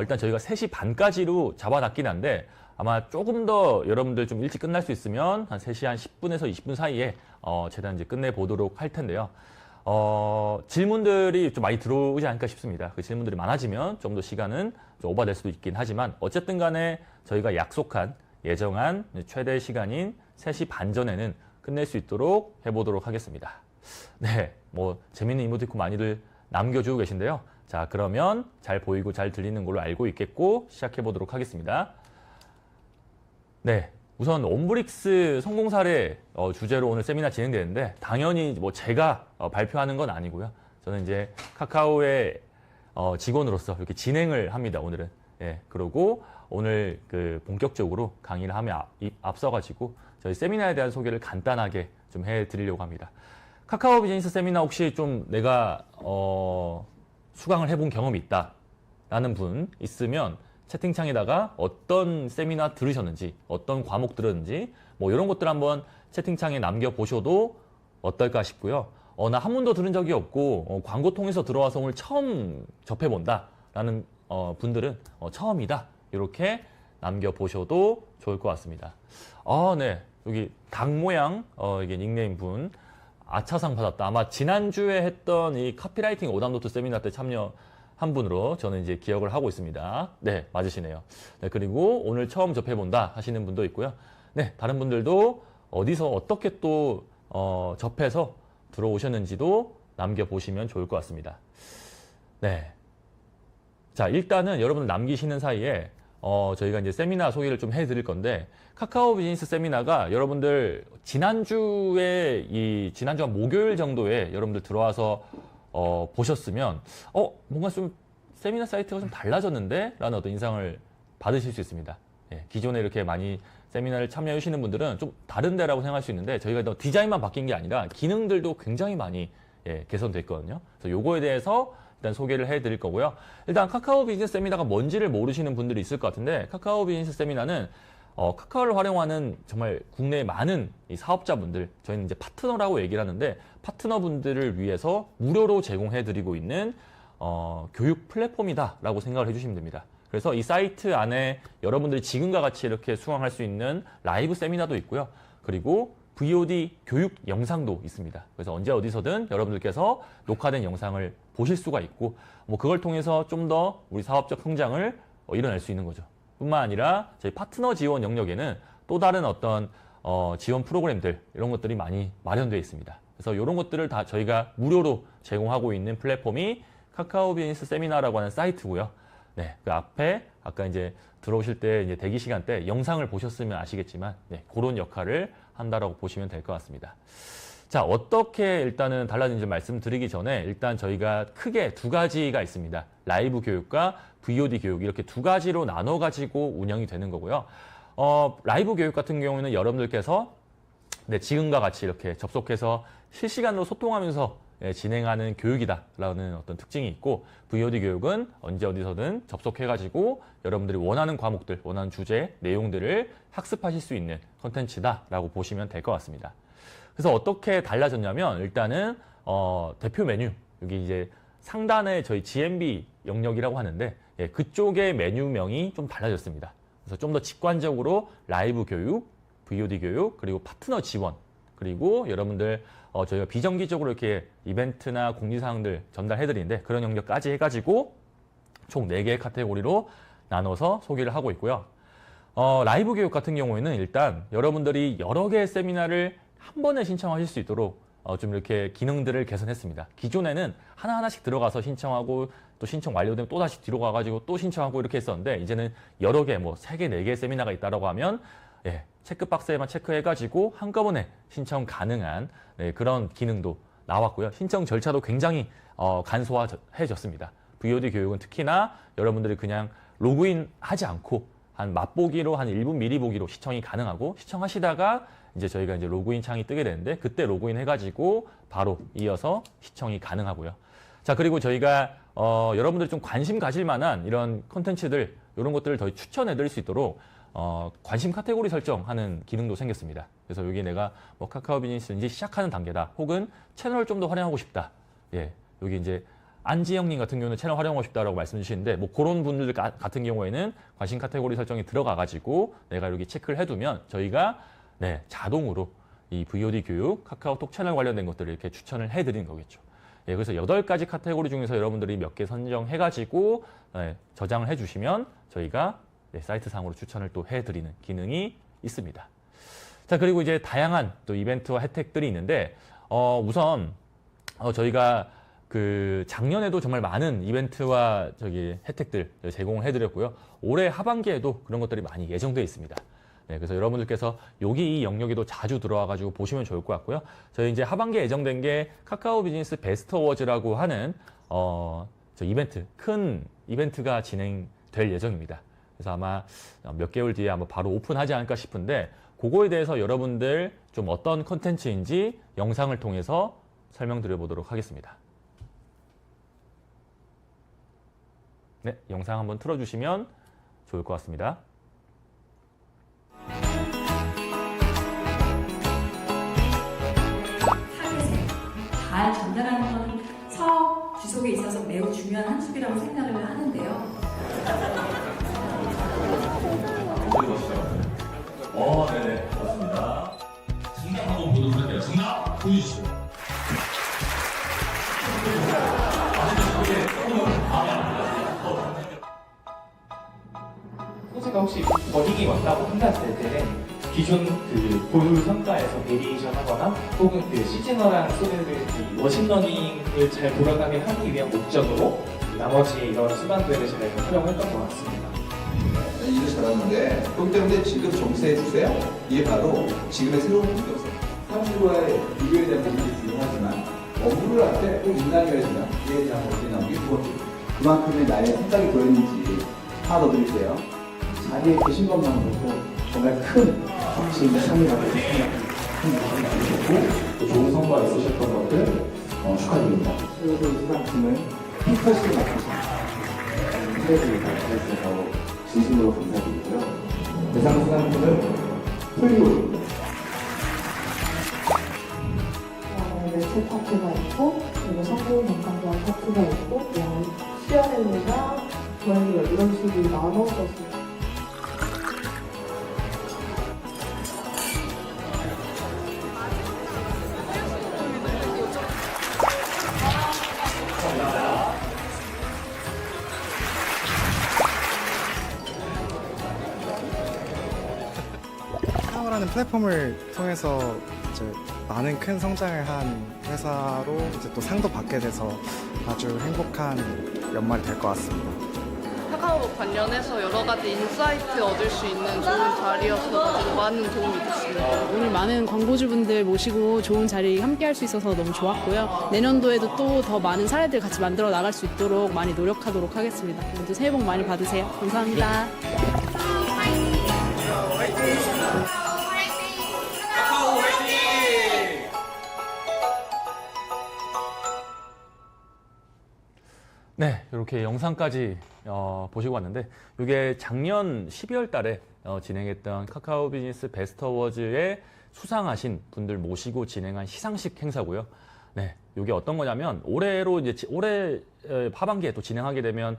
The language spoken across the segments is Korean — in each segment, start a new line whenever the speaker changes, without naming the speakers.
일단 저희가 3시 반까지로 잡아놨긴 한데 아마 조금 더 여러분들 좀 일찍 끝날 수 있으면 한 3시 한 10분에서 20분 사이에 최대한 이제 끝내보도록 할 텐데요. 질문들이 좀 많이 들어오지 않을까 싶습니다. 그 질문들이 많아지면 좀 더 시간은 좀 오버될 수도 있긴 하지만 어쨌든 간에 저희가 약속한 예정한 최대 시간인 3시 반 전에는 끝낼 수 있도록 해보도록 하겠습니다. 네, 뭐 재밌는 이모티콘 많이들 남겨주고 계신데요. 자, 그러면 잘 보이고 잘 들리는 걸로 알고 있겠고 시작해 보도록 하겠습니다. 네, 우선 옴브릭스 성공 사례 주제로 오늘 세미나 진행되는데 당연히 뭐 제가 발표하는 건 아니고요. 저는 이제 카카오의 직원으로서 이렇게 진행을 합니다. 오늘은. 예, 그리고 오늘 그 본격적으로 강의를 하며 앞서가지고 저희 세미나에 대한 소개를 간단하게 좀 해드리려고 합니다. 카카오 비즈니스 세미나 혹시 좀 내가 수강을 해본 경험이 있다라는 분 있으면 채팅창에다가 어떤 세미나 들으셨는지, 어떤 과목 들었는지 뭐 이런 것들 한번 채팅창에 남겨보셔도 어떨까 싶고요. 나 한 번도 들은 적이 없고 광고 통해서 들어와서 오늘 처음 접해본다라는 분들은 처음이다 이렇게 남겨보셔도 좋을 것 같습니다. 네, 여기 닭 모양 이게 닉네임 분 아차상 받았다. 아마 지난주에 했던 이 카피라이팅 오답노트 세미나 때 참여한 분으로 저는 이제 기억을 하고 있습니다. 네, 맞으시네요. 네, 그리고 오늘 처음 접해본다 하시는 분도 있고요. 네, 다른 분들도 어디서 어떻게 또 접해서 들어오셨는지도 남겨보시면 좋을 것 같습니다. 네. 자, 일단은 여러분들 남기시는 사이에 저희가 이제 세미나 소개를 좀 해드릴 건데 카카오 비즈니스 세미나가 여러분들 지난주에 지난주 한 목요일 정도에 여러분들 들어와서 보셨으면 뭔가 좀 세미나 사이트가 좀 달라졌는데 라는 어떤 인상을 받으실 수 있습니다. 예, 기존에 이렇게 많이 세미나를 참여해 주시는 분들은 좀 다른 데라고 생각할 수 있는데 저희가 디자인만 바뀐 게 아니라 기능들도 굉장히 많이 개선됐거든요. 그래서 요거에 대해서 일단 소개를 해드릴 거고요. 일단 카카오 비즈니스 세미나가 뭔지를 모르시는 분들이 있을 것 같은데 카카오 비즈니스 세미나는 카카오를 활용하는 정말 국내의 많은 이 사업자분들, 저희는 이제 파트너라고 얘기를 하는데 파트너분들을 위해서 무료로 제공해드리고 있는 교육 플랫폼이다라고 생각을 해주시면 됩니다. 그래서 이 사이트 안에 여러분들이 지금과 같이 이렇게 수강할 수 있는 라이브 세미나도 있고요. 그리고 VOD 교육 영상도 있습니다. 그래서 언제 어디서든 여러분들께서 녹화된 영상을 보실 수가 있고 뭐 그걸 통해서 좀 더 우리 사업적 성장을 이뤄낼 수 있는 거죠. 뿐만 아니라 저희 파트너 지원 영역에는 또 다른 어떤 지원 프로그램들 이런 것들이 많이 마련되어 있습니다. 그래서 이런 것들을 다 저희가 무료로 제공하고 있는 플랫폼이 카카오 비즈니스 세미나라고 하는 사이트고요. 네, 그 앞에 아까 이제 들어오실 때 이제 대기 시간 때 영상을 보셨으면 아시겠지만 네, 그런 역할을 한다라고 보시면 될 것 같습니다. 자, 어떻게 일단은 달라진지 말씀드리기 전에 일단 저희가 크게 두 가지가 있습니다. 라이브 교육과 VOD 교육 이렇게 두 가지로 나눠 가지고 운영이 되는 거고요. 라이브 교육 같은 경우에는 여러분들께서 네, 지금과 같이 이렇게 접속해서 실시간으로 소통하면서 진행하는 교육이다라는 어떤 특징이 있고 VOD 교육은 언제 어디서든 접속해가지고 여러분들이 원하는 과목들, 원하는 주제, 내용들을 학습하실 수 있는 컨텐츠다라고 보시면 될 것 같습니다. 그래서 어떻게 달라졌냐면 일단은 대표 메뉴 여기 이제 상단에 저희 GMB 영역이라고 하는데 그쪽의 메뉴명이 좀 달라졌습니다. 그래서 좀 더 직관적으로 라이브 교육, VOD 교육 그리고 파트너 지원 그리고 여러분들 저희가 비정기적으로 이렇게 이벤트나 공지사항들 전달해드리는데 그런 영역까지 해가지고 총 4개의 카테고리로 나눠서 소개를 하고 있고요. 라이브 교육 같은 경우에는 일단 여러분들이 여러 개의 세미나를 한 번에 신청하실 수 있도록 좀 이렇게 기능들을 개선했습니다. 기존에는 하나하나씩 들어가서 신청하고 또 신청 완료되면 또 다시 뒤로 가가지고 또 신청하고 이렇게 했었는데 이제는 여러 개, 뭐 3개, 4개의 세미나가 있다라고 하면 체크박스에만 체크해가지고 한꺼번에 신청 가능한 그런 기능도 나왔고요. 신청 절차도 굉장히 간소화해졌습니다. VOD 교육은 특히나 여러분들이 그냥 로그인 하지 않고 한 맛보기로 한 1분 미리 보기로 시청이 가능하고 시청하시다가 이제 저희가 이제 로그인 창이 뜨게 되는데 그때 로그인 해가지고 바로 이어서 시청이 가능하고요. 자, 그리고 저희가 여러분들이 좀 관심 가질 만한 이런 콘텐츠들 이런 것들을 더 추천해 드릴 수 있도록 관심 카테고리 설정하는 기능도 생겼습니다. 그래서 여기 내가 뭐 카카오 비즈니스 이제 시작하는 단계다 혹은 채널을 좀 더 활용하고 싶다. 여기 이제 안지영님 같은 경우는 채널 활용하고 싶다라고 말씀 주시는데 뭐 그런 분들 같은 경우에는 관심 카테고리 설정이 들어가가지고 내가 여기 체크를 해두면 저희가 네, 자동으로 이 VOD 교육, 카카오톡 채널 관련된 것들을 이렇게 추천을 해드리는 거겠죠. 예, 그래서 8가지 카테고리 중에서 여러분들이 몇 개 선정해가지고 네, 저장을 해주시면 저희가 네, 사이트 상으로 추천을 또 해드리는 기능이 있습니다. 자, 그리고 이제 다양한 또 이벤트와 혜택들이 있는데 우선 저희가 그 작년에도 정말 많은 이벤트와 혜택들 제공을 해드렸고요. 올해 하반기에도 그런 것들이 많이 예정되어 있습니다. 네, 그래서 여러분들께서 여기 이 영역에도 자주 들어와가지고 보시면 좋을 것 같고요. 저희 이제 하반기에 예정된 게 카카오 비즈니스 베스트 어워즈라고 하는 저 이벤트, 큰 이벤트가 진행될 예정입니다. 그래서 아마 몇 개월 뒤에 아마 바로 오픈하지 않을까 싶은데 그거에 대해서 여러분들 좀 어떤 컨텐츠인지 영상을 통해서 설명드려 보도록 하겠습니다. 네, 영상 한번 틀어주시면 좋을 것 같습니다.
타겟에 잘 전달하는 건 사업 지속에 있어서 매우 중요한 한 축이라고 생각을 하는데요.
네네, 맞습니다.
정답 한번 보도록 할게요. 정답 보여주시죠.
소재가 혹시 버딩이 왔다고 판단될 때는 기존 그 고유 성과에서 베리에이션 하거나 혹은 그 시즈널한 소재를 머신러닝을 잘 돌아가게 하기 위한 목적으로 나머지 이런 수단들을 잘 활용했던 것 같습니다.
일을 잘하는데 그렇기 때문에 지금 정세해 주세요. 이게 바로 지금의 새로운 공격성. 사람들과의 비교에 대한 부분이 중요하지만 업무를 할 때 꼭 인간이어야 된다. 이에 대한 것들이 나오기 두 번째. 그만큼의 나의 생각이 들어있는지 하나 더 드릴게요. 자리에 계신 것만으로도 정말 큰 확신이 상이라고 생각합니다.
또 좋은 성과 있으셨던 것들 축하드립니다.
그리고 이 상품은 피커스를 맡으신 트레이드 발표에서 진심으로 감사드리고요. 대상 수상품은 플리오입니다.
매체 파트가 있고, 그리고 성공 전담관 파트가 있고, CRM이나 저희가 이런 식으로 나눠서
카카오라는 플랫폼을 통해서 이제 많은 큰 성장을 한 회사로 이제 또 상도 받게 돼서 아주 행복한 연말이 될 것 같습니다.
카카오 관련해서 여러 가지 인사이트 얻을 수 있는 좋은 자리여서 많은 도움이 됐습니다.
오늘 많은 광고주분들 모시고 좋은 자리 함께 할 수 있어서 너무 좋았고요. 내년도에도 또 더 많은 사례들 같이 만들어 나갈 수 있도록 많이 노력하도록 하겠습니다. 모두 새해 복 많이 받으세요. 감사합니다.
네, 이렇게 영상까지 보시고 왔는데 이게 작년 12월 달에 진행했던 카카오 비즈니스 베스트 어워즈에 수상하신 분들 모시고 진행한 시상식 행사고요. 네, 이게 어떤 거냐면 올해 하반기에 또 진행하게 되면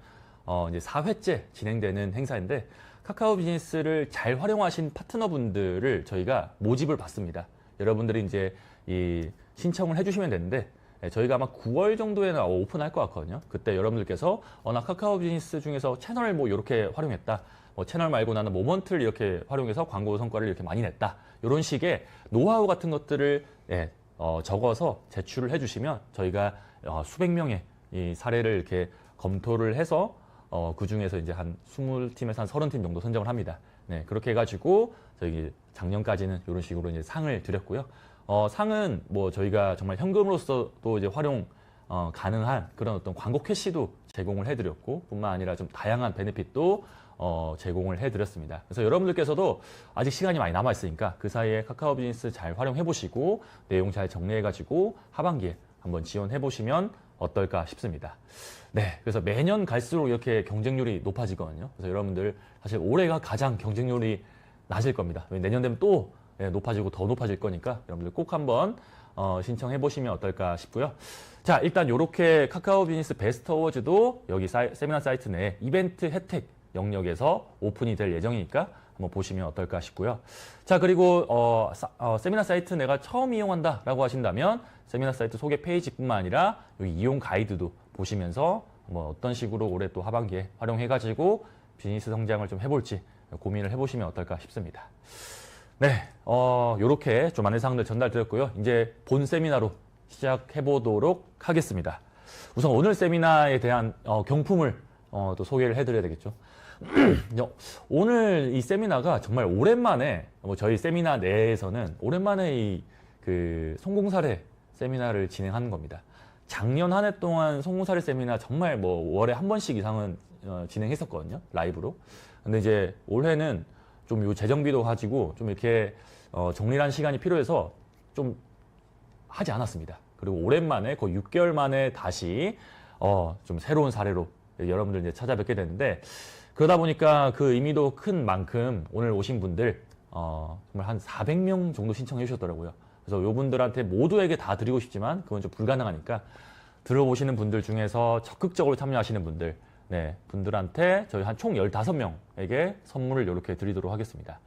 이제 4회째 진행되는 행사인데 카카오 비즈니스를 잘 활용하신 파트너분들을 저희가 모집을 받습니다. 여러분들이 이제 이 신청을 해주시면 되는데 저희가 아마 9월 정도에는 오픈할 것 같거든요. 그때 여러분들께서 나 카카오 비즈니스 중에서 채널을 뭐 이렇게 활용했다. 채널 말고 나는 모먼트를 이렇게 활용해서 광고 성과를 이렇게 많이 냈다. 이런 식의 노하우 같은 것들을 적어서 제출을 해주시면 저희가 수백 명의 이 사례를 이렇게 검토를 해서 그 중에서 이제 한 20팀에서 한 30팀 정도 선정을 합니다. 네, 그렇게 해가지고 저희 작년까지는 이런 식으로 이제 상을 드렸고요. 상은 뭐 저희가 정말 현금으로서도 이제 활용 가능한 그런 어떤 광고 캐시도 제공을 해드렸고 뿐만 아니라 좀 다양한 베네핏도 제공을 해드렸습니다. 그래서 여러분들께서도 아직 시간이 많이 남아있으니까 그 사이에 카카오 비즈니스 잘 활용해보시고 내용 잘 정리해가지고 하반기에 한번 지원해보시면 어떨까 싶습니다. 네, 그래서 매년 갈수록 이렇게 경쟁률이 높아지거든요. 그래서 여러분들 사실 올해가 가장 경쟁률이 낮을 겁니다. 내년 되면 또 높아지고 더 높아질 거니까 여러분들 꼭 한번 신청해 보시면 어떨까 싶고요. 자, 일단 이렇게 카카오 비즈니스 베스트 어워즈도 여기 세미나 사이트 내 이벤트 혜택 영역에서 오픈이 될 예정이니까 한번 보시면 어떨까 싶고요. 자, 그리고 세미나 사이트 내가 처음 이용한다라고 하신다면 세미나 사이트 소개 페이지뿐만 아니라 여기 이용 가이드도 보시면서 뭐 어떤 식으로 올해 또 하반기에 활용해가지고 비즈니스 성장을 좀 해볼지 고민을 해보시면 어떨까 싶습니다. 네, 요렇게 좀 안내 사항들 전달드렸고요. 이제 본 세미나로 시작해보도록 하겠습니다. 우선 오늘 세미나에 대한 경품을 또 소개를 해드려야 되겠죠. 오늘 이 세미나가 정말 오랜만에 저희 세미나 내에서는 오랜만에 이 그 성공사례 세미나를 진행하는 겁니다. 작년 한 해 동안 성공사례 세미나 정말 뭐 월에 한 번씩 이상은 진행했었거든요. 라이브로. 근데 이제 올해는 좀 요 재정비도 가지고 좀 이렇게 정리한 시간이 필요해서 좀 하지 않았습니다. 그리고 오랜만에 거의 6개월 만에 다시 좀 새로운 사례로 여러분들 이제 찾아뵙게 됐는데, 그러다 보니까 그 의미도 큰 만큼 오늘 오신 분들 정말 한 400명 정도 신청해 주셨더라고요. 그래서 요분들한테 모두에게 다 드리고 싶지만 그건 좀 불가능하니까 들어보시는 분들 중에서 적극적으로 참여하시는 분들, 네, 분들한테 저희 한 총 15명에게 선물을 이렇게 드리도록 하겠습니다.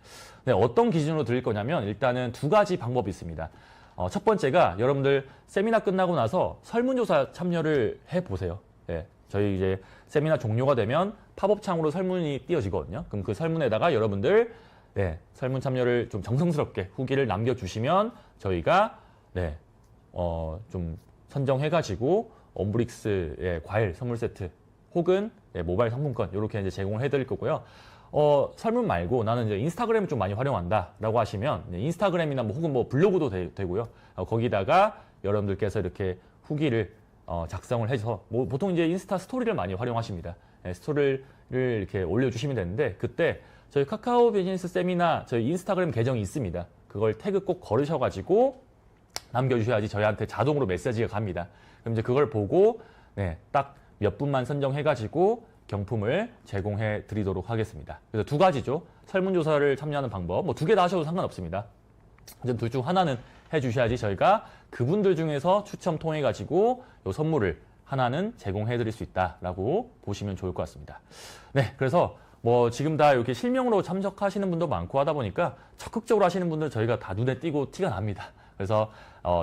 네, 어떤 기준으로 드릴 거냐면 일단은 두 가지 방법이 있습니다. 첫 번째가 여러분들 세미나 끝나고 나서 설문조사 참여를 해보세요. 네, 저희 이제 세미나 종료가 되면 팝업 창으로 설문이 띄어지거든요. 그럼 그 설문에다가 여러분들 네, 설문 참여를 좀 정성스럽게 후기를 남겨주시면 저희가 네, 좀 선정해가지고 엄브릭스의 과일 선물 세트 혹은 네, 모바일 상품권 이렇게 이제 제공을 해드릴 거고요. 설문 말고 나는 이제 인스타그램을 좀 많이 활용한다라고 하시면 네, 인스타그램이나 뭐 혹은 뭐 블로그도 되고요. 거기다가 여러분들께서 이렇게 후기를 작성을 해서 뭐 보통 이제 인스타 스토리를 많이 활용하십니다. 네, 스토리를 이렇게 올려주시면 되는데 그때 저희 카카오 비즈니스 세미나 저희 인스타그램 계정이 있습니다. 그걸 태그 꼭 걸으셔가지고 남겨주셔야지 저희한테 자동으로 메시지가 갑니다. 그럼 이제 그걸 보고 네, 딱 몇 분만 선정해가지고 경품을 제공해 드리도록 하겠습니다. 그래서 두 가지죠. 설문조사를 참여하는 방법, 뭐 두 개 다 하셔도 상관없습니다. 이제 둘 중 하나는 해주셔야지 저희가 그분들 중에서 추첨 통해 가지고 요 선물을 하나는 제공해 드릴 수 있다라고 보시면 좋을 것 같습니다. 네, 그래서 뭐 지금 다 이렇게 실명으로 참석하시는 분도 많고 하다 보니까 적극적으로 하시는 분들 저희가 다 눈에 띄고 티가 납니다. 그래서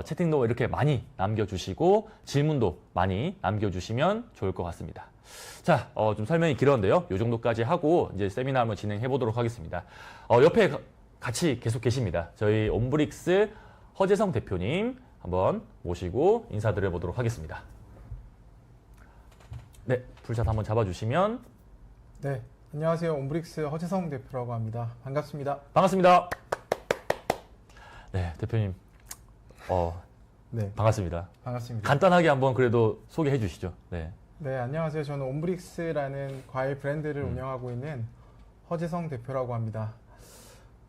채팅도 이렇게 많이 남겨주시고 질문도 많이 남겨주시면 좋을 것 같습니다. 자, 좀 설명이 길었는데요. 이 정도까지 하고 이제 세미나 한번 진행해 보도록 하겠습니다. 옆에 같이 계속 계십니다. 저희 엄브릭스 허재성 대표님 한번 모시고 인사드려 보도록 하겠습니다. 네, 풀샷 한번 잡아주시면.
네, 안녕하세요. 엄브릭스 허재성 대표라고 합니다. 반갑습니다.
반갑습니다. 네, 대표님.
네,
반갑습니다.
반갑습니다.
간단하게 한번 그래도 소개해 주시죠. 네.
네, 안녕하세요. 저는 엄브릭스라는 과일 브랜드를 운영하고 있는 허재성 대표라고 합니다.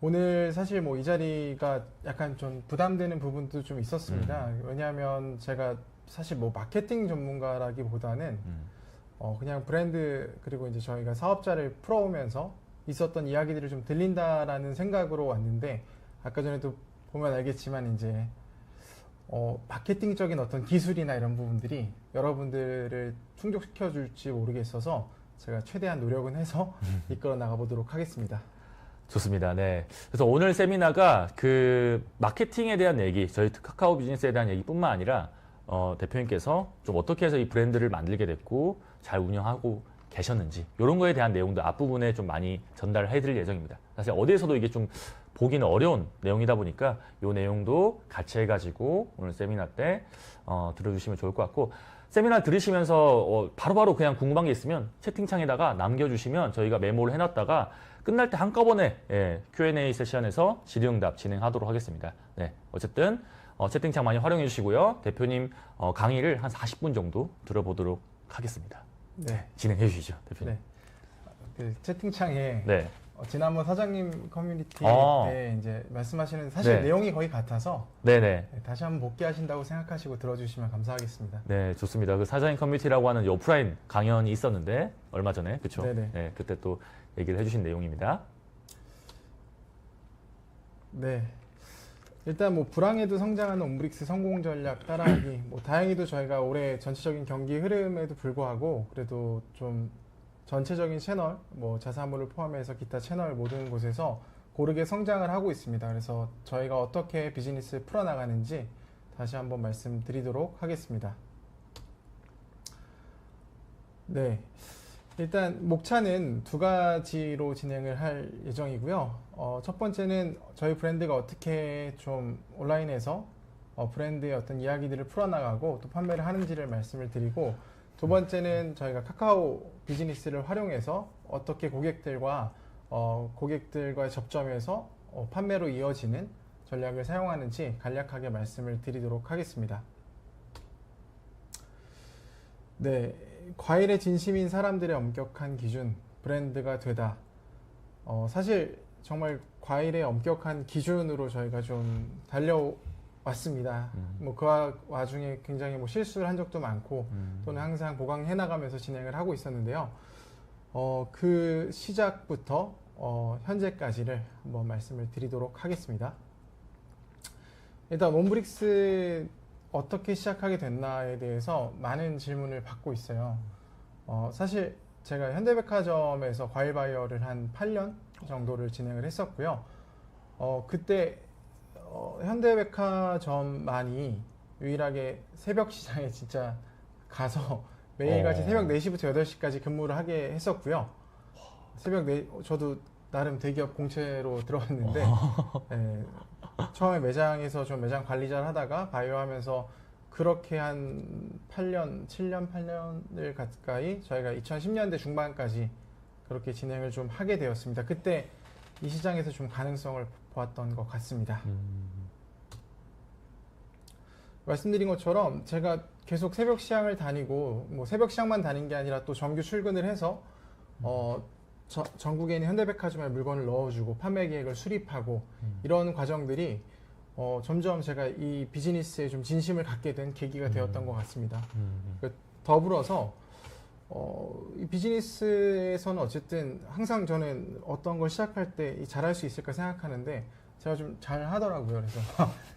오늘 사실 뭐 이 자리가 약간 좀 부담되는 부분도 좀 있었습니다. 왜냐하면 제가 사실 뭐 마케팅 전문가라기보다는 그냥 브랜드 그리고 이제 저희가 사업자를 풀어오면서 있었던 이야기들을 좀 들린다라는 생각으로 왔는데 아까 전에도 보면 알겠지만 이제 마케팅적인 어떤 기술이나 이런 부분들이 여러분들을 충족시켜 줄지 모르겠어서 제가 최대한 노력은 해서 이끌어 나가보도록 하겠습니다.
좋습니다. 네. 그래서 오늘 세미나가 그 마케팅에 대한 얘기, 저희 카카오 비즈니스에 대한 얘기뿐만 아니라 대표님께서 좀 어떻게 해서 이 브랜드를 만들게 됐고 잘 운영하고 계셨는지 이런 거에 대한 내용도 앞부분에 좀 많이 전달해 드릴 예정입니다. 사실 어디에서도 이게 좀 보기는 어려운 내용이다 보니까 이 내용도 같이 해가지고 오늘 세미나 때 들어주시면 좋을 것 같고, 세미나 들으시면서 바로바로 그냥 궁금한 게 있으면 채팅창에다가 남겨주시면 저희가 메모를 해놨다가 끝날 때 한꺼번에 Q&A 세션에서 질의응답 진행하도록 하겠습니다. 네, 어쨌든 채팅창 많이 활용해 주시고요. 대표님 강의를 한 40분 정도 들어보도록 하겠습니다.
네,
진행해 주시죠, 대표님.
네. 그 채팅창에
네.
지난번 사장님 커뮤니티 때 이제 말씀하시는 사실
네.
내용이 거의 같아서
네네.
다시 한번 복귀하신다고 생각하시고 들어주시면 감사하겠습니다.
네, 좋습니다. 그 사장님 커뮤니티라고 하는 오프라인 강연이 있었는데 얼마 전에, 그렇죠?
네네.
네, 그때 또 얘기를 해주신 내용입니다.
네. 일단 뭐 불황에도 성장하는 옴브릭스 성공 전략 따라하기. 뭐 다행히도 저희가 올해 전체적인 경기 흐름에도 불구하고 그래도 좀 전체적인 채널, 뭐 자사몰을 포함해서 기타 채널 모든 곳에서 고르게 성장을 하고 있습니다. 그래서 저희가 어떻게 비즈니스를 풀어나가는지 다시 한번 말씀드리도록 하겠습니다. 네. 일단 목차는 두 가지로 진행을 할 예정이고요. 첫 번째는 저희 브랜드가 어떻게 좀 온라인에서 브랜드의 어떤 이야기들을 풀어나가고 또 판매를 하는지를 말씀을 드리고, 두 번째는 저희가 카카오 비즈니스를 활용해서 어떻게 고객들과의 접점에서 판매로 이어지는 전략을 사용하는지 간략하게 말씀을 드리도록 하겠습니다. 네, 과일에 진심인 사람들의 엄격한 기준, 브랜드가 되다. 사실 정말 과일의 엄격한 기준으로 저희가 좀 달려왔습니다. 뭐 그 와중에 굉장히 뭐 실수를 한 적도 많고 또는 항상 보강해 나가면서 진행을 하고 있었는데요. 그 시작부터 현재까지를 한번 말씀을 드리도록 하겠습니다. 일단 옴브릭스 어떻게 시작하게 됐나에 대해서 많은 질문을 받고 있어요. 사실 제가 현대백화점에서 과일 바이어를 한 8년 정도를 진행을 했었고요. 그때 현대백화점만이 유일하게 새벽 시장에 진짜 가서 매일같이 새벽 4시부터 8시까지 근무를 하게 했었고요. 저도 나름 대기업 공채로 들어왔는데 네, 처음에 매장에서 좀 매장 관리자를 하다가 바이오 하면서 그렇게 한 8년을 가까이 저희가 2010년대 중반까지 그렇게 진행을 좀 하게 되었습니다. 그때 이 시장에서 좀 가능성을 보았던 것 같습니다. 말씀드린 것처럼 제가 계속 새벽 시장을 다니고 뭐 새벽 시장만 다닌 게 아니라 또 정규 출근을 해서 전국에 있는 현대백화점에 물건을 넣어주고 판매 계획을 수립하고 이런 과정들이 점점 제가 이 비즈니스에 좀 진심을 갖게 된 계기가 되었던 것 같습니다. 더불어서 이 비즈니스에서는 어쨌든 항상 저는 어떤 걸 시작할 때 잘할 수 있을까 생각하는데 제가 좀 잘 하더라고요. 그래서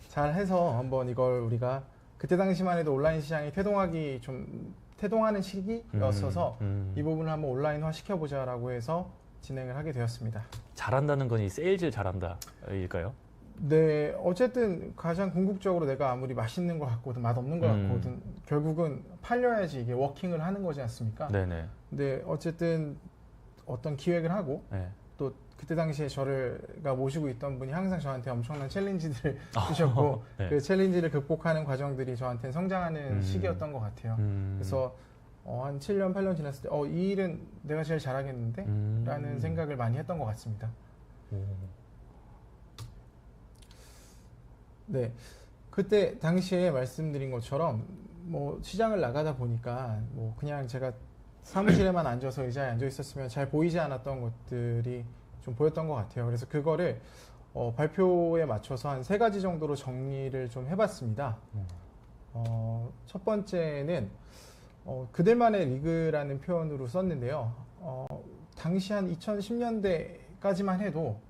잘해서 한번 이걸 우리가 그때 당시만 해도 온라인 시장이 태동하는 시기였어서 이 부분을 한번 온라인화 시켜보자라고 해서 진행을 하게 되었습니다.
잘한다는 건 이 세일즈를 잘한다일까요?
네, 어쨌든 가장 궁극적으로 내가 아무리 맛있는 것 같거든 맛없는 것 같거든 결국은 팔려야지 이게 워킹을 하는 거지 않습니까?
네네.
근데 어쨌든 어떤 기획을 하고
네.
또 그때 당시에 저를가 모시고 있던 분이 항상 저한테 엄청난 챌린지들을 주셨고
네.
그 챌린지를 극복하는 과정들이 저한테는 성장하는 시기였던 것 같아요. 그래서 한 7년, 8년 지났을 때 이 일은 내가 제일 잘하겠는데? 라는 생각을 많이 했던 것 같습니다. 네, 그때 당시에 말씀드린 것처럼 뭐 시장을 나가다 보니까 뭐 그냥 제가 사무실에만 앉아서 의자에 앉아 있었으면 잘 보이지 않았던 것들이 좀 보였던 것 같아요. 그래서 그거를 발표에 맞춰서 한 3가지 정도로 정리를 좀 해봤습니다. 첫 번째는 그들만의 리그라는 표현으로 썼는데요. 당시 한 2010년대까지만 해도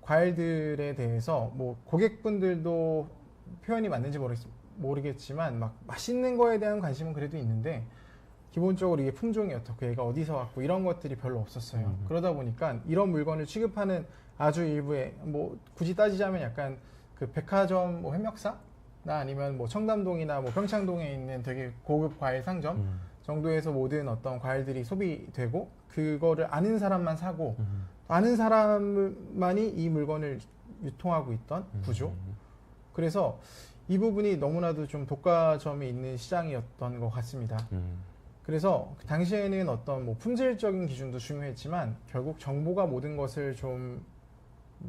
과일들에 대해서 뭐 고객분들도 표현이 맞는지 모르겠지만 막 맛있는 거에 대한 관심은 그래도 있는데 기본적으로 이게 품종이 어떻고 얘가 어디서 왔고 이런 것들이 별로 없었어요. 그러다 보니까 이런 물건을 취급하는 아주 일부의 뭐 굳이 따지자면 약간 그 백화점 뭐 햄역사나 아니면 뭐 청담동이나 뭐 평창동에 있는 되게 고급 과일 상점 정도에서 모든 어떤 과일들이 소비되고 그거를 아는 사람만 사고 아는 사람만이 이 물건을 유통하고 있던 구조. 그래서 이 부분이 너무나도 좀 독과점이 있는 시장이었던 것 같습니다. 그래서 그 당시에는 어떤 뭐 품질적인 기준도 중요했지만 결국 정보가 모든 것을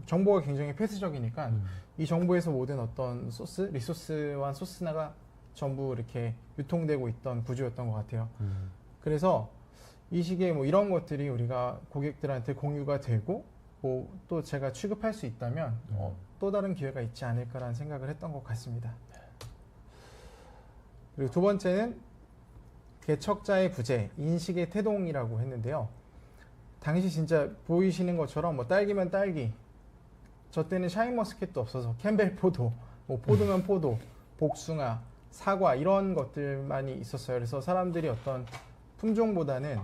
정보가 굉장히 폐쇄적이니까 이 정보에서 모든 어떤 리소스와 소스나가 전부 이렇게 유통되고 있던 구조였던 것 같아요. 그래서 이 시기에 뭐 이런 것들이 우리가 고객들한테 공유가 되고 뭐 또 제가 취급할 수 있다면 또 다른 기회가 있지 않을까라는 생각을 했던 것 같습니다. 그리고 두 번째는 개척자의 부재, 인식의 태동이라고 했는데요. 당시 진짜 보이시는 것처럼 뭐 딸기면 딸기, 저 때는 샤인머스켓도 없어서 캠벨포도 뭐 포도면 포도, 복숭아, 사과 이런 것들만이 있었어요. 그래서 사람들이 어떤 품종보다는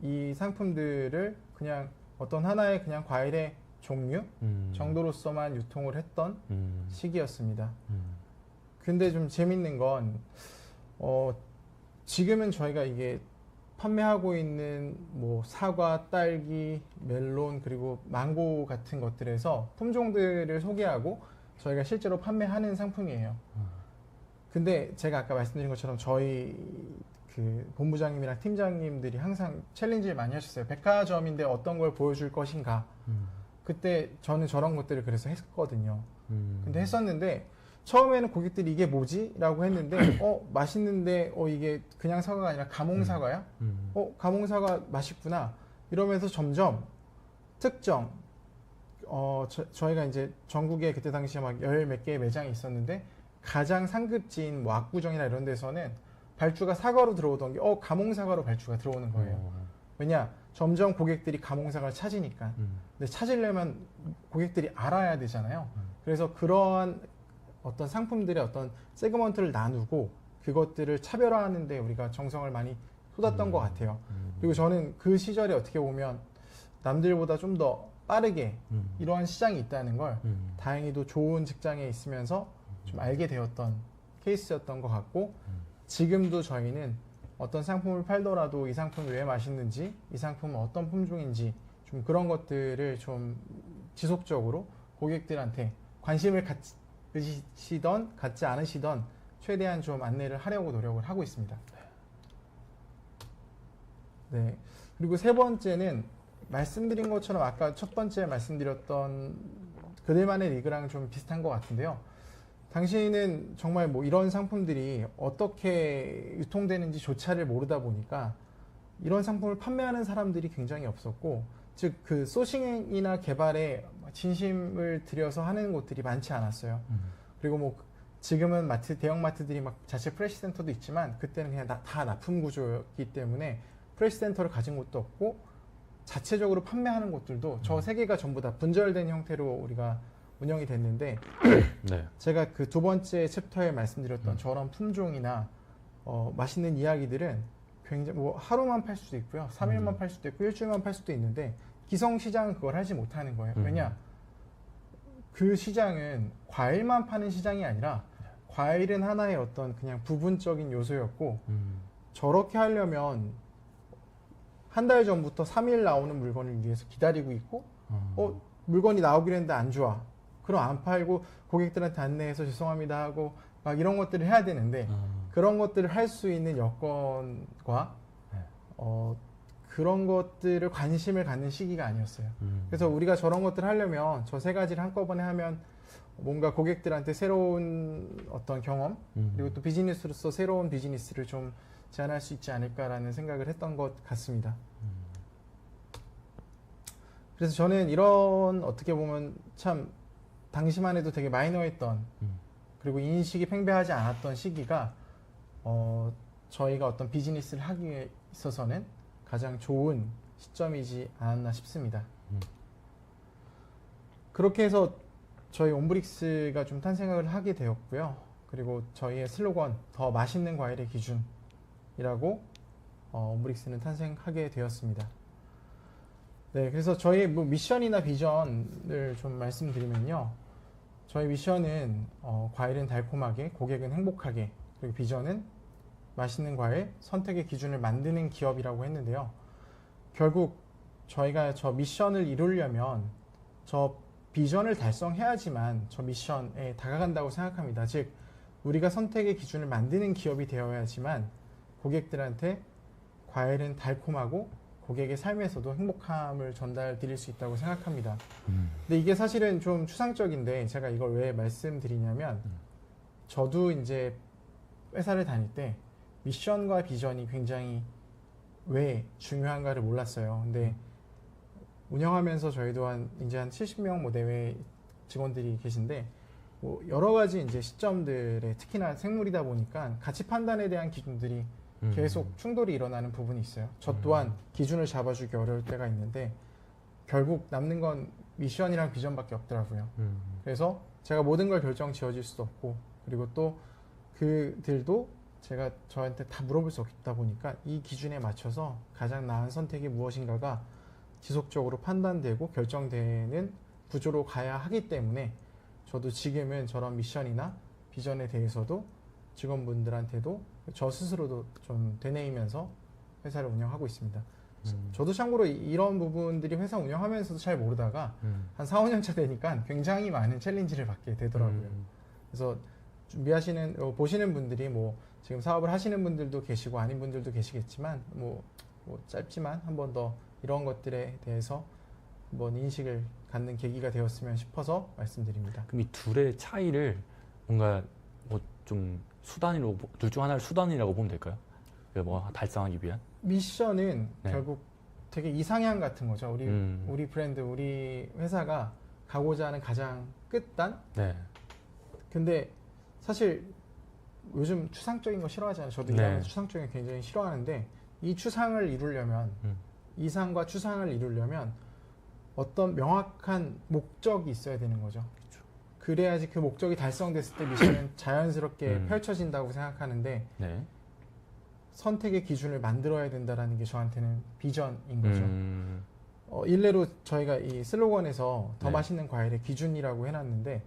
이 상품들을 그냥 어떤 하나의 그냥 과일의 종류 정도로서만 유통을 했던 시기였습니다. 근데 좀 재밌는 건 지금은 저희가 이게 판매하고 있는 뭐 사과, 딸기, 멜론 그리고 망고 같은 것들에서 품종들을 소개하고 저희가 실제로 판매하는 상품이에요. 근데 제가 아까 말씀드린 것처럼 저희 그 본부장님이랑 팀장님들이 항상 챌린지를 많이 하셨어요. 백화점인데 어떤 걸 보여줄 것인가. 그때 저는 저런 것들을 그래서 했거든요. 근데 했었는데 처음에는 고객들이 이게 뭐지? 라고 했는데 맛있는데 이게 그냥 사과가 아니라 가몽사과야? 가몽사과 맛있구나. 이러면서 점점 특정 저희가 이제 전국에 그때 당시에 막 10몇 개의 매장이 있었는데 가장 상급지인 뭐 압구정이나 이런 데서는 발주가 사과로 들어오던 게 가몽사과로 발주가 들어오는 거예요. 왜냐? 점점 고객들이 가몽사과를 찾으니까. 근데 찾으려면 고객들이 알아야 되잖아요. 그래서 그러한 어떤 상품들의 어떤 세그먼트를 나누고 그것들을 차별화하는 데 우리가 정성을 많이 쏟았던 것 같아요. 그리고 저는 그 시절에 어떻게 보면 남들보다 좀 더 빠르게 이러한 시장이 있다는 걸 다행히도 좋은 직장에 있으면서 좀 알게 되었던 케이스였던 것 같고 지금도 저희는 어떤 상품을 팔더라도 이 상품이 왜 맛있는지 이 상품은 어떤 품종인지 좀 그런 것들을 좀 지속적으로 고객들한테 관심을 가지시던 갖지 않으시던 최대한 좀 안내를 하려고 노력을 하고 있습니다. 네. 그리고 세 번째는 말씀드린 것처럼 아까 첫 번째 말씀드렸던 그들만의 리그랑 좀 비슷한 것 같은데요. 당시에는 정말 뭐 이런 상품들이 어떻게 유통되는지 조차를 모르다 보니까 이런 상품을 판매하는 사람들이 굉장히 없었고, 즉 그 소싱이나 개발에 진심을 들여서 하는 곳들이 많지 않았어요. 그리고 뭐 지금은 대형 마트들이 막 자체 프레시 센터도 있지만 그때는 그냥 다 납품 구조였기 때문에 프레시 센터를 가진 곳도 없고 자체적으로 판매하는 곳들도 저 세 개가 전부 다 분절된 형태로 우리가 운영이 됐는데
네.
제가 그 두 번째 챕터에 말씀드렸던 저런 품종이나 맛있는 이야기들은 굉장히 뭐 하루만 팔 수도 있고요, 3일만 팔 수도 있고 일주일만 팔 수도 있는데 기성 시장은 그걸 하지 못하는 거예요. 왜냐? 그 시장은 과일만 파는 시장이 아니라 과일은 하나의 어떤 그냥 부분적인 요소였고 저렇게 하려면 한 달 전부터 3일 나오는 물건을 위해서 기다리고 있고 물건이 나오기로 했는데 안 좋아. 그럼 안 팔고 고객들한테 안내해서 죄송합니다 하고 막 이런 것들을 해야 되는데 그런 것들을 할 수 있는 여건과 그런 것들을 관심을 갖는 시기가 아니었어요. 그래서 우리가 저런 것들을 하려면 저 세 가지를 한꺼번에 하면 뭔가 고객들한테 새로운 어떤 경험 그리고 또 비즈니스로서 새로운 비즈니스를 좀 제안할 수 있지 않을까라는 생각을 했던 것 같습니다. 그래서 저는 이런 어떻게 보면 참 당시만 해도 되게 마이너했던 그리고 인식이 팽배하지 않았던 시기가 저희가 어떤 비즈니스를 하기에 있어서는 가장 좋은 시점이지 않았나 싶습니다. 그렇게 해서 저희 온브릭스가 좀 탄생을 하게 되었고요. 그리고 저희의 슬로건 더 맛있는 과일의 기준이라고 온브릭스는 탄생하게 되었습니다. 네, 그래서 저희 뭐 미션이나 비전을 좀 말씀드리면요. 저희 미션은 과일은 달콤하게, 고객은 행복하게, 그리고 비전은 맛있는 과일, 선택의 기준을 만드는 기업이라고 했는데요. 결국 저희가 저 미션을 이루려면 저 비전을 달성해야지만 저 미션에 다가간다고 생각합니다. 즉, 우리가 선택의 기준을 만드는 기업이 되어야지만 고객들한테 과일은 달콤하고 고객의 삶에서도 행복함을 전달 드릴 수 있다고 생각합니다. 근데 이게 사실은 좀 추상적인데 제가 이걸 왜 말씀드리냐면 저도 이제 회사를 다닐 때 미션과 비전이 굉장히 왜 중요한가를 몰랐어요. 근데 운영하면서 저희도 이제 한 70명 뭐 내외 직원들이 계신데 뭐 여러 가지 이제 시점들에 특히나 생물이다 보니까 가치 판단에 대한 기준들이 계속 충돌이 일어나는 부분이 있어요. 저 또한 기준을 잡아주기 어려울 때가 있는데 결국 남는 건 미션이랑 비전밖에 없더라고요. 그래서 제가 모든 걸 결정 지어질 수도 없고, 그리고 또 그들도 제가 저한테 다 물어볼 수 없다 보니까 이 기준에 맞춰서 가장 나은 선택이 무엇인가가 지속적으로 판단되고 결정되는 구조로 가야 하기 때문에 저도 지금은 저런 미션이나 비전에 대해서도 직원분들한테도 저 스스로도 좀 되뇌이면서 회사를 운영하고 있습니다. 저도 참고로 이런 부분들이 회사 운영하면서도 잘 모르다가 한 4, 5년 차 되니까 굉장히 많은 챌린지를 받게 되더라고요. 그래서 준비하시는, 보시는 분들이 뭐 지금 사업을 하시는 분들도 계시고 아닌 분들도 계시겠지만 뭐 짧지만 한 번 더 이런 것들에 대해서 한번 인식을 갖는 계기가 되었으면 싶어서 말씀드립니다.
그럼 이 둘의 차이를 뭔가 뭐 좀 수단으로, 둘 중 하나를 수단이라고 보면 될까요? 뭐 달성하기 위한?
미션은
네.
결국 되게 이상향 같은 거죠. 우리 브랜드, 우리 회사가 가고자 하는 가장 끝단?
네.
근데 사실 요즘 추상적인 거 싫어하잖아요. 저도
네.
일하면서 추상적인 거 굉장히 싫어하는데 이 추상을 이루려면 이상과 추상을 이루려면 어떤 명확한 목적이 있어야 되는 거죠. 그래야지 그 목적이 달성됐을 때 미션은 자연스럽게 펼쳐진다고 생각하는데
네.
선택의 기준을 만들어야 된다는 게 저한테는 비전인 거죠. 일례로 저희가 이 슬로건에서 더
네.
맛있는 과일의 기준이라고 해놨는데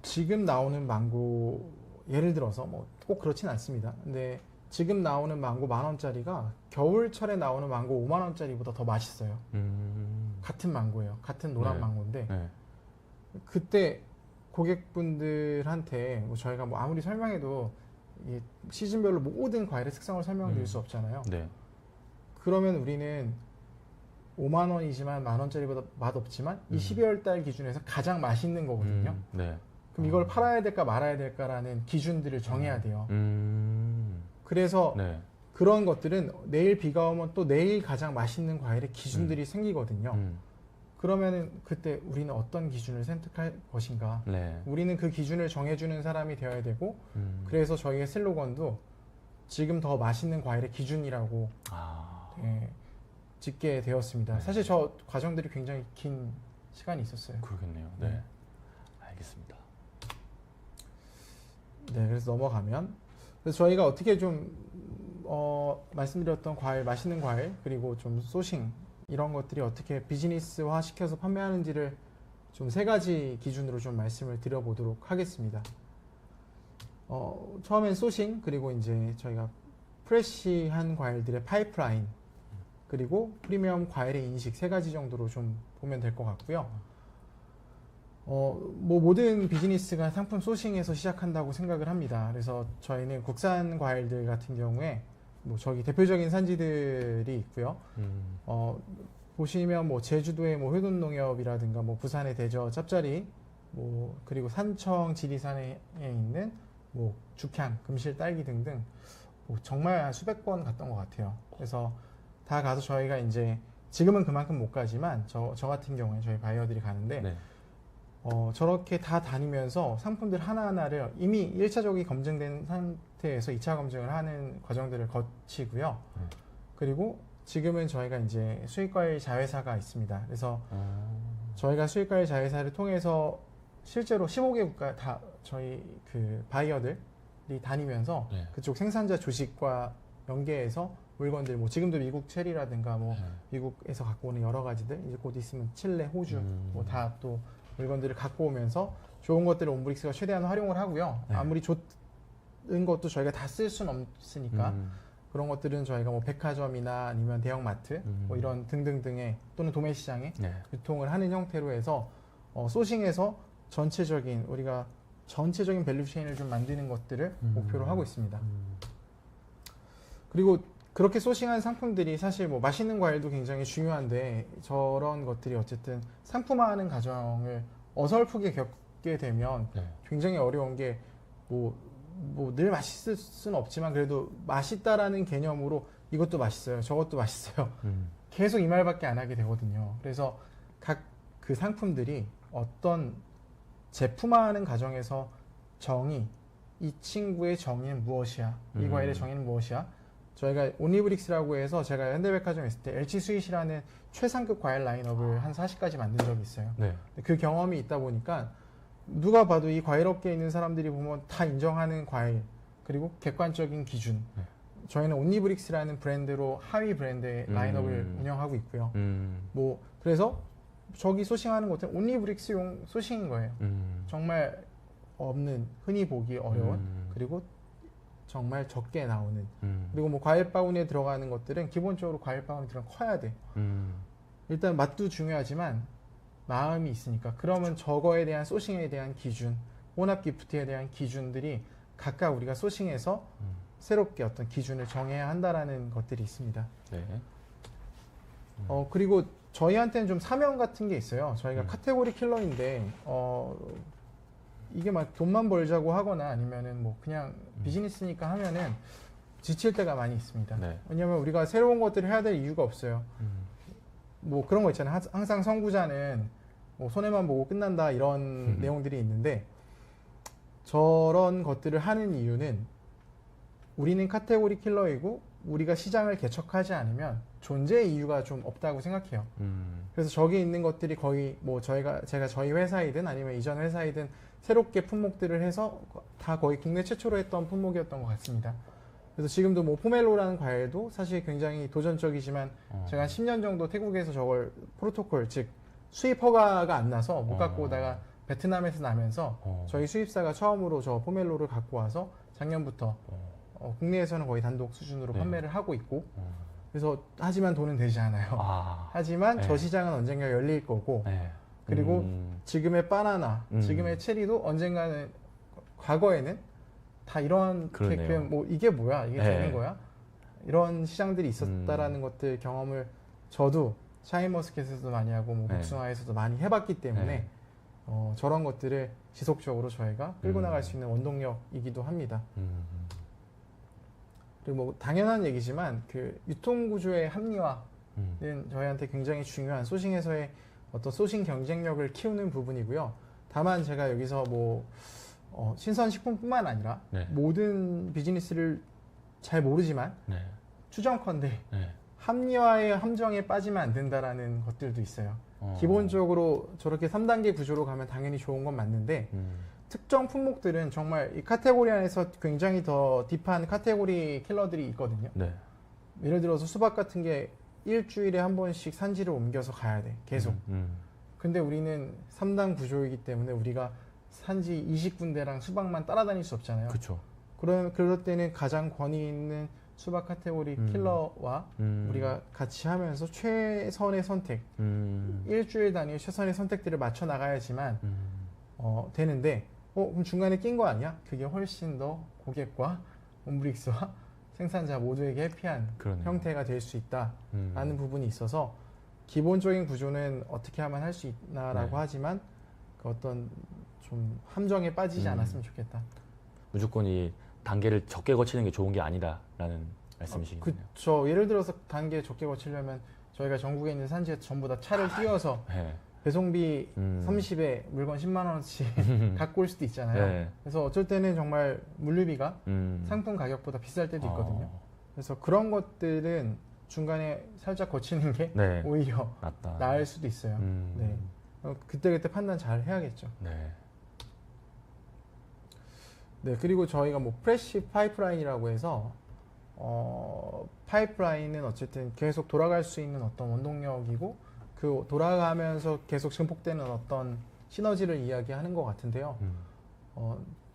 지금 나오는 망고, 예를 들어서 뭐 꼭 그렇진 않습니다. 근데 지금 나오는 망고 10,000원짜리가 겨울철에 나오는 망고 50,000원짜리보다 더 맛있어요. 같은 망고예요. 같은 노란
네.
망고인데
네.
그때 고객분들한테 뭐 저희가 뭐 아무리 설명해도 이 시즌별로 모든 과일의 특성을 설명드릴 수 없잖아요.
네.
그러면 우리는 5만 원이지만 10,000원짜리보다 맛없지만 이 12월 달 기준에서 가장 맛있는 거거든요.
네.
그럼 이걸 팔아야 될까 말아야 될까라는 기준들을 정해야 돼요. 그래서
네.
그런 것들은 내일 비가 오면 또 내일 가장 맛있는 과일의 기준들이 생기거든요. 그러면은 그때 우리는 어떤 기준을 선택할 것인가?
네.
우리는 그 기준을 정해주는 사람이 되어야 되고, 그래서 저희의 슬로건도 지금 더 맛있는 과일의 기준이라고 짓게 되었습니다.
네.
사실 저 과정들이 굉장히 긴 시간이 있었어요.
그러겠네요. 네. 알겠습니다.
네, 그래서 넘어가면, 그래서 저희가 어떻게 좀 말씀드렸던 과일, 맛있는 과일, 그리고 좀 소싱 이런 것들이 어떻게 비즈니스화 시켜서 판매하는지를 좀 3가지 기준으로 좀 말씀을 드려보도록 하겠습니다. 처음엔 소싱, 그리고 이제 저희가 프레시한 과일들의 파이프라인, 그리고 프리미엄 과일의 인식 3가지 정도로 좀 보면 될 것 같고요. 뭐 모든 비즈니스가 상품 소싱에서 시작한다고 생각을 합니다. 그래서 저희는 국산 과일들 같은 경우에 뭐 저기 대표적인 산지들이 있고요. 보시면 뭐 제주도의 뭐 효돈농협이라든가 뭐 부산의 대저 짭짜리, 뭐 그리고 산청 지리산에 있는 뭐 죽향, 금실 딸기 등등 뭐 정말 한 수백 번 갔던 것 같아요. 그래서 다 가서 저희가 이제 지금은 그만큼 못 가지만 저 같은 경우에 저희 바이어들이 가는데
네.
저렇게 다 다니면서 상품들 하나하나를 이미 1차적이 검증된 상태에서 2차 검증을 하는 과정들을 거치고요. 그리고 지금은 저희가 이제 수익과일 자회사가 있습니다. 그래서 저희가 수익과일 자회사를 통해서 실제로 15개 국가 다 저희 그 바이어들이 다니면서
네.
그쪽 생산자 조직과 연계해서 물건들, 뭐 지금도 미국 체리라든가 뭐 미국에서 갖고 오는 여러 가지들, 이제 곧 있으면 칠레, 호주 뭐 다 또 물건들을 갖고 오면서 좋은 것들을 옴브릭스가 최대한 활용을 하고요.
네.
아무리 좋은 것도 저희가 다 쓸 수는 없으니까 그런 것들은 저희가 뭐 백화점이나 아니면 대형마트 뭐 이런 등등등의 또는 도매시장에
네.
유통을 하는 형태로 해서 소싱에서 우리가 전체적인 밸류체인을 좀 만드는 것들을 목표로 하고 있습니다. 그리고 그렇게 소싱한 상품들이 사실 뭐 맛있는 과일도 굉장히 중요한데 저런 것들이 어쨌든 상품화하는 과정을 어설프게 겪게 되면
네.
굉장히 어려운 게 뭐 늘 맛있을 수는 없지만 그래도 맛있다라는 개념으로 이것도 맛있어요, 저것도 맛있어요. 계속 이 말밖에 안 하게 되거든요. 그래서 각 그 상품들이 어떤 제품화하는 과정에서 이 친구의 정의는 무엇이야, 이 과일의 정의는 무엇이야, 저희가 온리브릭스라고 해서 제가 현대백화점에 있을 때 LG 스윗이라는 최상급 과일 라인업을 한 40가지 만든 적이 있어요.
네.
그 경험이 있다 보니까 누가 봐도 이 과일 업계에 있는 사람들이 보면 다 인정하는 과일 그리고 객관적인 기준.
네.
저희는 온리브릭스라는 브랜드로 하위 브랜드의 라인업을 운영하고 있고요. 뭐 그래서 저기 소싱하는 것은 온리브릭스용 소싱인 거예요. 정말 없는, 흔히 보기 어려운, 그리고 정말 적게 나오는. 그리고 뭐 과일 바구니에 들어가는 것들은 기본적으로 과일 바구니 들어가 커야 돼. 일단 맛도 중요하지만 마음이 있으니까. 그러면 저거에 대한 소싱에 대한 기준, 혼합 기프트에 대한 기준들이 각각 우리가 소싱해서 새롭게 어떤 기준을 정해야 한다라는 것들이 있습니다.
네.
그리고 저희한테는 좀 사명 같은 게 있어요. 저희가 카테고리 킬러인데 이게 막 돈만 벌자고 하거나 아니면은 뭐 그냥 비즈니스니까 하면은 지칠 때가 많이 있습니다.
네.
왜냐면 우리가 새로운 것들을 해야 될 이유가 없어요. 뭐 그런 거 있잖아요. 항상 선구자는 뭐 손해만 보고 끝난다 이런 내용들이 있는데 저런 것들을 하는 이유는 우리는 카테고리 킬러이고 우리가 시장을 개척하지 않으면 존재의 이유가 좀 없다고 생각해요. 그래서 저기 있는 것들이 거의 뭐 제가 저희 회사이든 아니면 이전 회사이든 새롭게 품목들을 해서 다 거의 국내 최초로 했던 품목이었던 것 같습니다. 그래서 지금도 뭐 포멜로라는 과일도 사실 굉장히 도전적이지만 제가 한 10년 정도 태국에서 저걸 프로토콜 즉 수입 허가가 안 나서 못 갖고 오다가 베트남에서 나면서 저희 수입사가 처음으로 저 포멜로를 갖고 와서 작년부터 국내에서는 거의 단독 수준으로
네.
판매를 하고 있고 그래서 하지만 돈은 되지 않아요. 하지만
네.
저 시장은 언젠가 열릴 거고
네.
그리고 지금의 바나나, 지금의 체리도 언젠가는 과거에는 다 이런
그러네요.
뭐 이게 뭐야? 이게
네.
되는 거야? 이런 시장들이 있었다라는 것들 경험을 저도 샤인머스켓에서도 많이 하고 뭐
네.
복숭아에서도 많이 해봤기 때문에
네.
저런 것들을 지속적으로 저희가 끌고 나갈 수 있는 원동력이기도 합니다. 그리고 뭐 당연한 얘기지만 그 유통 구조의 합리화는 저희한테 굉장히 중요한 소싱에서의 어떤 소싱 경쟁력을 키우는 부분이고요. 다만 제가 여기서 뭐 신선식품뿐만 아니라
네.
모든 비즈니스를 잘 모르지만
네.
추정컨대
네.
합리화의 함정에 빠지면 안 된다라는 것들도 있어요. 기본적으로 저렇게 3단계 구조로 가면 당연히 좋은 건 맞는데 특정 품목들은 정말 이 카테고리 안에서 굉장히 더 딥한 카테고리 킬러들이 있거든요.
네.
예를 들어서 수박 같은 게 일주일에 한 번씩 산지를 옮겨서 가야 돼. 계속. 근데 우리는 3단 구조이기 때문에 우리가 산지 20군데랑 수박만 따라다닐 수 없잖아요.
그렇죠.
그럴 때는 가장 권위 있는 수박 카테고리 킬러와 우리가 같이 하면서 최선의 선택, 일주일 단위의 최선의 선택들을 맞춰 나가야지만 되는데 그럼 중간에 낀 거 아니야? 그게 훨씬 더 고객과 온브릭스와 생산자 모두에게 해피한
그러네요.
형태가 될 수 있다라는 부분이 있어서 기본적인 구조는 어떻게 하면 할 수 있나라고
네.
하지만 그 어떤 좀 함정에 빠지지 않았으면 좋겠다.
무조건 이 단계를 적게 거치는 게 좋은 게 아니다라는 말씀이시겠네요.
그렇죠. 예를 들어서 단계 적게 거치려면 저희가 전국에 있는 산지에 전부 다 차를 띄워서
네.
배송비 30에 물건 10만 원어치 갖고 올 수도 있잖아요.
네.
그래서 어쩔 때는 정말 물류비가 상품 가격보다 비쌀 때도 있거든요. 그래서 그런 것들은 중간에 살짝 거치는 게
네.
오히려
맞다.
나을 수도 있어요. 네. 그때그때 판단 잘 해야겠죠.
네.
네, 그리고 저희가 뭐 프레시 파이프라인이라고 해서 파이프라인은 어쨌든 계속 돌아갈 수 있는 어떤 원동력이고 그 돌아가면서 계속 증폭되는 어떤 시너지를 이야기하는 것 같은데요.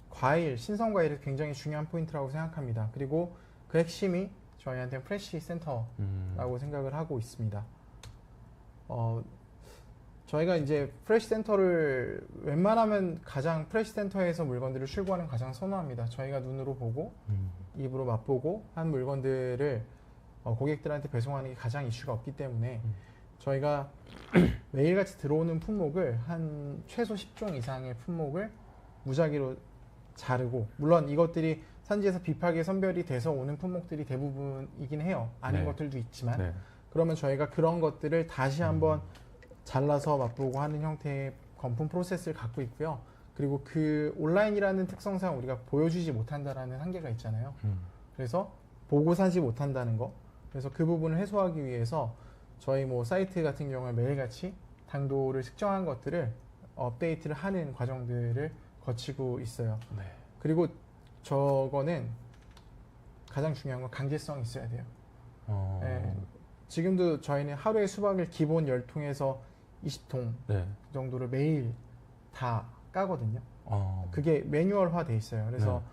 과일, 신선 과일이 굉장히 중요한 포인트라고 생각합니다. 그리고 그 핵심이 저희한테는 프레시 센터라고 생각을 하고 있습니다. 저희가 이제 프레시 센터를 웬만하면 가장 프레시 센터에서 물건들을 출고하는 가장 선호합니다. 저희가 눈으로 보고 입으로 맛보고 한 물건들을 고객들한테 배송하는 게 가장 이슈가 없기 때문에 저희가 매일같이 들어오는 품목을 한 최소 10종 이상의 품목을 무작위로 자르고 물론 이것들이 산지에서 비파게 선별이 돼서 오는 품목들이 대부분이긴 해요. 아닌
네.
것들도 있지만
네.
그러면 저희가 그런 것들을 다시 한번 잘라서 맛보고 하는 형태의 건품 프로세스를 갖고 있고요. 그리고 그 온라인이라는 특성상 우리가 보여주지 못한다라는 한계가 있잖아요. 그래서 보고 사지 못한다는 거. 그래서 그 부분을 해소하기 위해서 저희 뭐 사이트 같은 경우에 매일같이 당도를 측정한 것들을 업데이트를 하는 과정들을 거치고 있어요.
네.
그리고 저거는 가장 중요한 건 강제성이 있어야 돼요. 네. 지금도 저희는 하루에 수박을 기본 10통에서 20통
네.
정도를 매일 다 까거든요. 그게 매뉴얼화 돼 있어요. 그래서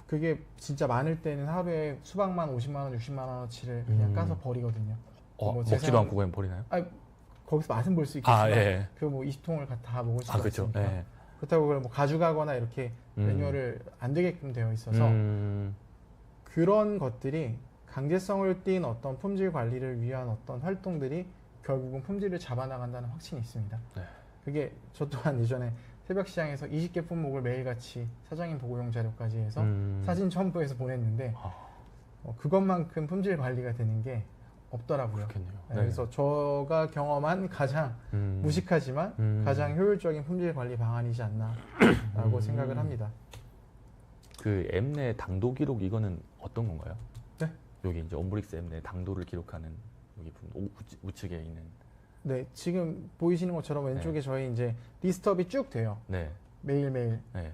그게 진짜 많을 때는 하루에 수박만 50만 원, 60만 원어치를 그냥 까서 버리거든요. 뭐
먹지도 않고 그냥 버리나요?
아니, 거기서 맛은 볼 수 있겠지만
예.
그 뭐 20통을 다 먹을 수가
그렇죠.
없으니까.
예.
그렇다고 그걸 뭐 가져가거나 이렇게 매뉴얼을 안 되게끔 되어 있어서 그런 것들이 강제성을 띈 어떤 품질 관리를 위한 어떤 활동들이 결국은 품질을 잡아나간다는 확신이 있습니다.
네.
그게 저 또한 예전에 새벽 시장에서 20개 품목을 매일같이 사장님 보고용 자료까지 해서 사진 첨부해서 보냈는데 그것만큼 품질 관리가 되는 게 없더라고요.
그렇겠네요.
네,
네.
그래서 제가 경험한 가장 무식하지만 가장 효율적인 품질 관리 방안이지 않나라고 생각을 합니다.
그 앱 내 당도 기록 이거는 어떤 건가요?
네?
여기 이제 엄브릭스 앱 내 당도를 기록하는 여기 부분 우측에 있는.
네, 지금 보이시는 것처럼 왼쪽에 저희 이제 리스트업이 쭉 돼요.
네.
매일매일
네.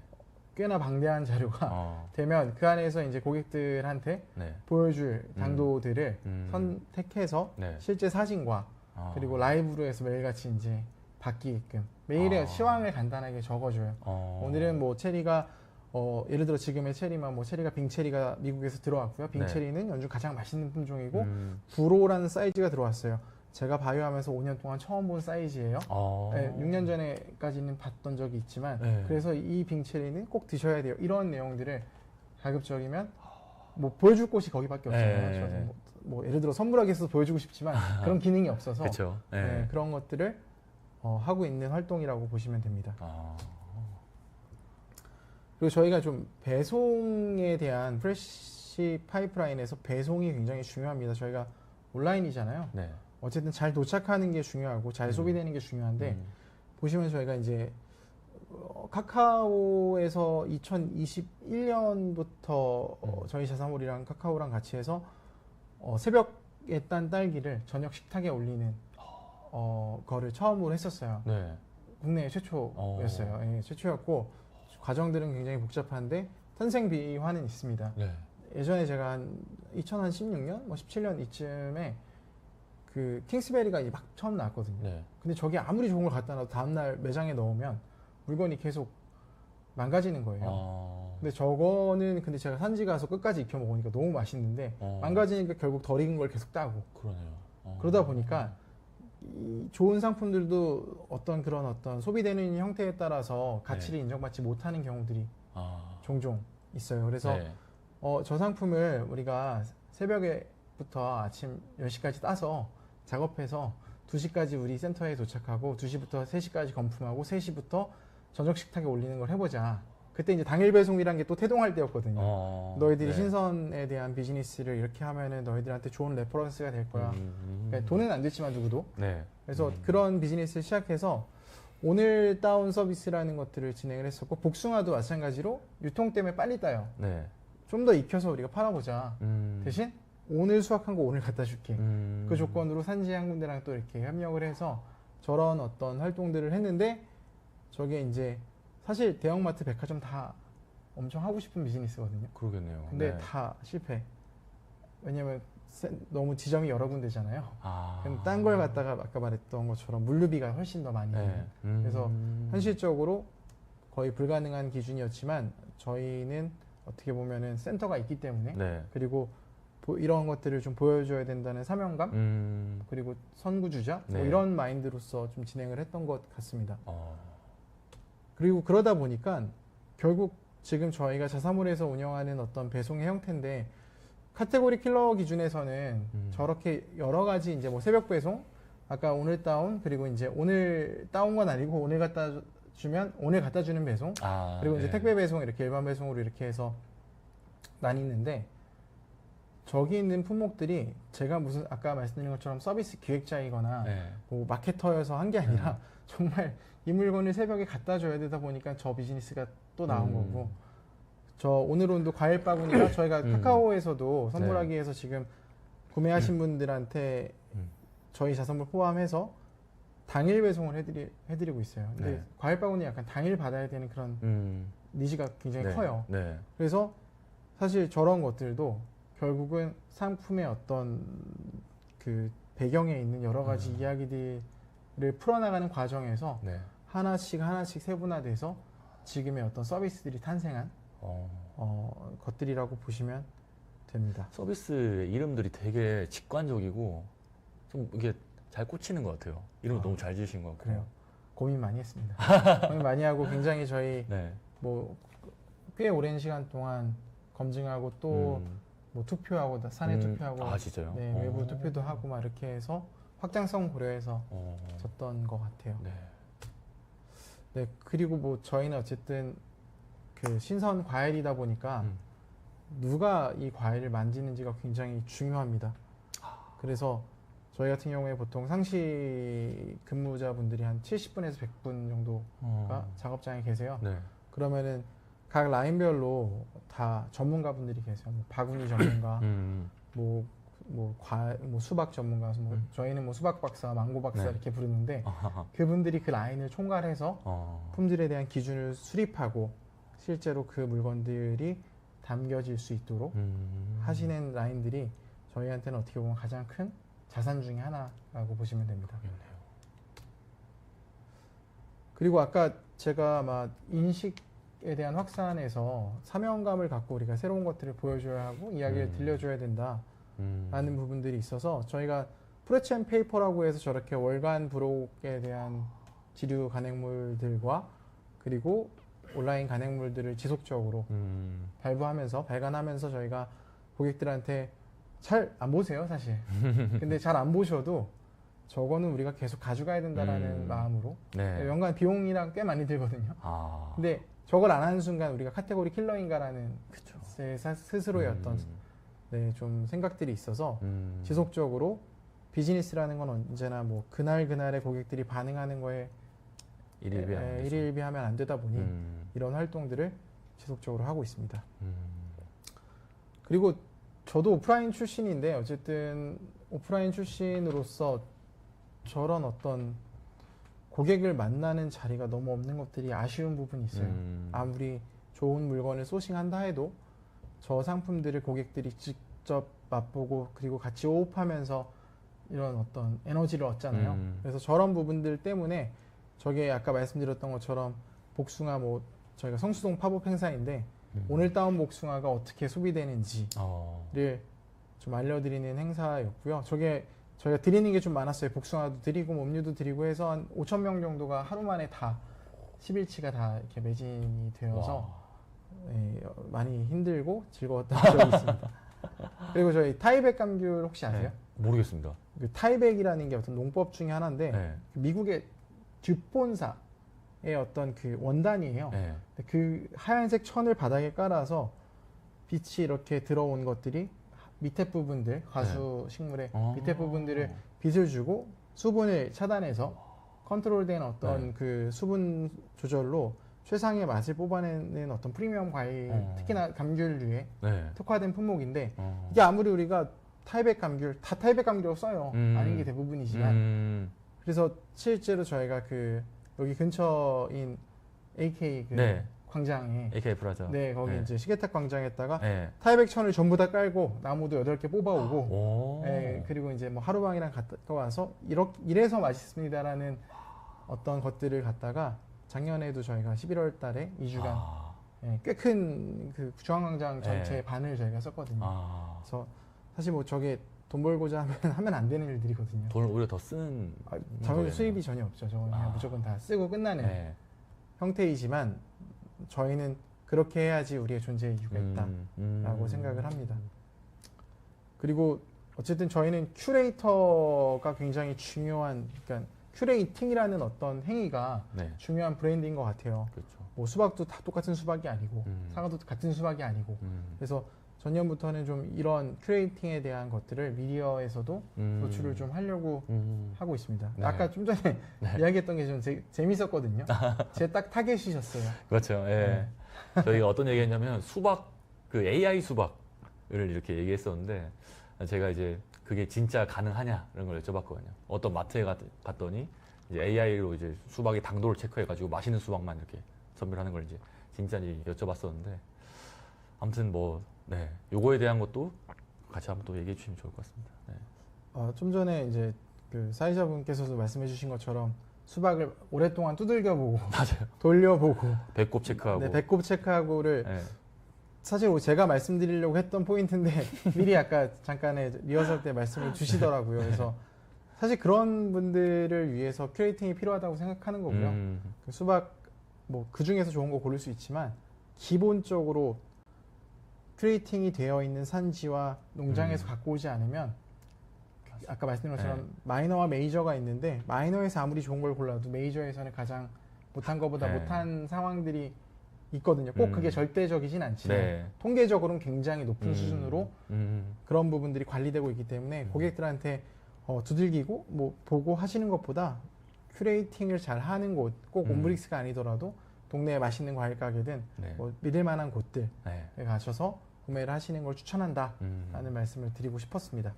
꽤나 방대한 자료가 되면 그 안에서 이제 고객들한테
네.
보여줄 당도들을 선택해서
네.
실제 사진과 그리고 라이브로 해서 매일같이 이제 바뀌게끔 매일의 시황을 간단하게 적어줘요. 오늘은 뭐 체리가 예를 들어 지금의 체리만 뭐 체리가 빙체리가 미국에서 들어왔고요. 빙체리는 연중 가장 맛있는 품종이고 9로라는 사이즈가 들어왔어요. 제가 바이오하면서 5년 동안 처음 본 사이즈예요. 네, 6년 전에까지는 봤던 적이 있지만 그래서 이 빙체리는 꼭 드셔야 돼요. 이런 내용들을 가급적이면 뭐 보여줄 곳이 거기밖에 없잖아요. 저는 뭐 예를 들어 선물하기 위해서 보여주고 싶지만 그런 기능이 없어서
그쵸.
네, 그런 것들을 하고 있는 활동이라고 보시면 됩니다. 그리고 저희가 좀 배송에 대한 프레시 파이프라인에서 배송이 굉장히 중요합니다. 저희가 온라인이잖아요.
네.
어쨌든 잘 도착하는 게 중요하고 잘 소비되는 게 중요한데 보시면 저희가 이제 카카오에서 2021년부터 저희 자사몰이랑 카카오랑 같이 해서 새벽에 딴 딸기를 저녁 식탁에 올리는 거를 처음으로 했었어요.
네.
국내 최초였어요. 예, 최초였고 과정들은 굉장히 복잡한데 탄생 비화는 있습니다.
네.
예전에 제가 한 2016년, 뭐 17년 이쯤에 그 킹스베리가 막 처음 나왔거든요.
네.
근데 저게 아무리 좋은 걸 갖다 놔도 다음날 매장에 넣으면 물건이 계속 망가지는 거예요. 근데 저거는 근데 제가 산지 가서 끝까지 익혀 먹으니까 너무 맛있는데 망가지니까 결국 덜 익은 걸 계속 따고
그러네요.
그러다 보니까 이 좋은 상품들도 어떤 소비되는 형태에 따라서 가치를 인정받지 못하는 경우들이 종종 있어요. 그래서
네.
저 상품을 우리가 새벽에부터 아침 10시까지 따서 작업해서 2시까지 우리 센터에 도착하고 2시부터 3시까지 건품하고 3시부터 저녁 식탁에 올리는 걸 해보자. 그때 이제 당일 배송이란 게 또 태동할 때였거든요. 너희들이 신선에 대한 비즈니스를 이렇게 하면은 너희들한테 좋은 레퍼런스가 될 거야. 그러니까 돈은 안 됐지만 누구도.
네.
그래서 그런 비즈니스를 시작해서 오늘 다운 서비스라는 것들을 진행을 했었고 복숭아도 마찬가지로 유통 때문에 빨리 따요.
네.
좀 더 익혀서 우리가 팔아보자. 대신 오늘 수확한 거 오늘 갖다 줄게. 그 조건으로 산지 한 군데랑 또 이렇게 협력을 해서 저런 어떤 활동들을 했는데 저게 이제 사실 대형마트, 백화점 다 엄청 하고 싶은 비즈니스거든요.
그러겠네요.
근데
네.
다 실패. 왜냐면 너무 지점이 여러 군데잖아요. 딴 걸 갖다가 아까 말했던 것처럼 물류비가 훨씬 더 많이 해요. 그래서 현실적으로 거의 불가능한 기준이었지만 저희는 어떻게 보면은 센터가 있기 때문에
네.
그리고 이런 것들을 좀 보여줘야 된다는 사명감 그리고 선구주자 뭐
네.
이런 마인드로서 좀 진행을 했던 것 같습니다. 그리고 그러다 보니까 결국 지금 저희가 자사몰에서 운영하는 어떤 배송의 형태인데 카테고리 킬러 기준에서는 저렇게 여러 가지 이제 뭐 새벽 배송 아까 오늘 다운 그리고 이제 오늘 다운 건 아니고 오늘 갖다 주면 오늘 갖다 주는 배송 그리고 이제 택배 배송 이렇게 일반 배송으로 이렇게 해서 나뉘는데 저기 있는 품목들이 제가 무슨 아까 말씀드린 것처럼 서비스 기획자이거나 뭐 마케터여서 한 게 아니라 정말 이 물건을 새벽에 갖다 줘야 되다 보니까 저 비즈니스가 또 나온 거고 저 오늘 온도 과일 바구니가 저희가 카카오에서도 선물하기
네.
위해서 지금 구매하신 분들한테 저희 자선물 포함해서 당일 배송을 해드리고 있어요. 근데
네.
과일 바구니 약간 당일 받아야 되는 그런 니즈가 굉장히
네.
커요.
네.
그래서 사실 저런 것들도 결국은 상품의 어떤 그 배경에 있는 여러 가지 이야기들을 풀어나가는 과정에서
네.
하나씩 세분화돼서 지금의 어떤 서비스들이 탄생한 것들이라고 보시면 됩니다.
서비스 이름들이 되게 직관적이고 좀 이게 잘 꽂히는 것 같아요. 이름 너무 잘 지으신 것 같고.
그래요. 고민 많이 했습니다. 고민 많이 하고 굉장히 저희
네.
뭐 꽤 오랜 시간 동안 검증하고 또 뭐 투표하고 사내 투표하고
아 진짜요?
네, 외부 투표도 하고 막 이렇게 해서 확장성 고려해서 졌던 것 같아요.
네.
네, 그리고 뭐 저희는 어쨌든 그 신선 과일이다 보니까 누가 이 과일을 만지는지가 굉장히 중요합니다. 그래서 저희 같은 경우에 보통 상시 근무자분들이 한 70분에서 100분 정도가 작업장에 계세요.
네.
그러면은 각 라인별로 다 전문가분들이 계세요. 뭐 바구니 전문가, 뭐 수박 전문가, 뭐 저희는 뭐 수박 박사, 망고 박사
네.
이렇게 부르는데 그분들이 그 라인을 총괄해서 품질에 대한 기준을 수립하고 실제로 그 물건들이 담겨질 수 있도록 하시는 라인들이 저희한테는 어떻게 보면 가장 큰 자산 중에 하나라고 보시면 됩니다. 그리고 아까 제가 막 인식에 대한 확산에서 사명감을 갖고 우리가 새로운 것들을 보여줘야 하고 이야기를 들려줘야 된다라는 부분들이 있어서 저희가 프레치 앤 페이퍼라고 해서 저렇게 월간 브록에 대한 지류 간행물들과 그리고 온라인 간행물들을 지속적으로 발간하면서 저희가 고객들한테 잘 안 보세요, 사실. 근데 잘 안 보셔도 저거는 우리가 계속 가져가야 된다라는 마음으로
네.
연간 비용이랑 꽤 많이 들거든요.
아.
근데 저걸 안 하는 순간 우리가 카테고리 킬러인가라는 제 스스로의 어떤 네, 좀 생각들이 있어서 지속적으로 비즈니스라는 건 언제나 뭐 그날의 고객들이 반응하는 거에 일일비하면 안 되다 보니 이런 활동들을 지속적으로 하고 있습니다. 그리고 저도 오프라인 출신인데 어쨌든 오프라인 출신으로서 저런 어떤 고객을 만나는 자리가 너무 없는 것들이 아쉬운 부분이 있어요. 아무리 좋은 물건을 소싱한다 해도 저 상품들을 고객들이 직접 맛보고 그리고 같이 호흡하면서 이런 어떤 에너지를 얻잖아요. 그래서 저런 부분들 때문에 저게 아까 말씀드렸던 것처럼 복숭아 뭐 저희가 성수동 팝업 행사인데 오늘 따온 복숭아가 어떻게 소비되는지를 좀 알려드리는 행사였고요. 저게 저희가 드리는 게 좀 많았어요. 복숭아도 드리고 음료도 드리고 해서 한 5,000명 정도가 하루 만에 다 10일치가 다 이렇게 매진이 되어서 네, 많이 힘들고 즐거웠던 적이 있습니다. 그리고 저희 타이백 감귤 혹시 아세요?
네. 모르겠습니다.
그 타이백이라는 게 어떤 농법 중에 하나인데
네.
미국의 듀폰사의 어떤 그 원단이에요.
네.
그 하얀색 천을 바닥에 깔아서 빛이 이렇게 들어온 것들이 밑에 부분들, 과수 식물의 밑에 부분들을 빛을 주고 수분을 차단해서 컨트롤된 어떤 그 수분 조절로 최상의 맛을 뽑아내는 어떤 프리미엄 과일, 특히나 감귤류에 특화된 품목인데 이게 아무리 우리가 타이백 감귤, 다 타이백 감귤이라고 써요. 아닌 게 대부분이지만 그래서 실제로 저희가 그 여기 근처인 AK 그 광장에
AK 프라자.
네, 거기 이제 시계탑 광장에다가 타이백 천을 전부 다 깔고 나무도 8개 뽑아오고 그리고 이제 뭐 하루방이랑 갔다 와서 이래서 맛있습니다라는 어떤 것들을 갖다가 작년에도 저희가 11월 달에 2주간 꽤 큰 그 중앙광장 전체 반을 저희가 썼거든요. 그래서 사실 뭐 저게 돈 벌고자 하면 안 되는 일들이거든요.
돈을 오히려 더 쓰는
저는 수입이 전혀 없죠. 저는 그냥 무조건 다 쓰고 끝나는 형태이지만 저희는 그렇게 해야지 우리의 존재의 이유가 있다라고 생각을 합니다. 그리고 어쨌든 저희는 큐레이터가 굉장히 중요한, 그러니까 큐레이팅이라는 어떤 행위가 중요한 브랜드인 것 같아요.
그렇죠.
뭐 수박도 다 똑같은 수박이 아니고 사과도 같은 수박이 아니고 그래서 전년부터는 좀 이런 큐레이팅에 대한 것들을 미디어에서도 노출을 좀 하려고 하고 있습니다. 아까 좀 전에 이야기했던 게 좀 재밌었거든요. 제 딱 타겟이셨어요.
그렇죠. 예. 저희가 어떤 얘기했냐면 수박 그 AI 수박을 이렇게 얘기했었는데 제가 이제 그게 진짜 가능하냐 이런 걸 여쭤봤거든요. 어떤 마트에 갔더니 이제 AI로 이제 수박의 당도를 체크해가지고 맛있는 수박만 이렇게 선별하는 걸 이제 진짜인지 여쭤봤었는데 아무튼 뭐 네, 요거에 대한 것도 같이 한번 또 얘기해 주시면 좋을 것 같습니다. 네.
좀 전에 이제 그 사회자분께서도 말씀해주신 것처럼 수박을 오랫동안 두들겨보고
맞아요.
돌려보고
배꼽 체크하고.
네, 배꼽 체크하고를
네.
사실 제가 말씀드리려고 했던 포인트인데 미리 아까 잠깐의 리허설 때 말씀을 주시더라고요. 그래서 사실 그런 분들을 위해서 큐레이팅이 필요하다고 생각하는 거고요. 그 수박 뭐 그 중에서 좋은 거 고를 수 있지만 기본적으로 큐레이팅이 되어 있는 산지와 농장에서 갖고 오지 않으면 아까 말씀드린 것처럼
네.
마이너와 메이저가 있는데 마이너에서 아무리 좋은 걸 골라도 메이저에서는 가장 못한 것보다
네.
못한 상황들이 있거든요. 꼭 그게 절대적이진 않지만
네.
통계적으로는 굉장히 높은 수준으로 그런 부분들이 관리되고 있기 때문에 고객들한테 두들기고 뭐 보고 하시는 것보다 큐레이팅을 잘 하는 곳, 꼭 옴브릭스가 아니더라도 동네에 맛있는 과일 가게든
네.
뭐 믿을 만한 곳들에
네.
가셔서 구매를 하시는 걸 추천한다라는 말씀을 드리고 싶었습니다.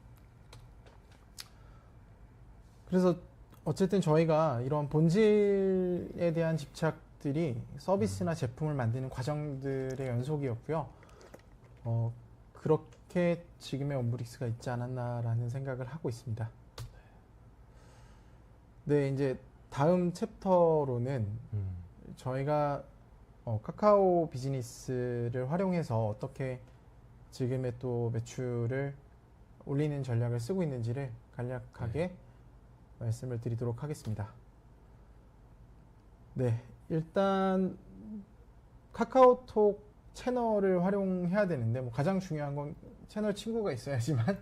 그래서 어쨌든 저희가 이런 본질에 대한 집착들이 서비스나 제품을 만드는 과정들의 연속이었고요. 그렇게 지금의 옴브릭스가 있지 않았나라는 생각을 하고 있습니다. 네, 이제 다음 챕터로는 저희가 카카오 비즈니스를 활용해서 어떻게 지금의 또 매출을 올리는 전략을 쓰고 있는지를 간략하게 말씀을 드리도록 하겠습니다. 네, 일단 카카오톡 채널을 활용해야 되는데 뭐 가장 중요한 건 채널 친구가 있어야지만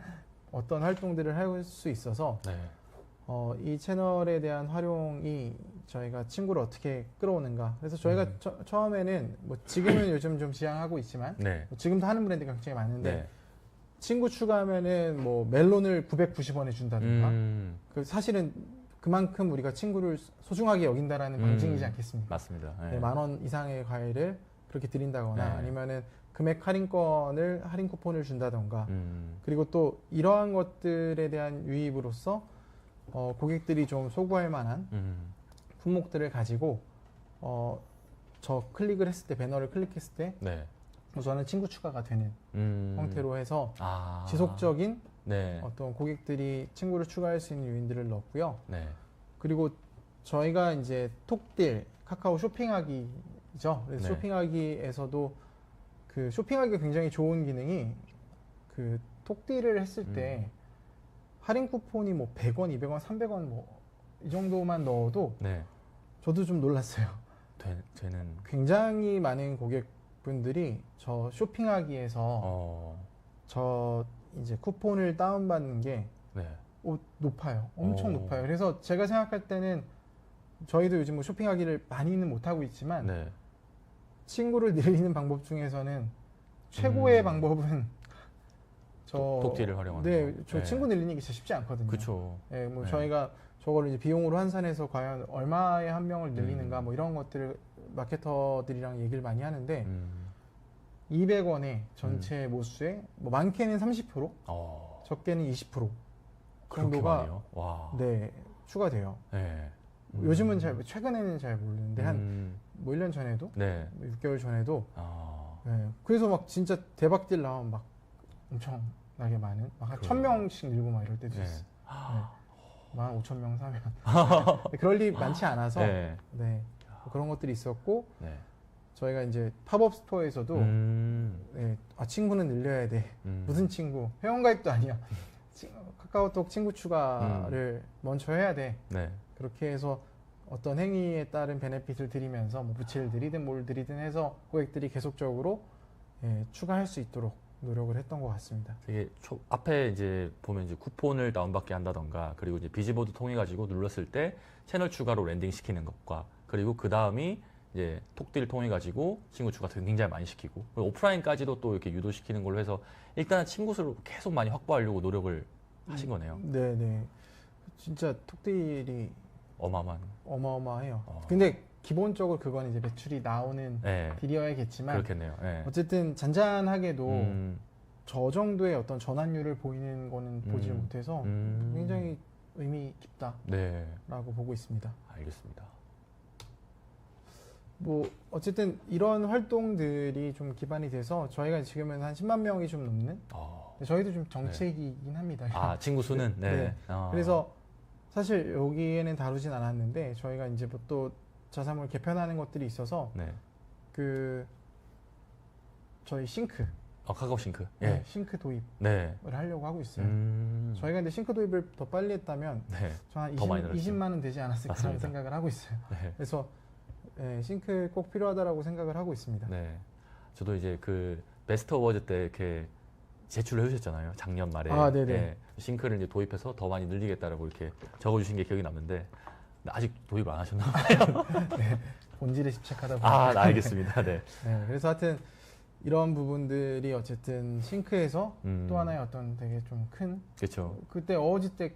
어떤 활동들을 할 수 있어서
네.
이 채널에 대한 활용이 저희가 친구를 어떻게 끌어오는가. 그래서 저희가 처음에는 뭐 지금은 요즘 좀 지향하고 있지만
네.
뭐 지금도 하는 브랜드가 굉장히 많은데
네.
친구 추가하면은 뭐 멜론을 990원에 준다든가. 그 사실은 그만큼 우리가 친구를 소중하게 여긴다라는 방증이지 않겠습니까?
맞습니다. 네.
네, 10,000원 이상의 과일을 그렇게 드린다거나
네.
아니면은 금액 할인권을 할인 쿠폰을 준다던가. 그리고 또 이러한 것들에 대한 유입으로써 고객들이 좀 소구할 만한 품목들을 가지고 저 클릭을 했을 때 배너를 클릭했을 때
네.
우선은 친구 추가가 되는 형태로 해서
아.
지속적인
네.
어떤 고객들이 친구를 추가할 수 있는 요인들을 넣었고요.
네.
그리고 저희가 이제 톡딜 카카오 쇼핑하기죠. 그래서
네.
쇼핑하기에서도 그 쇼핑하기가 굉장히 좋은 기능이 그 톡딜을 했을 때 할인 쿠폰이 뭐 100원, 200원, 300원 뭐 이 정도만 넣어도
네.
저도 좀 놀랐어요.
되는.
굉장히 많은 고객분들이 저 쇼핑하기에서 저 이제 쿠폰을 다운받는 게
네.
높아요. 엄청 높아요. 그래서 제가 생각할 때는 저희도 요즘 뭐 쇼핑하기를 많이는 못하고 있지만
네.
친구를 늘리는 방법 중에서는 최고의 방법은
톡딜을 활용하는
네,
거.
저
네.
친구 늘리는 게 진짜 쉽지 않거든요.
그렇죠.
네, 뭐
네.
저희가 저거를 이제 비용으로 환산해서 과연 얼마의 한 명을 늘리는가 뭐 이런 것들을 마케터들이랑 얘기를 많이 하는데 200원에 전체 모수에 뭐 많게는 30%, 적게는 20%
그렇게
정도가
많이요? 와.
네, 추가돼요.
네.
요즘은 최근에는 잘 모르는데 한 뭐 1년 전에도
네.
6개월 전에도
아.
네, 그래서 막 진짜 대박딜 나오면 막 엄청나게 많은 막 한 1000명씩 늘고 막 이럴 때도
네.
있어요. 네. 15,000명 사면 그럴 일 많지 않아서
네.
네, 뭐 그런 것들이 있었고
네.
저희가 이제 팝업 스토어에서도 네, 친구는 늘려야 돼. 무슨 친구? 회원가입도 아니야. 카카오톡 친구 추가를 먼저 해야 돼.
네.
그렇게 해서 어떤 행위에 따른 베네핏을 드리면서 뭐 부채를 드리든 뭘 드리든 해서 고객들이 계속적으로 추가할 수 있도록 노력을 했던 것 같습니다.
되게 앞에 이제 보면 이제 쿠폰을 다운받게 한다던가 그리고 이제 비즈보드 통해 가지고 눌렀을 때 채널 추가로 랜딩 시키는 것과 그리고 그 다음이 이제 톡딜 통해 가지고 친구 추가 굉장히 많이 시키고 그리고 오프라인까지도 또 이렇게 유도시키는 걸로 해서 일단은 친구 수를 계속 많이 확보하려고 노력을 하신 거네요.
네네. 진짜 톡딜이
어마어마한.
어마어마해요. 근데 기본적으로 그건 이제 매출이 나오는
네.
딜이어야겠지만
그렇겠네요. 네.
어쨌든 잔잔하게도 저 정도의 어떤 전환율을 보이는 거는 보지 못해서 굉장히 의미 깊다라고
네.
보고 있습니다.
알겠습니다.
뭐 어쨌든 이런 활동들이 좀 기반이 돼서 저희가 지금은 한 10만 명이 좀 넘는 저희도 좀 정책이긴 합니다.
아, 친구 수는? 네.
네. 그래서 사실 여기에는 다루진 않았는데 저희가 이제 뭐 또 자사몰 개편하는 것들이 있어서
네.
그 저희 싱크
카카오 싱크.
네,
예.
싱크 도입을
네.
하려고 하고 있어요.
저희가
근데 싱크 도입을 더 빨리 했다면
네.
저한
더 많이 늘었죠.
20만 원 되지 않았을까
맞습니다.
생각을 하고 있어요.
네.
그래서 네, 싱크 꼭 필요하다라고 생각을 하고 있습니다.
네. 저도 이제 그 베스트 어워즈 때 이렇게 제출을 해주셨잖아요. 작년 말에.
아, 네네.
예, 싱크를 이제 도입해서 더 많이 늘리겠다라고 이렇게 적어주신 게 기억이 남는데 아직 도입을 안 하셨나 봐요.
네, 본질에 집착하다 보니까.
아, 알겠습니다. 네.
네, 그래서 하여튼 이런 부분들이 어쨌든 싱크에서 또 하나의 어떤 되게 좀 큰
그렇죠.
그때 어워즈 때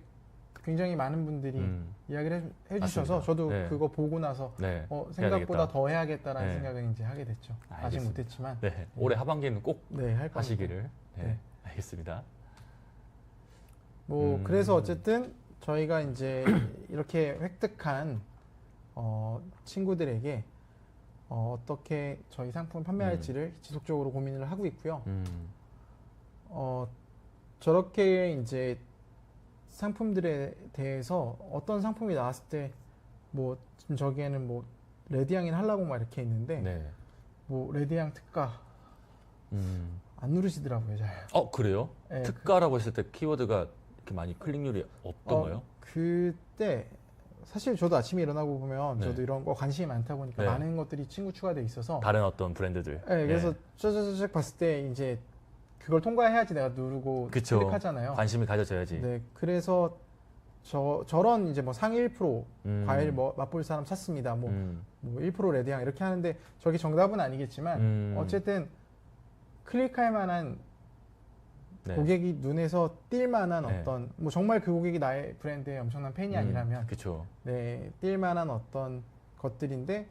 굉장히 많은 분들이 이야기를 해주셔서
맞습니다.
저도
네.
그거 보고 나서
네.
생각보다
해야 되겠다.
더 해야겠다라는
네.
생각을 이제 하게 됐죠. 아직
알겠습니다.
못했지만
네. 올해 하반기에는 꼭
네, 할 겁니다.
하시기를. 네.
네.
알겠습니다.
뭐 그래서 어쨌든 저희가 이제 이렇게 획득한 친구들에게 어떻게 저희 상품을 판매할지를 지속적으로 고민을 하고 있고요. 저렇게 이제 상품들에 대해서 어떤 상품이 나왔을 때 뭐 지금 저기에는 뭐 레드향인 한라봉 막 이렇게 있는데
네.
뭐 레드향 특가 안 누르시더라고요, 잘.
그래요?
네,
특가라고 했을 때 키워드가 이렇게 많이 클릭률이 없던가요?
그때 사실 저도 아침에 일어나고 보면
네.
저도 이런 거 관심이 많다 보니까
네.
많은 것들이 친구 추가돼 있어서
다른 어떤 브랜드들.
네, 그래서 쫙쫙쫙 봤을 때 이제 그걸 통과해야지 내가 누르고
그쵸.
클릭하잖아요.
관심이 가져져야지.
네, 그래서 저런 이제 뭐 상위 1% 과일 뭐 맛볼 사람 찾습니다. 뭐 1% 레드향 이렇게 하는데 저게 정답은 아니겠지만 어쨌든 클릭할 만한
네.
고객이 눈에서 띌 만한
네.
어떤 뭐 정말 그 고객이 나의 브랜드의 엄청난 팬이 아니라면
그렇죠.
네, 띌 만한 어떤 것들인데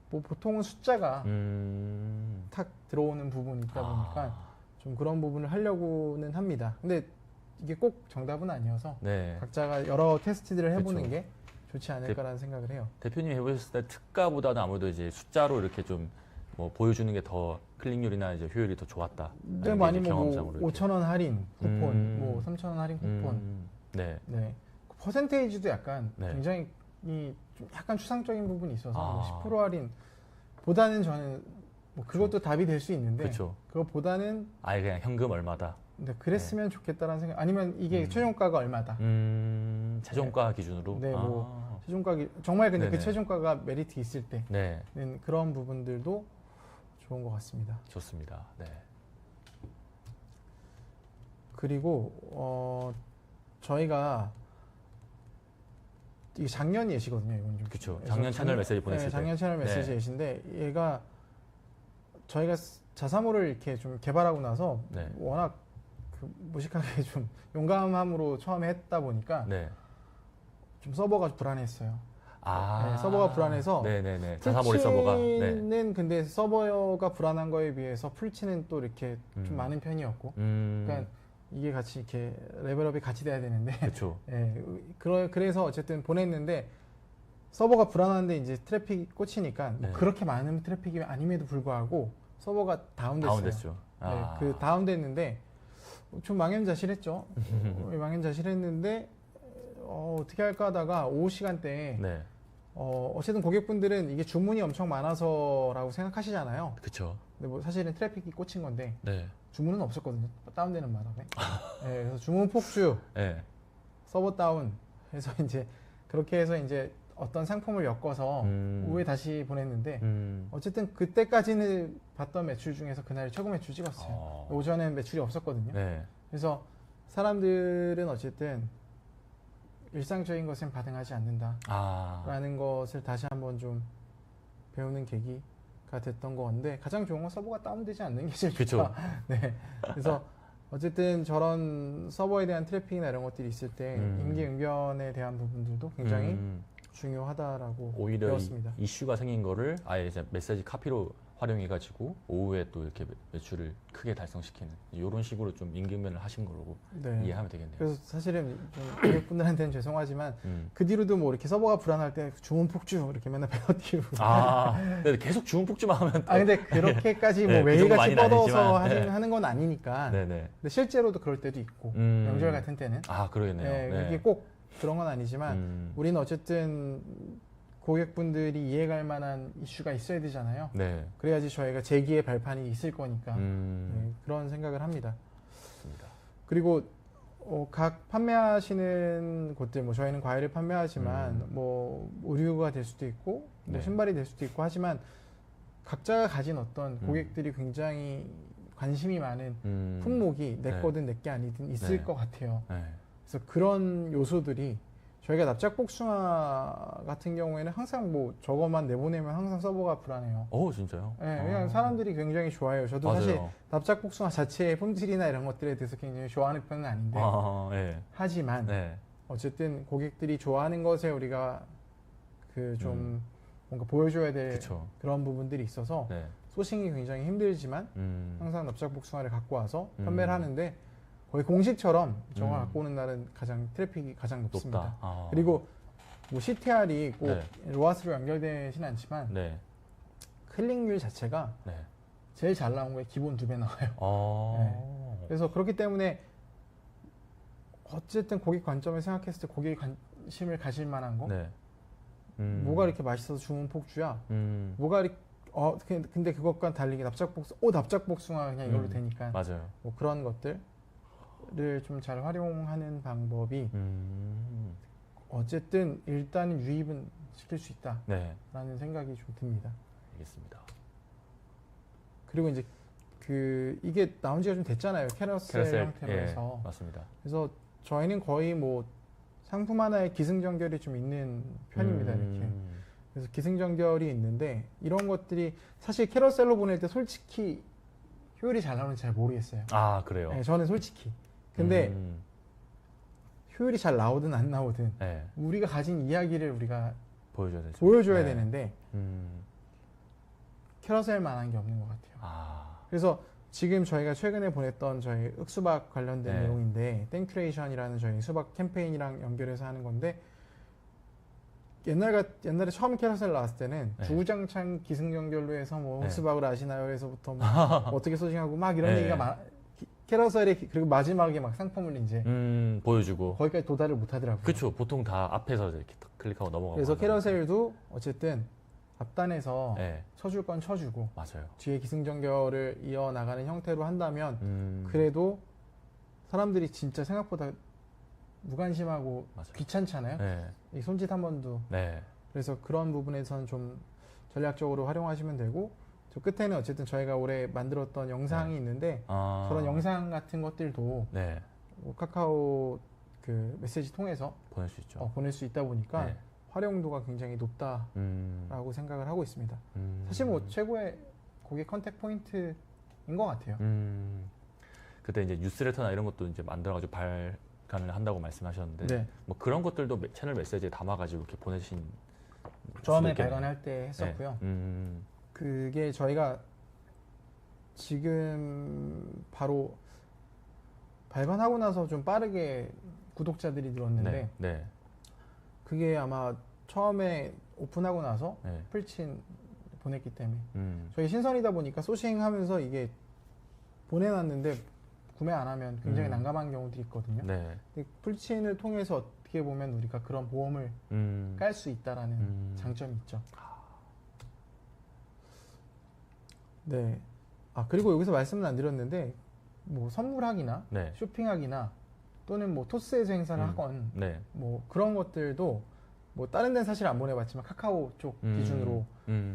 뭐 보통은 숫자가 탁 들어오는 부분이 있다 보니까 좀 그런 부분을 하려고는 합니다. 근데 이게 꼭 정답은 아니어서
네.
각자가 여러 테스트들을 해보는
그쵸.
게 좋지 않을까라는 생각을 해요.
대표님이 해보셨을 때 특가보다는 아무래도 이제 숫자로 이렇게 좀 뭐 보여주는 게 더 클릭률이나 이제 효율이 더 좋았다.
네, 뭐 아니면 뭐 5,000원 할인 쿠폰, 뭐 3,000원 할인 쿠폰,
네.
네, 퍼센테이지도 약간
네.
굉장히 좀 약간 추상적인 부분이 있어서
아.
뭐 10% 할인 보다는 저는 뭐 그것도 답이 될 수 있는데
그렇죠.
그것보다는
아예 그냥 현금 얼마다.
네, 그랬으면 좋겠다라는 생각. 아니면 이게 최종가가 얼마다.
최종가 기준으로.
네, 뭐 최종가 정말 근데
네네.
그 최종가가 메리트 있을 때는
네.
그런 부분들도 좋은 것 같습니다.
좋습니다. 네.
그리고 저희가 이게 작년 예시거든요. 이건 좀
그쵸. 작년 채널 메시지 보냈을 때.
작년 채널 메시지
네.
예시인데 얘가 저희가 자사몰을 이렇게 좀 개발하고 나서
네.
워낙 그 무식하게 좀 용감함으로 처음에 했다 보니까
네.
좀 서버가 불안했어요.
아.
네, 서버가 불안해서
네네네. 자사몰의 서버가. 네.
풀치는 근데 서버가 불안한 거에 비해서 풀치는 또 이렇게 좀 많은 편이었고 그러니까 이게 같이 이렇게 레벨업이 같이 돼야 되는데
그렇죠.
예, 그래서 어쨌든 보냈는데 서버가 불안한데 이제 트래픽이 꽂히니까 뭐
네.
그렇게 많은 트래픽이 아님에도 불구하고 서버가 다운됐어요.
다운됐죠. 아.
네, 그 다운됐는데 좀 망연자실했죠. 망연자실했는데 어떻게 할까 하다가 오후 시간대에
네.
어쨌든 고객분들은 이게 주문이 엄청 많아서라고 생각하시잖아요.
그렇죠.
근데 뭐 사실은 트래픽이 꽂힌 건데
네.
주문은 없었거든요. 다운되는 바람에. 네, 그래서 주문 폭주,
네.
서버 다운 해서 이제 그렇게 해서 이제 어떤 상품을 엮어서 오후에 다시 보냈는데 어쨌든 그때까지는 봤던 매출 중에서 그날 최고 매출 찍었어요. 오전엔 매출이 없었거든요.
네.
그래서 사람들은 어쨌든 일상적인 것엔 반응하지 않는다라는 것을 다시 한번 좀 배우는 계기가 됐던 건데 가장 좋은 건 서버가 다운되지 않는 게 제일 좋다. 네. 그래서 어쨌든 저런 서버에 대한 트래픽이나 이런 것들이 있을 때 임기응변에 대한 부분들도 굉장히 중요하다라고
오히려
배웠습니다.
이슈가 생긴 거를 아예 이제 메시지 카피로 활용해가지고 오후에 또 이렇게 매출을 크게 달성시키는 이런 식으로 좀 임기면을 하신 거로
네.
이해하면 되겠네요.
그래서 사실은 좀 고객분들한테는 죄송하지만 그 뒤로도 뭐 이렇게 서버가 불안할 때 주문 폭주 이렇게 맨날 배워띄우고
근데 계속 주문 폭주만 하면 또
근데 그렇게까지 뭐
네, 그
매일같이
정도 많이는
뻗어서
아니지만,
하는 건 아니니까.
네네.
근데 실제로도 그럴 때도 있고 명절 같은 때는
그러겠네요.
네,
네.
이게 꼭 그런 건 아니지만 우리는 어쨌든 고객분들이 이해갈 만한 이슈가 있어야 되잖아요.
네.
그래야지 저희가 제기의 발판이 있을 거니까 네, 그런 생각을 합니다.
좋습니다.
그리고 각 판매하시는 곳들, 뭐 저희는 과일을 판매하지만 뭐 의류가 될 수도 있고 뭐
네.
신발이 될 수도 있고 하지만 각자가 가진 어떤 고객들이 굉장히 관심이 많은 품목이 내
네.
거든 내 게 아니든 있을
네.
것 같아요.
네.
그래서 그런 요소들이 저희가 납작복숭아 같은 경우에는 항상 뭐 저거만 내보내면 항상 서버가 불안해요.
진짜요?
네, 그냥 사람들이 굉장히 좋아해요. 저도
맞아요.
사실 납작복숭아 자체의 품질이나 이런 것들에 대해서 굉장히 좋아하는 편은 아닌데
네.
하지만
네.
어쨌든 고객들이 좋아하는 것에 우리가 그 좀 뭔가 보여줘야 될
그쵸.
그런 부분들이 있어서
네.
소싱이 굉장히 힘들지만 항상 납작복숭아를 갖고 와서 판매를
음.
하는데 거의 공식처럼 저거 갖고 오는 날은 가장 트래픽이 가장 높습니다.
높다.
그리고 뭐 CTR이 꼭
네.
로아스로 연결되진 않지만
네.
클릭률 자체가
네.
제일 잘 나온 거에 기본 2배 나와요.
네.
그래서 그렇기 때문에 어쨌든 고객 관점을 생각했을 때 고객이 관심을 가질 만한 거
네.
뭐가 이렇게 맛있어서 주문 폭주야 뭐가 이렇게 근데 그것과 달리게 납작복숭아 그냥 이걸로 되니까
맞아요.
뭐 그런 것들을 좀 잘 활용하는 방법이 어쨌든 일단 유입은 시킬 수 있다라는
네.
생각이 좀 듭니다.
알겠습니다.
그리고 이제 이게 나온 지가 좀 됐잖아요. 캐러셀 형태로
예,
해서.
맞습니다.
그래서 저희는 거의 뭐 상품 하나에 기승전결이 좀 있는 편입니다. 이렇게. 그래서 기승전결이 있는데 이런 것들이 사실 캐러셀로 보낼 때 솔직히 효율이 잘 나오는지 잘 모르겠어요.
그래요?
네, 저는 솔직히. 근데 효율이 잘 나오든 안 나오든
네.
우리가 가진 이야기를 우리가
보여줘야 되죠.
보여줘야
네.
되는데 캐러셀만한 게 없는 것 같아요. 그래서 지금 저희가 최근에 보냈던 저희 흑수박 관련된
네.
내용인데 땡큐레이션이라는 저희 수박 캠페인이랑 연결해서 하는 건데 옛날에 처음 캐러셀 나왔을 때는
네.
주구장창 기승전결로 해서 뭐
네.
흑수박을 아시나요?에서부터 뭐 어떻게 소싱하고 막 이런
네.
얘기가 캐러셀이 그리고 마지막에 막 상품을 이제
보여주고.
거기까지 도달을 못 하더라고요.
그렇죠. 보통 다 앞에서 이렇게 탁 클릭하고 넘어가고.
그래서
하잖아요.
캐러셀도 어쨌든 앞단에서
네.
쳐줄 건 쳐주고
맞아요.
뒤에 기승전결을 이어나가는 형태로 한다면 그래도 사람들이 진짜 생각보다 무관심하고
맞아요.
귀찮잖아요.
네.
이 손짓 한 번도.
네.
그래서 그런 부분에서는 좀 전략적으로 활용하시면 되고 저 끝에는 어쨌든 저희가 올해 만들었던 영상이 있는데 그런 영상 같은 것들도
네.
뭐 카카오 그 메시지 통해서
보낼 수 있죠.
보낼 수 있다 보니까
네.
활용도가 굉장히 높다라고 생각을 하고 있습니다. 사실 뭐 최고의 고객 컨택 포인트인 것 같아요.
그때 이제 뉴스레터나 이런 것도 이제 만들어가지고 발간을 한다고 말씀하셨는데
네.
뭐 그런 것들도 채널 메시지에 담아가지고 이렇게 보내신
처음에
수도 있겠네요.
발간할 때 했었고요.
네.
그게 저희가 지금 바로 발간하고 나서 좀 빠르게 구독자들이 늘었는데
네. 네.
그게 아마 처음에 오픈하고 나서
네.
풀친 보냈기 때문에
음.
저희 신선이다 보니까 소싱하면서 이게 보내놨는데 구매 안 하면 굉장히 난감한 경우들이 있거든요.
네.
근데 풀친을 통해서 어떻게 보면 우리가 그런 보험을 깔 수 있다라는 장점이 있죠. 네. 그리고 여기서 말씀은 안 드렸는데 뭐 선물하기나
네.
쇼핑하기나 또는 뭐 토스에서 행사를 하건
네.
뭐 그런 것들도 뭐 다른 데는 사실 안 보내봤지만 카카오 쪽 기준으로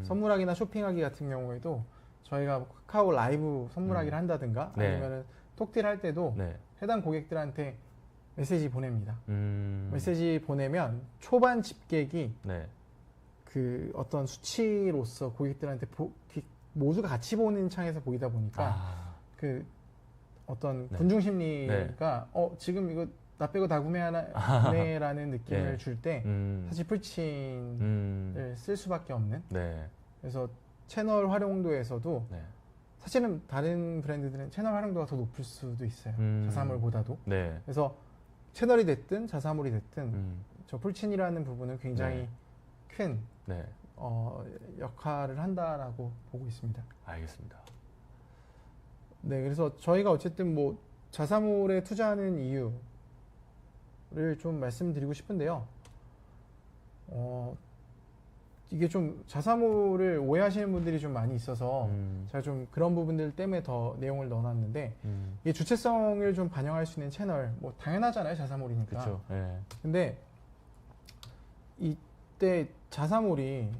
선물하기나 쇼핑하기 같은 경우에도 저희가 카카오 라이브 선물하기를 한다든가
네.
아니면은 톡딜 할 때도
네.
해당 고객들한테 메시지 보냅니다.
음.
메시지 보내면 초반 집객이
네.
그 어떤 수치로서 고객들한테 모두가 같이 보는 창에서 보이다 보니까 그 어떤
네.
군중 심리가 지금 이거 나 빼고 다 구매라는 느낌을
예.
줄 때 사실 풀친을 쓸 수밖에 없는.
네.
그래서 채널 활용도에서도
네.
사실은 다른 브랜드들은 채널 활용도가 더 높을 수도 있어요. 자사몰보다도.
네.
그래서 채널이 됐든 자사몰이 됐든 저 풀친이라는 부분은 굉장히
네.
큰
네.
역할을 한다라고 보고 있습니다.
알겠습니다.
네, 그래서 저희가 어쨌든 뭐 자사몰에 투자하는 이유를 좀 말씀드리고 싶은데요. 이게 좀 자사몰을 오해하시는 분들이 좀 많이 있어서 제가 좀 그런 부분들 때문에 더 내용을 넣어놨는데 이게 주체성을 좀 반영할 수 있는 채널, 뭐 당연하잖아요, 자사몰이니까.
그렇죠. 예.
근데 이때 자사몰이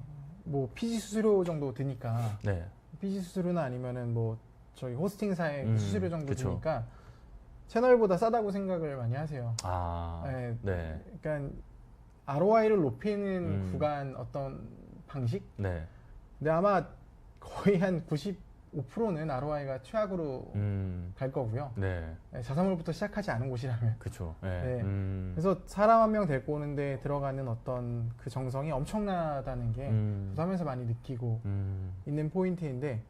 뭐 피지 수수료 정도 드니까
네.
피지 수수료나 아니면은 뭐 저희 호스팅사의
음,
수수료 정도
그쵸.
드니까 채널보다 싸다고 생각을 많이 하세요.
아.
네.
네.
그러니까 ROI를 높이는
음.
구간 어떤 방식?
네.
근데 아마 거의 한 95%는 ROI가 최악으로 갈 거고요.
네.
네, 자사몰부터 시작하지 않은 곳이라면.
그렇죠. 예.
네. 그래서 사람 한 명 데리고 오는데 들어가는 어떤 그 정성이 엄청나다는 게 저도 하면서 많이 느끼고 있는 포인트인데,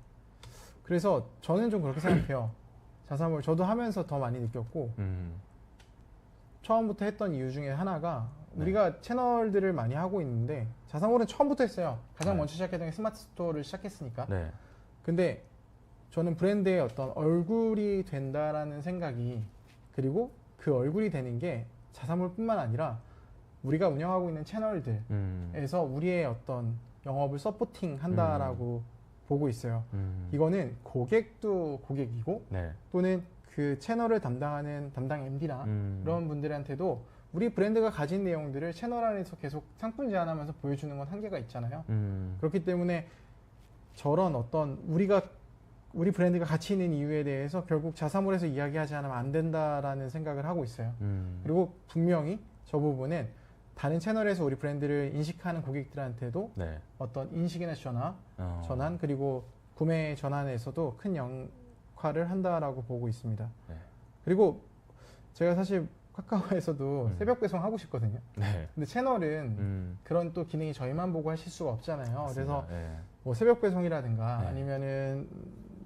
그래서 저는 좀 그렇게 생각해요. 자사몰 저도 하면서 더 많이 느꼈고, 처음부터 했던 이유 중에 하나가 우리가 채널들을 많이 하고 있는데 자사몰은 처음부터 했어요. 가장
네.
먼저 시작했던 게 스마트 스토어를 시작했으니까.
네.
근데 저는 브랜드의 어떤 얼굴이 된다라는 생각이, 그리고 그 얼굴이 되는 게 자사몰뿐만 아니라 우리가 운영하고 있는 채널들에서 우리의 어떤 영업을 서포팅 한다라고 보고 있어요. 이거는 고객도 고객이고
네.
또는 그 채널을 담당하는 담당 MD나 그런 분들한테도 우리 브랜드가 가진 내용들을 채널 안에서 계속 상품 제안하면서 보여주는 건 한계가 있잖아요. 그렇기 때문에 저런 어떤 우리 브랜드가 가치 있는 이유에 대해서 결국 자사몰에서 이야기하지 않으면 안 된다라는 생각을 하고 있어요. 그리고 분명히 저 부분은 다른 채널에서 우리 브랜드를 인식하는 고객들한테도
네.
어떤 인식이나 전환 그리고 구매 전환에서도 큰 역할을 한다라고 보고 있습니다.
네.
그리고 제가 사실 카카오에서도 새벽 배송 하고 싶거든요.
네.
근데 채널은 그런 또 기능이 저희만 보고 하실 수가 없잖아요.
맞습니다.
그래서
네.
뭐 새벽 배송이라든가
네.
아니면은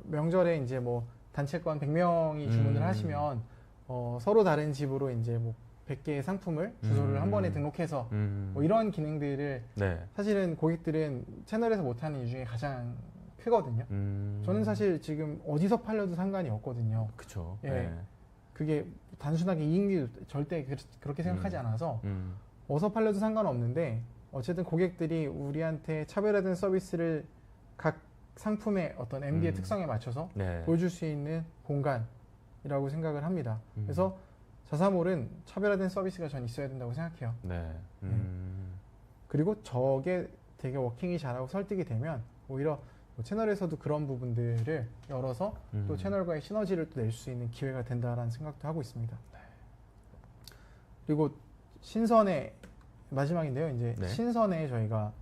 명절에 이제 뭐 단체권 100명이 주문을 하시면 서로 다른 집으로 이제 뭐 100개의 상품을 주소를 한 번에 등록해서 뭐 이런 기능들을
네.
사실은 고객들은 채널에서 못하는 이유 중에 가장 크거든요. 저는 사실 지금 어디서 팔려도 상관이 없거든요.
그렇죠.
예.
네.
그게 단순하게 이익률 절대 그렇게 생각하지 않아서 어디서 팔려도 상관없는데, 어쨌든 고객들이 우리한테 차별화된 서비스를 각 상품의 어떤 MD의 특성에 맞춰서
네.
보여줄 수 있는 공간이라고 생각을 합니다. 그래서 자사몰은 차별화된 서비스가 전 있어야 된다고 생각해요.
네.
그리고 저게 되게 워킹이 잘하고 설득이 되면 오히려 뭐 채널에서도 그런 부분들을 열어서 또 채널과의 시너지를 또 낼 수 있는 기회가 된다라는 생각도 하고 있습니다. 그리고 신선의 마지막인데요. 이제
네.
신선에 저희가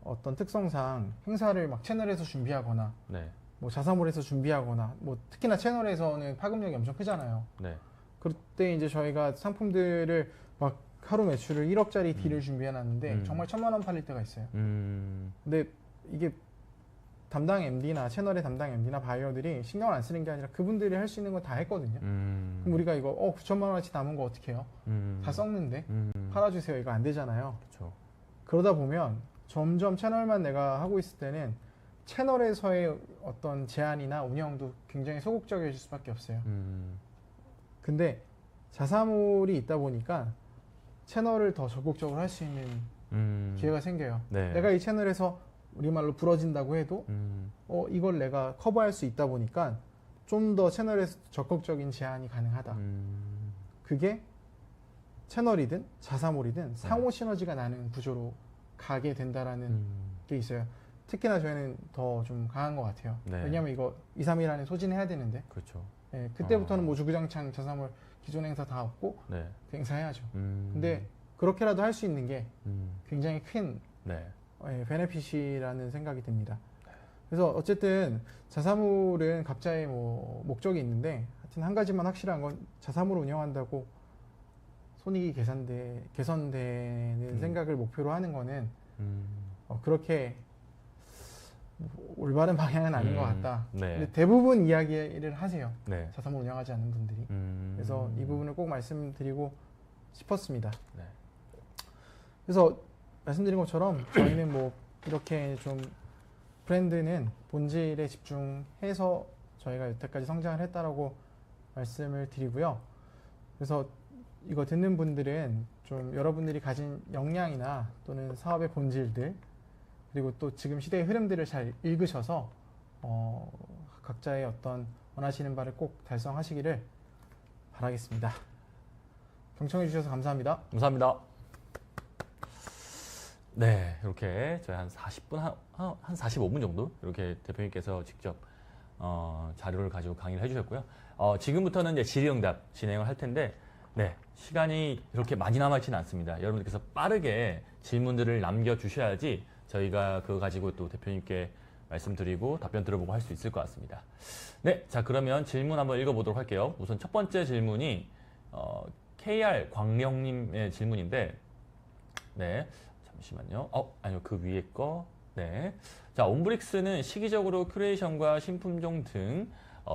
어떤 특성상 행사를 막 채널에서 준비하거나
네.
뭐 자사몰에서 준비하거나 뭐 특히나 채널에서는 파급력이 엄청 크잖아요.
네.
그때 이제 저희가 상품들을 막 하루 매출을 1억짜리 딜을 준비해 놨는데 정말 1000만 원 팔릴 때가 있어요. 근데 이게 담당 MD나 채널의 담당 MD나 바이어들이 신경을 안 쓰는 게 아니라 그분들이 할 수 있는 건 다 했거든요. 그럼 우리가 이거 9천만 원어치 남은 거 어떻게 해요? 다 썩는데 팔아주세요. 이거 안 되잖아요.
그렇죠.
그러다 보면 점점 채널만 내가 하고 있을 때는 채널에서의 어떤 제안이나 운영도 굉장히 소극적이어질 수밖에 없어요. 근데 자사몰이 있다 보니까 채널을 더 적극적으로 할 수 있는 기회가 생겨요.
네.
내가 이 채널에서 우리말로 부러진다고 해도 이걸 내가 커버할 수 있다 보니까 좀 더 채널에서 적극적인 제안이 가능하다. 그게 채널이든 자사몰이든 상호 시너지가 나는 구조로 가게 된다라는 게 있어요. 특히나 저희는 더 좀 강한 것 같아요.
네.
왜냐하면 이거 2, 3일 안에 소진해야 되는데
그렇죠.
예, 그때부터는 뭐 주구장창 자사몰 기존 행사 다 없고
네.
행사해야죠. 근데 그렇게라도 할 수 있는 게 굉장히 큰
네.
베네핏이라는 생각이 듭니다. 그래서 어쨌든 자사몰은 각자의 뭐 목적이 있는데 하여튼 한 가지만 확실한 건 자사몰을 운영한다고 손익이 개선되는 생각을 목표로 하는 거는 그렇게 올바른 방향은 아닌 것 같다.
네.
근데 대부분 이야기를 하세요.
네.
자산을 운영하지 않는 분들이. 그래서 이 부분을 꼭 말씀드리고 싶었습니다.
네.
그래서 말씀드린 것처럼 저희는 뭐 이렇게 좀 브랜드는 본질에 집중해서 저희가 여태까지 성장을 했다라고 말씀을 드리고요. 그래서 이거 듣는 분들은 좀 여러분들이 가진 역량이나 또는 사업의 본질들 그리고 또 지금 시대의 흐름들을 잘 읽으셔서 각자의 어떤 원하시는 바를 꼭 달성하시기를 바라겠습니다. 경청해 주셔서 감사합니다.
감사합니다. 네, 이렇게 저희 한 40분, 한 45분 정도 이렇게 대표님께서 직접 자료를 가지고 강의를 해주셨고요. 지금부터는 이제 질의응답 진행을 할 텐데, 네, 시간이 이렇게 많이 남아있지는 않습니다. 여러분들께서 빠르게 질문들을 남겨주셔야지 저희가 그거 가지고 또 대표님께 말씀드리고 답변 들어보고 할 수 있을 것 같습니다. 네, 자 그러면 질문 한번 읽어보도록 할게요. 우선 첫 번째 질문이 KR 광령님의 질문인데, 네, 잠시만요. 아니요, 그 위에 거. 네. 자, 온브릭스는 시기적으로 큐레이션과 신품종 등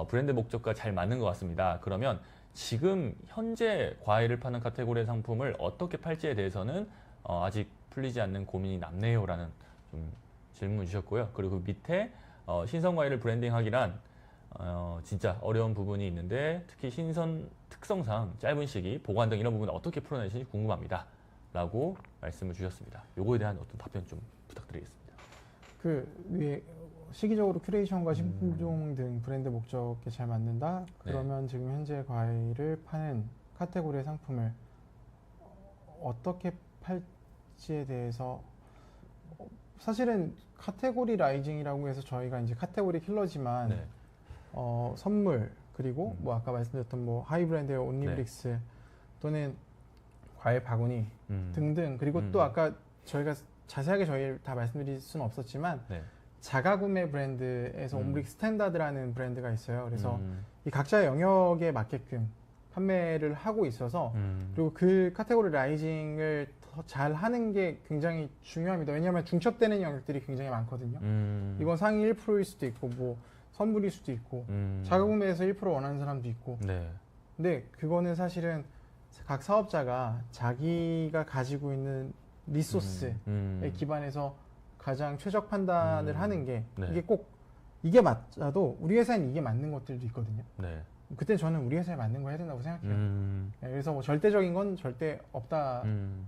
브랜드 목적과 잘 맞는 것 같습니다. 그러면 지금 현재 과일을 파는 카테고리의 상품을 어떻게 팔지에 대해서는 아직 풀리지 않는 고민이 남네요라는 좀 질문 주셨고요. 그리고 그 밑에 신선 과일을 브랜딩하기란 진짜 어려운 부분이 있는데 특히 신선 특성상 짧은 시기, 보관 등 이런 부분을 어떻게 풀어내실지 궁금합니다. 라고 말씀을 주셨습니다. 요거에 대한 어떤 답변 좀 부탁드리겠습니다.
그 위에 시기적으로 큐레이션과 신품종 등 브랜드 목적에 잘 맞는다. 그러면 지금 현재 과일을 파는 카테고리의 상품을 어떻게 팔지에 대해서 사실은 카테고리 라이징이라고 해서 저희가 이제 카테고리 킬러지만
네.
선물 그리고 뭐 아까 말씀드렸던 뭐 하이브랜드의 온리브릭스 또는 과일 바구니 등등 그리고 또 아까 저희가 자세하게 저희 다 말씀드릴 수는 없었지만
네.
자가구매 브랜드에서 온브릭 스탠다드라는 브랜드가 있어요. 그래서 이 각자의 영역에 맞게끔 판매를 하고 있어서 그리고 그 카테고리 라이징을 더 잘 하는 게 굉장히 중요합니다. 왜냐하면 중첩되는 영역들이 굉장히 많거든요. 이건 상위 1%일 수도 있고 뭐 선물일 수도 있고 자가구매에서 1% 원하는 사람도 있고
네.
근데 그거는 사실은 각 사업자가 자기가 가지고 있는 리소스에 기반해서 가장 최적 판단을 하는 게
네.
이게 꼭 이게 맞아도 우리 회사엔 이게 맞는 것들도 있거든요.
네.
그때 저는 우리 회사에 맞는 거 해야 된다고 생각해요. 네, 그래서 뭐 절대적인 건 절대 없다.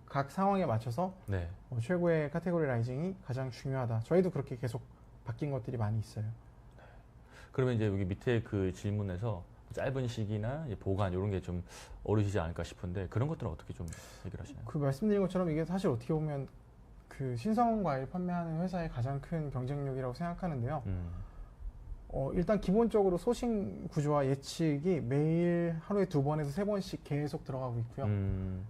각 상황에 맞춰서
네.
최고의 카테고리 라이징이 가장 중요하다. 저희도 그렇게 계속 바뀐 것들이 많이 있어요.
그러면 이제 여기 밑에 그 질문에서 짧은 시기나 보관 이런 게 좀 어려지지 않을까 싶은데 그런 것들은 어떻게 좀 해결하시나요?
그 말씀드린 것처럼 이게 사실 어떻게 보면 그 신선 과일 판매하는 회사의 가장 큰 경쟁력이라고 생각하는데요. 일단 기본적으로 소싱 구조와 예측이 매일 하루에 2번에서 3번씩 계속 들어가고 있고요.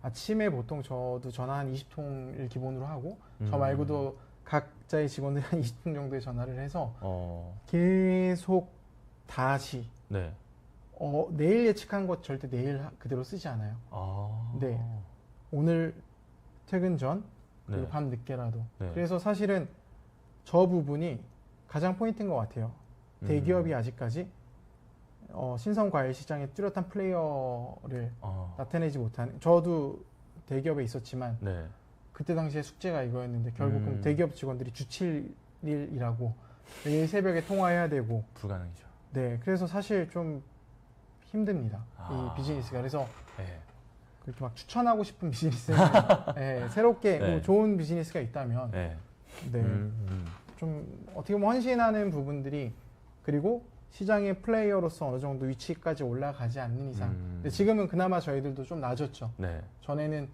아침에 보통 저도 전화 한 20통을 기본으로 하고 저 말고도 각자의 직원들이 한 20통 정도의 전화를 해서 계속 다시
네.
내일 예측한 것 절대 내일 그대로 쓰지 않아요. 네. 오늘 퇴근 전 그리고
네.
밤 늦게라도.
네.
그래서 사실은 저 부분이 가장 포인트인 것 같아요. 대기업이 아직까지 신선 과일 시장에 뚜렷한 플레이어를 나타내지 못하는. 저도 대기업에 있었지만
네.
그때 당시에 숙제가 이거였는데 결국은 대기업 직원들이 주 7일 일하고 매일 새벽에 통화해야 되고
불가능이죠.
네, 그래서 사실 좀 힘듭니다. 이 비즈니스가. 그래서
네.
그렇게 막 추천하고 싶은 비즈니스는 네, 새롭게
네.
뭐 좋은 비즈니스가 있다면
네.
네, 좀 어떻게 보면 헌신하는 부분들이 그리고 시장의 플레이어로서 어느 정도 위치까지 올라가지 않는 이상 근데 지금은 그나마 저희들도 좀 나아졌죠.
네.
전에는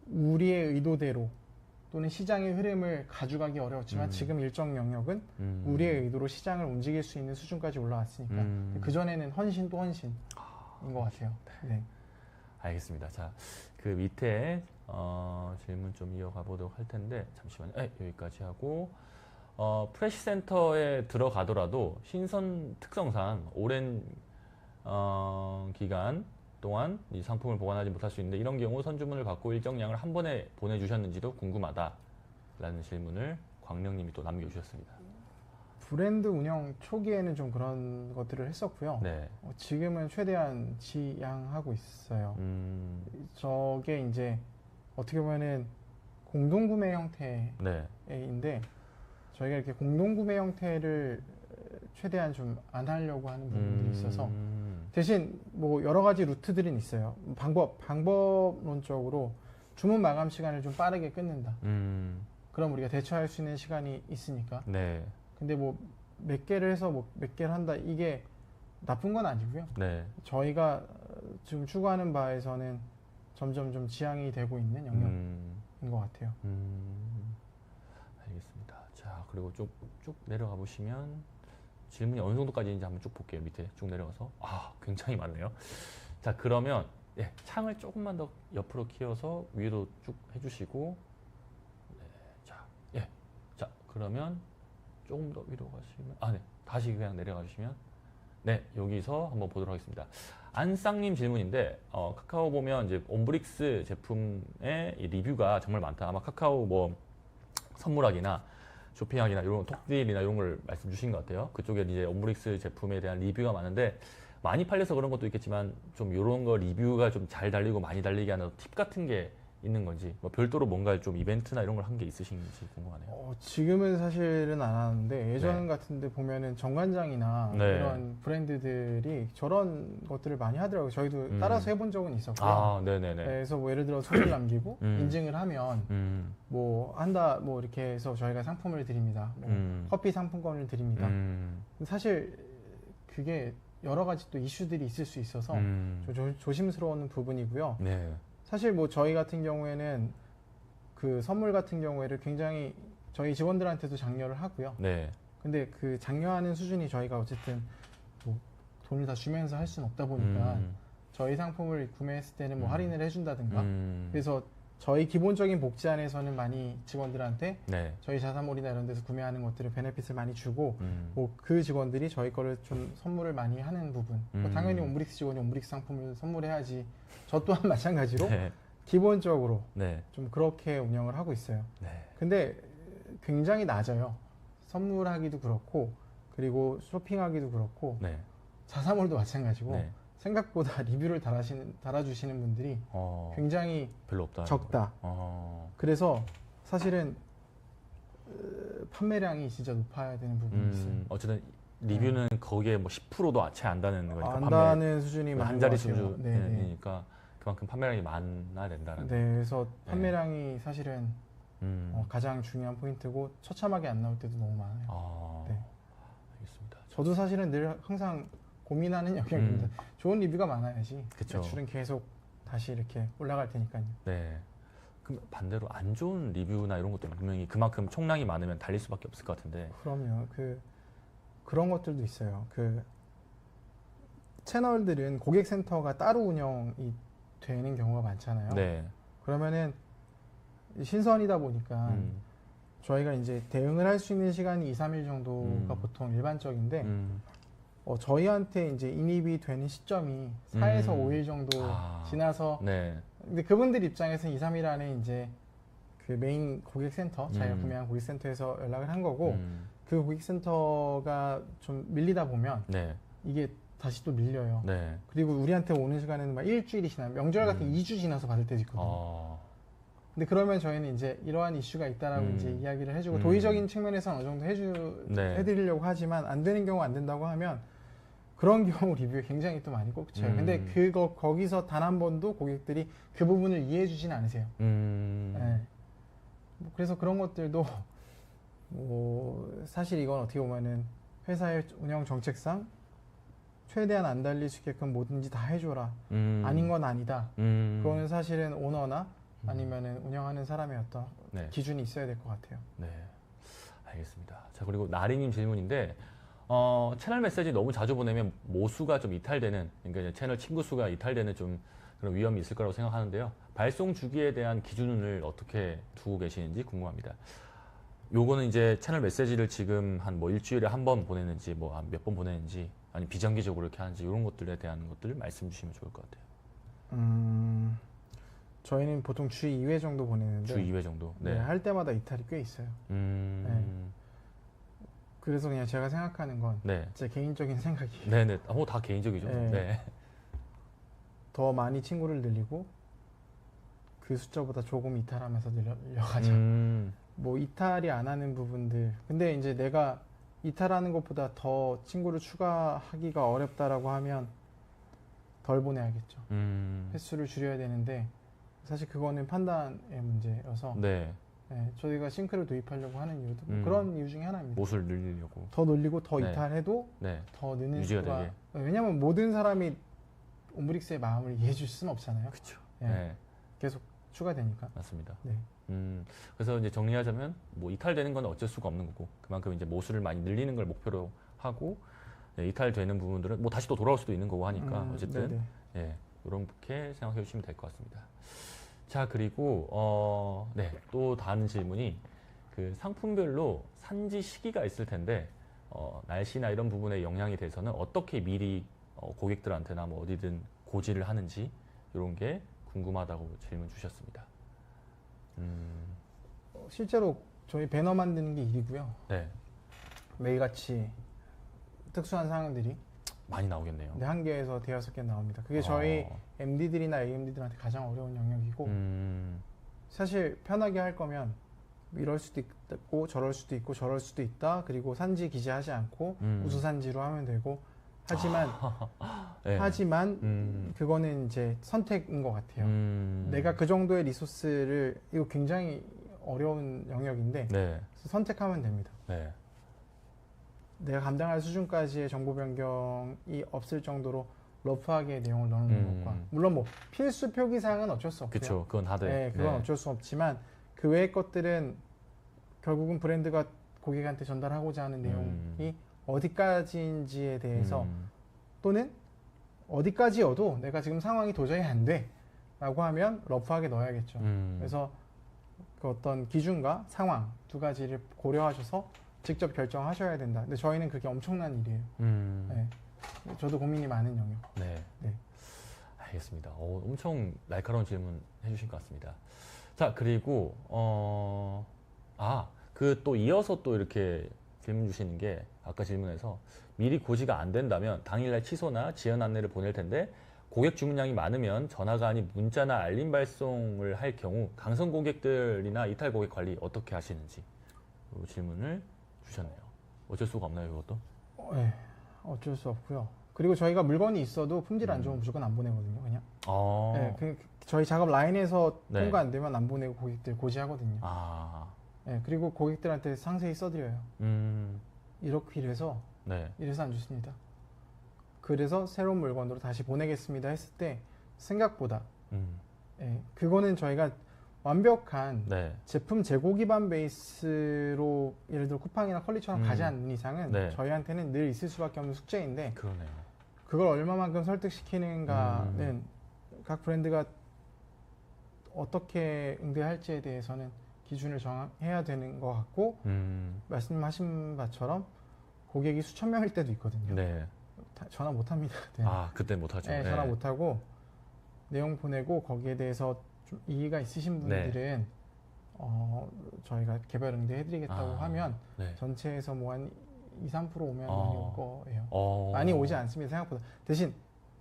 우리의 의도대로 또는 시장의 흐름을 가져가기 어려웠지만 지금 일정 영역은 우리의 의도로 시장을 움직일 수 있는 수준까지 올라왔으니까 그전에는 헌신 또 헌신인 것 같아요. 네.
알겠습니다. 자, 그 밑에 질문 좀 이어가 보도록 할 텐데 잠시만요. 네, 여기까지 하고 프레시 센터에 들어가더라도 신선 특성상 오랜 기간 동안 이 상품을 보관하지 못할 수 있는데 이런 경우 선주문을 받고 일정량을 한 번에 보내주셨는지도 궁금하다라는 질문을 광명님이 또 남겨주셨습니다.
브랜드 운영 초기에는 좀 그런 것들을 했었고요.
네.
지금은 최대한 지양하고 있어요. 저게 이제 어떻게 보면은 공동구매 형태인데
네.
저희가 이렇게 공동구매 형태를 최대한 좀 안 하려고 하는 부분들이 있어서 대신 뭐 여러 가지 루트들은 있어요. 방법론적으로 주문 마감 시간을 좀 빠르게 끊는다. 그럼 우리가 대처할 수 있는 시간이 있으니까.
네.
근데 뭐 몇 개를 해서 뭐 몇 개를 한다 이게 나쁜 건 아니고요.
네.
저희가 지금 추구하는 바에서는 점점 좀 지향이 되고 있는 영역인 것 같아요.
알겠습니다. 자, 그리고 쭉 내려가 보시면 질문이 어느 정도까지인지 한번 쭉 볼게요. 밑에 쭉 내려가서. 아, 굉장히 많네요. 자, 그러면 예, 창을 조금만 더 옆으로 키워서 위로 쭉 해주시고, 네, 자, 예, 자, 그러면 조금 더 위로 가시면, 아, 네, 다시 그냥 내려가 주시면, 네, 여기서 한번 보도록 하겠습니다. 안쌍님 질문인데, 카카오 보면 이제 옴브릭스 제품의 이 리뷰가 정말 많다. 아마 카카오 뭐 선물하기나 쇼핑하기나 이런 톡딜이나 이런 걸 말씀 주신 것 같아요. 그쪽에 이제 옴브릭스 제품에 대한 리뷰가 많은데 많이 팔려서 그런 것도 있겠지만 좀 이런 거 리뷰가 좀 잘 달리고 많이 달리게 하는 팁 같은 게 있는 건지 뭐 별도로 뭔가 좀 이벤트나 이런 걸 한 게 있으신지 궁금하네요.
지금은 사실은 안 하는데 예전
네.
같은데 보면은 정관장이나
네.
이런 브랜드들이 저런 것들을 많이 하더라고요. 저희도 따라서 해본 적은 있었고요.
아, 네네네.
그래서 뭐 예를 들어 손을 남기고 인증을 하면 뭐 한다 뭐 이렇게 해서 저희가 상품을 드립니다. 뭐 커피 상품권을 드립니다. 사실 그게 여러 가지 또 이슈들이 있을 수 있어서 조심스러운 부분이고요.
네.
사실 뭐 저희 같은 경우에는 그 선물 같은 경우에를 굉장히 저희 직원들한테도 장려를 하고요.
네.
근데 그 장려하는 수준이 저희가 어쨌든 뭐 돈을 다 주면서 할 수는 없다 보니까 저희 상품을 구매했을 때는 뭐 할인을 해준다든가 그래서 저희 기본적인 복지 안에서는 많이 직원들한테
네.
저희 자사몰이나 이런 데서 구매하는 것들을 베네핏을 많이 주고 뭐 그 직원들이 저희 거를 좀 선물을 많이 하는 부분 뭐 당연히 옴브릭스 직원이 옴브릭스 상품을 선물해야지 저 또한 마찬가지로
네.
기본적으로
네.
좀 그렇게 운영을 하고 있어요.
네.
근데 굉장히 낮아요. 선물하기도 그렇고 그리고 쇼핑하기도 그렇고
네.
자사몰도 마찬가지고
네.
생각보다 리뷰를 달아주시는 분들이 굉장히
별로 없다.
적다. 그래서 사실은 판매량이 진짜 높아야 되는 부분이 있어요.
어쨌든 리뷰는 거기에 뭐 10%도 채 안다는 거니까
안다는 수준이
한
많은
자리
것 같아요.
수준이니까 그만큼 판매량이 많아야 된다는.
네, 그래서 판매량이 사실은 가장 중요한 포인트고 처참하게 안 나올 때도 너무 많아요. 네.
알겠습니다.
저도 사실은 늘 항상 고민하는 영역입니다. 좋은 리뷰가 많아야지
그쵸.
매출은 계속 다시 이렇게 올라갈 테니까요.
네. 그럼 반대로 안 좋은 리뷰나 이런 것도 분명히 그만큼 총량이 많으면 달릴 수밖에 없을 것 같은데.
그럼요. 그런 것들도 있어요. 그 채널들은 고객센터가 따로 운영이 되는 경우가 많잖아요.
네.
그러면은 신선이다 보니까 저희가 이제 대응을 할 수 있는 시간이 2, 3일 정도가 보통 일반적인데 저희한테 이제 인입이 되는 시점이 4에서 5일 정도 지나서
네.
근데 그분들 입장에서는 2, 3일 안에 이제 그 메인 고객센터 자기가 구매한 고객센터에서 연락을 한 거고 그 고객센터가 좀 밀리다 보면
네.
이게 다시 또 밀려요.
네.
그리고 우리한테 오는 시간에는 막 일주일이 지나면 명절 같은 2주 지나서 받을 때도 있거든요. 근데 그러면 저희는 이제 이러한 이슈가 있다라고 이제 이야기를 해주고 도의적인 측면에서 어느 정도 해드리려고 하지만 안 되는 경우 안 된다고 하면 그런 경우 리뷰에 굉장히 또 많이 꼽혀요. 근데 거기서 단 한 번도 고객들이 그 부분을 이해해 주진 않으세요. 네. 뭐 그래서 그런 것들도 뭐 사실 이건 어떻게 보면은 회사의 운영 정책상 최대한 안 달릴 수 있게끔 뭐든지 다 해줘라. 아닌 건 아니다. 그거는 사실은 오너나 아니면은 운영하는 사람의 어떤
네.
기준이 있어야 될 것 같아요.
네. 알겠습니다. 자, 그리고 나리님 질문인데, 채널 메시지 너무 자주 보내면 모수가 좀 이탈되는, 그러니까 이제 채널 친구 수가 이탈되는 좀 그런 위험이 있을 거라고 생각하는데요. 발송 주기에 대한 기준을 어떻게 두고 계시는지 궁금합니다. 요거는 이제 채널 메시지를 지금 한 뭐 일주일에 한 번 보내는지, 뭐 몇 번 보내는지, 아니 비정기적으로 이렇게 하는지 이런 것들에 대한 것들을 말씀 주시면 좋을 것 같아요.
저희는 보통 주 2회 정도 보내는데
주 2회 정도.
네,
네.
할 때마다 이탈이 꽤 있어요. 그래서 그냥 제가 생각하는 건
네.
제 개인적인 생각이에요.
네네. 다 개인적이죠.
네.
네.
더 많이 친구를 늘리고 그 숫자보다 조금 이탈하면서 늘려가자. 뭐 이탈이 안 하는 부분들. 근데 이제 내가 이탈하는 것보다 더 친구를 추가하기가 어렵다라고 하면 덜 보내야겠죠. 횟수를 줄여야 되는데 사실 그거는 판단의 문제여서
네.
네, 저희가 싱크를 도입하려고 하는 이유도 뭐
음.
그런 이유 중에 하나입니다.
못을 늘리려고.
더 늘리고 더
네.
이탈해도
네.
더 느는
유지가
수가
되게.
왜냐하면 모든 사람이 옴브릭스의 마음을 이해해 줄 수는 없잖아요.
그렇죠.
네.
네.
계속 추가되니까.
맞습니다.
네.
그래서 이제 정리하자면 뭐 이탈되는 건 어쩔 수가 없는 거고 그만큼 이제 모수를 많이 늘리는 걸 목표로 하고 네, 이탈되는 부분들은 뭐 다시 또 돌아올 수도 있는 거고 하니까 어쨌든
네네.
예, 이렇게 생각해 주시면 될 것 같습니다. 자 그리고 네, 또 다른 질문이 그 상품별로 산지 시기가 있을 텐데 날씨나 이런 부분에 영향이 돼서는 어떻게 미리 고객들한테나 뭐 어디든 고지를 하는지 이런 게 궁금하다고 질문 주셨습니다.
실제로 저희 배너 만드는 게 일이고요.
네,
매일같이 특수한 상황들이
많이 나오겠네요.
근데 한 개에서 대여섯 개 나옵니다. 그게 저희 MD들이나 AMD들한테 가장 어려운 영역이고 사실 편하게 할 거면 이럴 수도 있고 저럴 수도 있고 저럴 수도 있다. 그리고 산지 기재하지 않고 우수산지로 하면 되고 하지만
네.
그거는 이제 선택인 것 같아요. 내가 그 정도의 리소스를 이거 굉장히 어려운 영역인데
네,
선택하면 됩니다.
네,
내가 감당할 수준까지의 정보 변경이 없을 정도로 러프하게 내용을 넣는 것과 물론 뭐 필수 표기사항은 어쩔 수 없고요.
그렇죠. 그건 하되.
네, 그건
네.
어쩔 수 없지만 그 외의 것들은 결국은 브랜드가 고객한테 전달하고자 하는 내용이 어디까지인지에 대해서 또는 어디까지여도 내가 지금 상황이 도저히 안 돼 라고 하면 러프하게 넣어야겠죠. 그래서 그 어떤 기준과 상황 두 가지를 고려하셔서 직접 결정하셔야 된다. 근데 저희는 그게 엄청난 일이에요. 네. 저도 고민이 많은 영역.
네.
네.
알겠습니다. 엄청 날카로운 질문 해주신 것 같습니다. 자, 그리고, 그 또 이어서 또 이렇게 질문 주시는 게 아까 질문에서 미리 고지가 안 된다면 당일날 취소나 지연 안내를 보낼 텐데 고객 주문량이 많으면 전화가 아닌 문자나 알림 발송을 할 경우 강성 고객들이나 이탈 고객 관리 어떻게 하시는지 이 질문을 주셨네요. 어쩔 수가 없나요, 이것도?
네. 어쩔 수 없고요. 그리고 저희가 물건이 있어도 품질 안 좋으면 무조건 안 보내거든요, 그냥. 네, 저희 작업 라인에서
네.
통과 안 되면 안 보내고 고객들 고지하거든요. 네, 그리고 고객들한테 상세히 써드려요. 이렇게 이래서
네.
안 좋습니다. 그래서 새로운 물건으로 다시 보내겠습니다 했을 때 생각보다 그거는 저희가 완벽한
네.
제품 재고 기반 베이스로 예를 들어 쿠팡이나 컬리처럼 가지 않는 이상은
네.
저희한테는 늘 있을 수밖에 없는 숙제인데
그러네요.
그걸 얼마만큼 설득시키는가는 각 브랜드가 어떻게 응대할지에 대해서는 기준을 정해야 되는 것 같고 말씀하신 바처럼 고객이 수천 명일 때도 있거든요.
네.
전화 못합니다. 네.
그때 못하죠.
네, 전화 못하고 내용 보내고 거기에 대해서 좀 이의가 있으신 분들은 저희가 개별 응대 해드리겠다고 하면
네.
전체에서 뭐 한 2~3% 오면 많이 올 거예요. 많이 오지 않습니다. 생각보다. 대신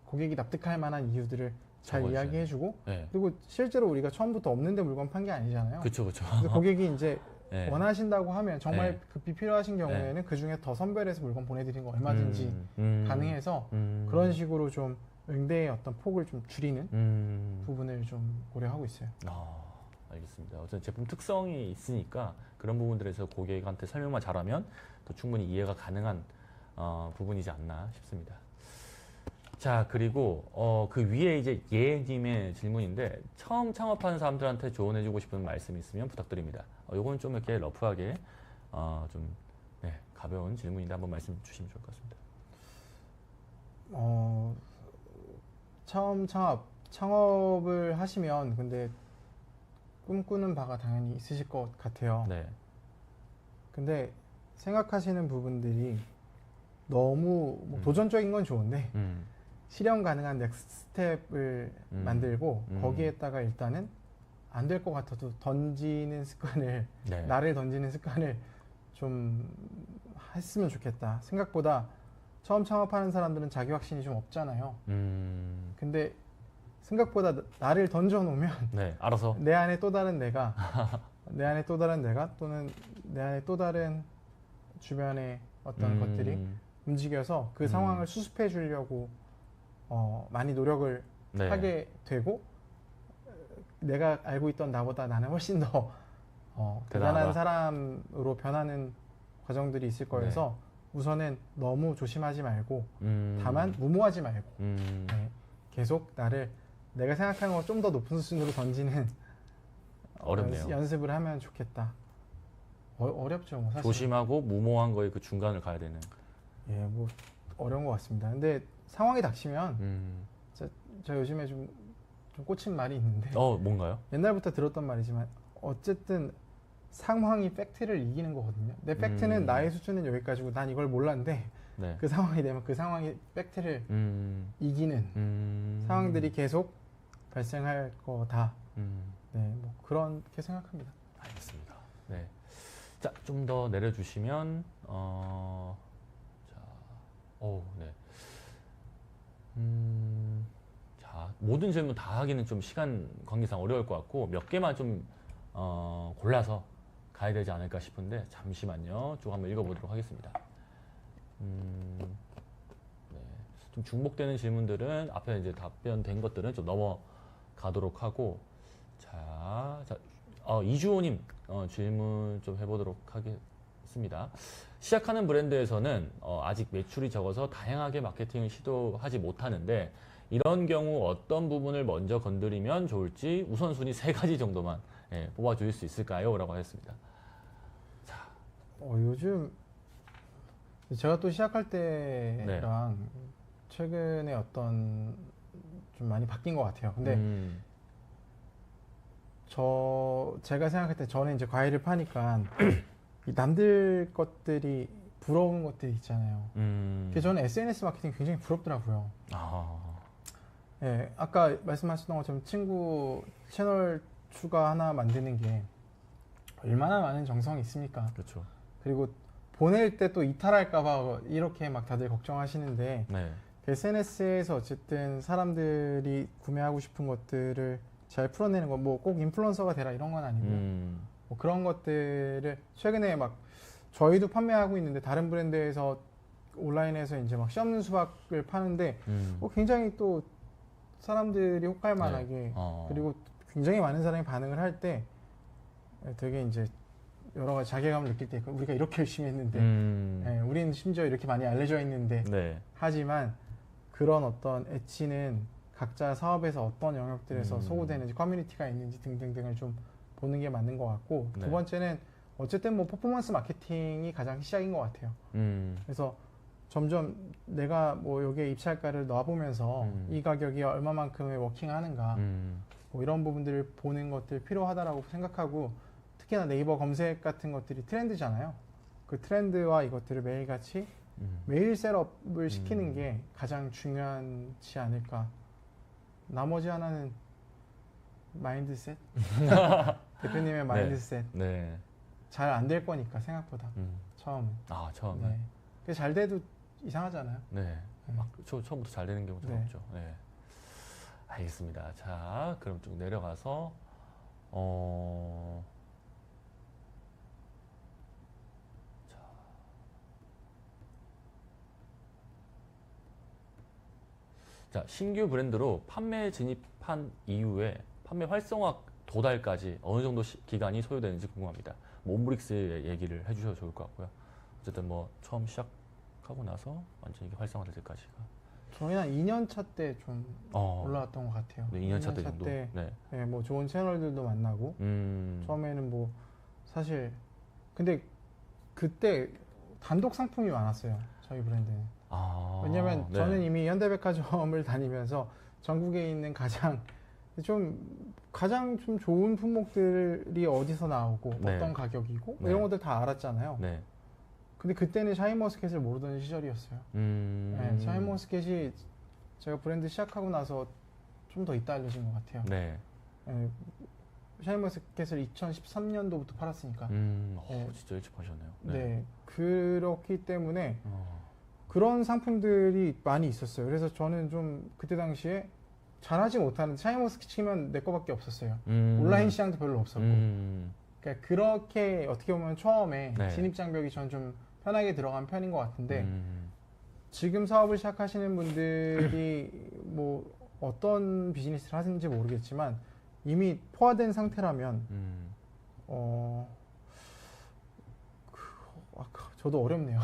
고객이 납득할 만한 이유들을 잘
적어주세요.
이야기해주고
네.
그리고 실제로 우리가 처음부터 없는데 물건 판 게 아니잖아요.
그쵸, 그쵸.
그래서 고객이 이제
네.
원하신다고 하면 정말
네.
급히 필요하신 경우에는 그 중에 더 선별해서 물건 보내드리는 거 얼마든지 가능해서 그런 식으로 좀 응대의 어떤 폭을 좀 줄이는 부분을 좀 고려하고 있어요.
알겠습니다. 어쨌든 제품 특성이 있으니까 그런 부분들에서 고객한테 설명만 잘하면 또 충분히 이해가 가능한 부분이지 않나 싶습니다. 자, 그리고 그 위에 이제 예님의 질문인데 처음 창업하는 사람들한테 조언해주고 싶은 말씀이 있으면 부탁드립니다. 요건 좀 이렇게 러프하게 좀 가벼운 질문인데 한번 말씀 주시면 좋을 것 같습니다.
처음 창업을 하시면 근데 꿈꾸는 바가 당연히 있으실 것 같아요.
네.
근데 생각하시는 부분들이 너무 뭐 도전적인 건 좋은데 실현 가능한 넥스트 스텝을 만들고
음.
거기에다가 일단은 안 될 것 같아도 던지는 습관을
네.
나를 던지는 습관을 좀 했으면 좋겠다. 생각보다 처음 창업하는 사람들은 자기 확신이 좀 없잖아요. 근데 생각보다 나를 던져 놓으면
네, 알아서.
내 안에 또 다른 내가 내 안에 또 다른 내가 또는 내 안에 또 다른 주변의 어떤 것들이 움직여서 그 상황을 수습해 주려고 많이 노력을
네.
하게 되고 내가 알고 있던 나보다 나는 훨씬 더 대단한
대단하다.
사람으로 변하는 과정들이 있을 거여서 우선은 너무 조심하지 말고 다만 무모하지 말고 네, 계속 나를 내가 생각하는 것 좀 더 높은 수준으로 던지는
어렵네요.
연습을 하면 좋겠다. 어렵죠, 뭐 사실.
조심하고 무모한 거의 그 중간을 가야 되는.
예, 뭐 어려운 것 같습니다. 근데 상황이 닥치면 저 요즘에 좀 꽂힌 말이 있는데
뭔가요?
옛날부터 들었던 말이지만 어쨌든 상황이 팩트를 이기는 거거든요. 내 팩트는 나의 수준은 여기까지고 난 이걸 몰랐는데
네.
그 상황이 되면 그 상황이 팩트를 이기는 상황들이 계속 발생할 거다. 네, 뭐 그렇게 생각합니다.
알겠습니다. 네. 자, 좀 더 내려주시면, 네. 자, 모든 질문 다 하기는 좀 시간 관계상 어려울 것 같고, 몇 개만 좀, 골라서 가야 되지 않을까 싶은데, 잠시만요. 쭉 한번 읽어보도록 하겠습니다. 네. 좀 중복되는 질문들은, 앞에 이제 답변된 것들은 좀 넘어가도록 하고, 자, 이주호님 질문 좀 해보도록 하겠습니다. 시작하는 브랜드에서는 아직 매출이 적어서 다양하게 마케팅을 시도하지 못하는데 이런 경우 어떤 부분을 먼저 건드리면 좋을지 우선순위 3가지 정도만 뽑아주실 수 있을까요? 라고 하셨습니다. 자,
요즘 제가 또 시작할 때랑 최근에 어떤 좀 많이 바뀐 것 같아요. 근데 제가 생각할 때 저는 이제 과일을 파니까 이 남들 것들이 부러운 것들이 있잖아요. 그래서 저는 SNS 마케팅이 굉장히 부럽더라고요. 예, 아까 말씀하셨던 것처럼 친구 채널 추가 하나 만드는 게 얼마나 많은 정성이 있습니까?
그렇죠.
그리고 보낼 때 또 이탈할까봐 이렇게 막 다들 걱정하시는데
네.
SNS에서 어쨌든 사람들이 구매하고 싶은 것들을 잘 풀어내는 거, 뭐 꼭 인플루언서가 되라 이런 건 아니고요. 뭐 그런 것들을 최근에 막 저희도 판매하고 있는데 다른 브랜드에서 온라인에서 이제 막 씨 없는 수박을 파는데 굉장히 또 사람들이 혹할 만하게 그리고 굉장히 많은 사람이 반응을 할 때 되게 이제 여러 가지 자괴감을 느낄 때 우리가 이렇게 열심히 했는데 우리는 심지어 이렇게 많이 알려져 있는데
네.
하지만 그런 어떤 애치는 각자 사업에서 어떤 영역들에서 소구되는지 커뮤니티가 있는지 등등등을 좀 보는 게 맞는 것 같고
네.
두 번째는 어쨌든 뭐 퍼포먼스 마케팅이 가장 시작인 것 같아요. 그래서 점점 내가 뭐 여기에 입찰가를 놔보면서 이 가격이 얼마만큼의 워킹하는가 뭐 이런 부분들을 보는 것들 필요하다라고 생각하고 특히나 네이버 검색 같은 것들이 트렌드잖아요. 그 트렌드와 이것들을 매일같이 매일 셋업을 시키는 게 가장 중요하지 않을까. 나머지 하나는 마인드셋? 대표님의 마인드셋.
네.
잘 안 될 거니까 생각보다 처음은.
처음에.
네. 그게 잘 돼도 이상하잖아요.
네. 막 처음부터 잘 되는 경우도
네.
없죠. 네. 알겠습니다. 자, 그럼 쭉 내려가서 자, 신규 브랜드로 판매 진입한 이후에 판매 활성화 도달까지 어느 정도 기간이 소요되는지 궁금합니다. 뭐 옴브릭스의 얘기를 해주셔도 좋을 것 같고요. 어쨌든 뭐 처음 시작하고 나서 완전히 활성화될 때까지가.
저희는 한 2년 차 때 좀 올라왔던 것 같아요.
네, 2년 차 때 정도.
때
네.
네, 뭐 좋은 채널들도 만나고 처음에는 뭐 사실 근데 그때 단독 상품이 많았어요. 저희 브랜드는. 왜냐면
네.
저는 이미 현대백화점을 다니면서 전국에 있는 가장 좀 좋은 품목들이 어디서 나오고
네.
어떤 가격이고
네.
이런 것들 다 알았잖아요.
네.
근데 그때는 샤인머스켓을 모르던 시절이었어요. 네, 샤인머스켓이 제가 브랜드 시작하고 나서 좀 더 있다 알려진 것 같아요.
네.
예, 샤인머스켓을 2013년도부터 팔았으니까. 네.
진짜 일찍 하셨네요.
네. 그렇기 때문에
어.
그런 상품들이 많이 있었어요. 그래서 저는 좀 그때 당시에 잘하지 못하는 샤인머스켓 치면 내 거밖에 없었어요. 온라인 시장도 별로 없었고. 그러니까 그렇게 어떻게 보면 처음에
네.
진입 장벽이 전 좀 편하게 들어간 편인 것 같은데 지금 사업을 시작하시는 분들이 뭐 어떤 비즈니스를 하시는지 모르겠지만 이미 포화된 상태라면 저도 어렵네요.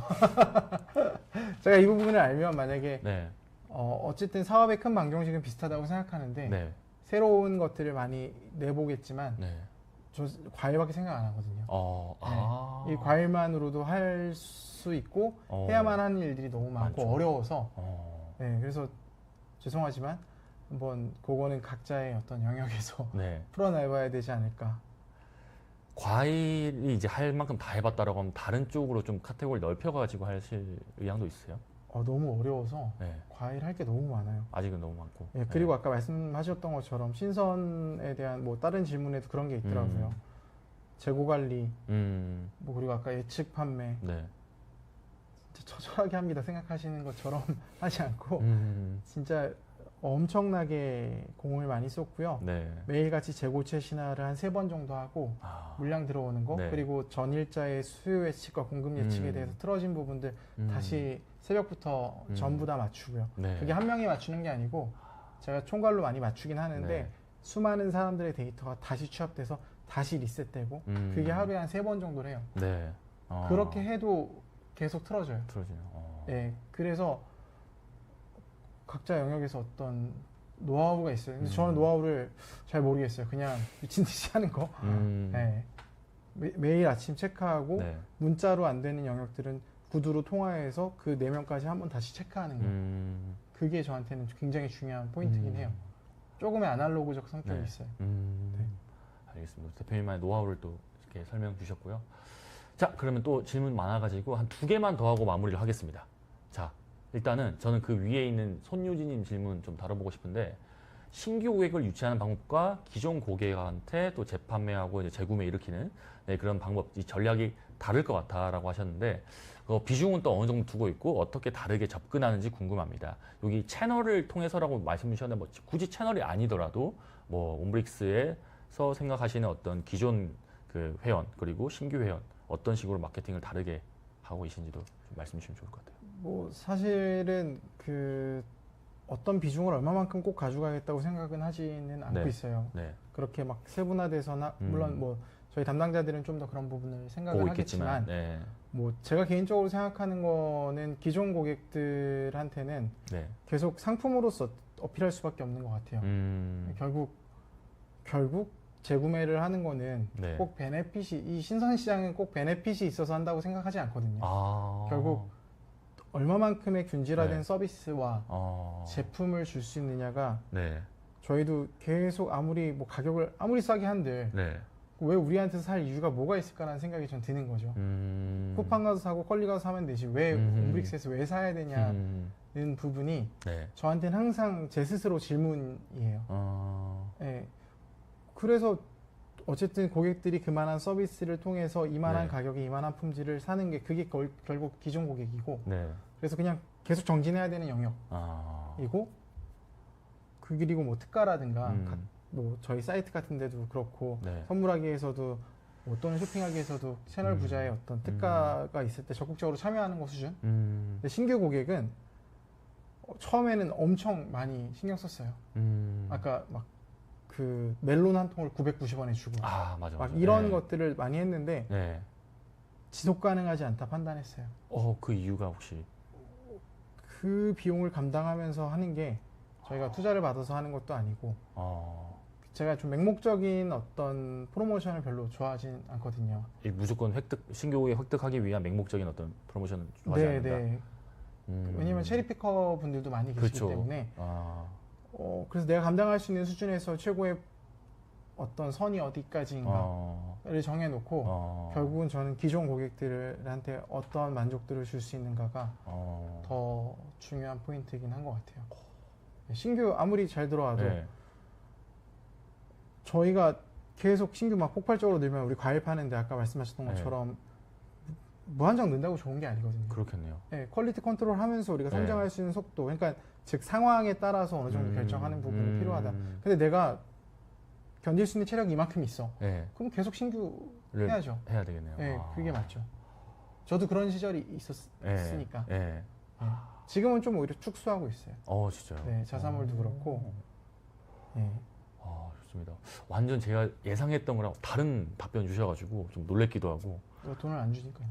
제가 이 부분을 알면 만약에
네.
어쨌든 사업의 큰 방정식은 비슷하다고 생각하는데
네. 새로운
새로운 것들을 많이 내보겠지만
네.
저 과일밖에 생각 안 하거든요. 이 과일만으로도 할 수 있고 해야만 하는 일들이 너무 많고
많죠.
어려워서 네, 그래서 죄송하지만 한번 그거는 각자의 어떤 영역에서
네.
풀어내봐야 되지 않을까.
과일이 이제 할 만큼 다 해봤다라고 하면 다른 쪽으로 좀 카테고리 넓혀가지고 하실 의향도 있어요?
너무 어려워서
네.
과일 할 게 너무 많아요.
아직은 너무 많고.
예, 그리고 아까 말씀하셨던 것처럼 신선에 대한 뭐 다른 질문에도 그런 게 있더라고요. 재고 관리, 뭐 그리고 아까 예측 판매,
네.
진짜 처절하게 합니다. 생각하시는 것처럼 하지 않고 진짜 엄청나게 공을 많이 쏟고요.
네.
매일같이 재고체 신화를 한 3번 정도 하고 물량 들어오는 거
네.
그리고 전일자의 수요 예측과 공급 예측에 대해서 틀어진 부분들 다시 새벽부터 전부 다 맞추고요.
네.
그게 한 명이 맞추는 게 아니고 제가 총괄로 많이 맞추긴 하는데
네.
수많은 사람들의 데이터가 다시 취합돼서 다시 리셋되고 그게 하루에 한 3번 정도를 해요.
네.
그렇게 해도 계속 틀어져요.
틀어지네요.
네, 그래서 각자 영역에서 어떤 노하우가 있어요. 근데 저는 노하우를 잘 모르겠어요. 그냥 미친 듯이 하는 거. 네. 매일 아침 체크하고
네.
문자로 안 되는 영역들은 구두로 통화해서 그 4명까지 한번 다시 체크하는 거. 그게 저한테는 굉장히 중요한 포인트긴 해요. 조금의 아날로그적 성격이
네.
있어요.
네. 알겠습니다. 대표님만의 노하우를 또 이렇게 설명 주셨고요. 자, 그러면 또 질문 많아가지고 한 2개만 더 하고 마무리를 하겠습니다. 자, 일단은 저는 그 위에 있는 손유진님 질문 좀 다뤄보고 싶은데 신규 고객을 유치하는 방법과 기존 고객한테 또 재판매하고 이제 재구매 일으키는 그런 방법, 이 전략이 다를 것 같다라고 하셨는데 비중은 또 어느 정도 두고 있고 어떻게 다르게 접근하는지 궁금합니다. 여기 채널을 통해서라고 말씀 주셨는데 뭐 굳이 채널이 아니더라도 뭐 옴브릭스에서 생각하시는 어떤 기존 그 회원 그리고 신규 회원 어떤 식으로 마케팅을 다르게 하고 계신지도 좀 말씀 주시면 좋을 것 같아요.
뭐 사실은 그 어떤 비중을 얼마만큼 꼭 가져가겠다고 생각은 하지는 않고
네.
있어요.
네.
그렇게 막 세분화돼서나 물론 뭐 저희 담당자들은 좀 더 그런 부분을 생각을
보고
하겠지만
있겠지만, 네.
뭐 제가 개인적으로 생각하는 거는 기존 고객들한테는
네.
계속 상품으로서 어필할 수밖에 없는 것 같아요. 결국 재구매를 하는 거는
네.
꼭 베네핏이 이 신선 시장은 꼭 베네핏이 있어서 한다고 생각하지 않거든요. 결국 얼마만큼의 균질화된
네.
서비스와 제품을 줄 수 있느냐가
네.
저희도 계속 아무리 뭐 가격을 아무리 싸게 한들
네.
왜 우리한테서 살 이유가 뭐가 있을까라는 생각이 전 드는 거죠. 쿠팡 가서 사고 컬리 가서 사면 되지 왜 옴브릭스에서 왜 사야 되냐는 부분이
네.
저한테는 항상 제 스스로 질문이에요. 네. 그래서 어쨌든 고객들이 그만한 서비스를 통해서 이만한
네.
가격에 이만한 품질을 사는 게 그게 결국 기존 고객이고
네.
그래서 그냥 계속 정진해야 되는 영역이고 그리고 뭐 특가라든가 뭐 저희 사이트 같은 데도 그렇고
네.
선물하기에서도 뭐 또는 쇼핑하기에서도 채널 부자의 어떤 특가가 있을 때 적극적으로 참여하는 거 수준. 근데 신규 고객은 처음에는 엄청 많이 신경 썼어요. 아까 막 그 멜론 한 통을 990원에 주고
맞아.
막 이런
네.
것들을 많이 했는데
네.
지속 가능하지 않다 판단했어요.
그 이유가 혹시?
그 비용을 감당하면서 하는 게 저희가 투자를 받아서 하는 것도 아니고 제가 좀 맹목적인 어떤 프로모션을 별로 좋아하진 않거든요.
무조건 신규 고객 획득하기 위한 맹목적인 어떤 프로모션을 좋아하지 않는다.
네. 왜냐면 체리피커 분들도 많이 계시기
그렇죠.
때문에 그래서 내가 감당할 수 있는 수준에서 최고의 어떤 선이 어디까지인가를 정해놓고 결국은 저는 기존 고객들한테 어떤 만족도를 줄 수 있는가가 더 중요한 포인트이긴 한 것 같아요. 신규 아무리 잘 들어와도
네.
저희가 계속 신규 막 폭발적으로 늘면 우리 과일 파는데 아까 말씀하셨던
네.
것처럼 무한정 는다고 좋은 게 아니거든요.
그렇겠네요.
네, 퀄리티 컨트롤 하면서 우리가
네.
성장할 수 있는 속도, 그러니까 즉 상황에 따라서 어느 정도 결정하는 부분이 필요하다. 근데 내가 견딜 수 있는 체력이 이만큼 있어.
네.
그럼 계속 신규
를
해야죠.
해야 되겠네요.
네,
아.
그게 맞죠. 저도 그런 시절이 있었으니까.
네.
네. 지금은 좀 오히려 축소하고 있어요.
진짜요?
네, 자사몰도 그렇고. 네.
좋습니다. 완전 제가 예상했던 거랑 다른 답변 주셔가지고 좀 놀랬기도 하고
돈을 안 주니까요.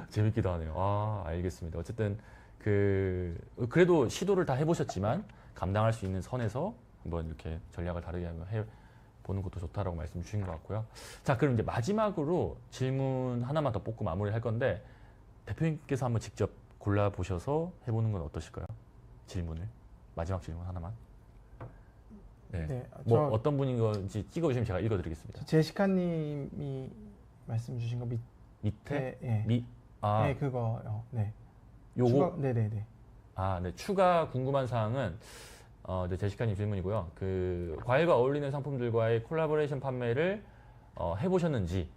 재밌기도 하네요. 알겠습니다. 어쨌든 그래도 시도를 다 해보셨지만 감당할 수 있는 선에서 한번 이렇게 전략을 다르게 한번 해보는 것도 좋다라고 말씀 주신 것 같고요. 자, 그럼 이제 마지막으로 질문 하나만 더 뽑고 마무리할 건데 대표님께서 한번 직접 골라보셔서 해보는 건 어떠실까요? 질문을. 마지막 질문 하나만. 네.
네,
뭐 어떤 분인 건지 찍어주시면 제가 읽어드리겠습니다.
제시카님이 말씀 주신 거
밑에?
예. 네, 그거요. 네.
요거?
네네네.
네. 추가 궁금한 사항은 네, 제시카님 질문이고요. 과일과 어울리는 상품들과의 콜라보레이션 판매를 해보셨는지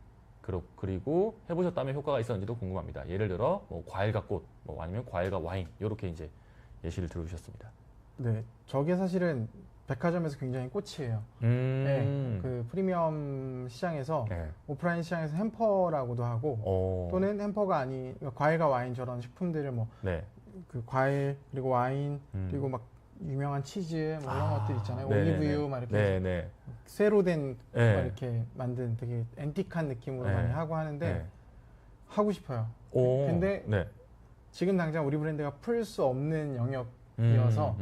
그리고 해보셨다면 효과가 있었는지도 궁금합니다. 예를 들어 뭐 과일과 꽃, 뭐 아니면 과일과 와인 이렇게 이제 예시를 들어주셨습니다.
네, 저게 사실은 백화점에서 굉장히 꽃이에요. 네, 그 프리미엄 시장에서
네.
오프라인 시장에서 햄퍼라고도 하고 또는 햄퍼가 아닌 과일과 와인 저런 식품들을 뭐 그 과일 그리고 와인 그리고 막 유명한 치즈 뭐 이런 것들 있잖아요. 올리브유 막 이렇게 쇠로 된 막 이렇게 만든 되게 앤틱한 느낌으로 많이 하고 하는데 하고 싶어요. 근데 지금 당장 우리 브랜드가 풀 수 없는 영역이어서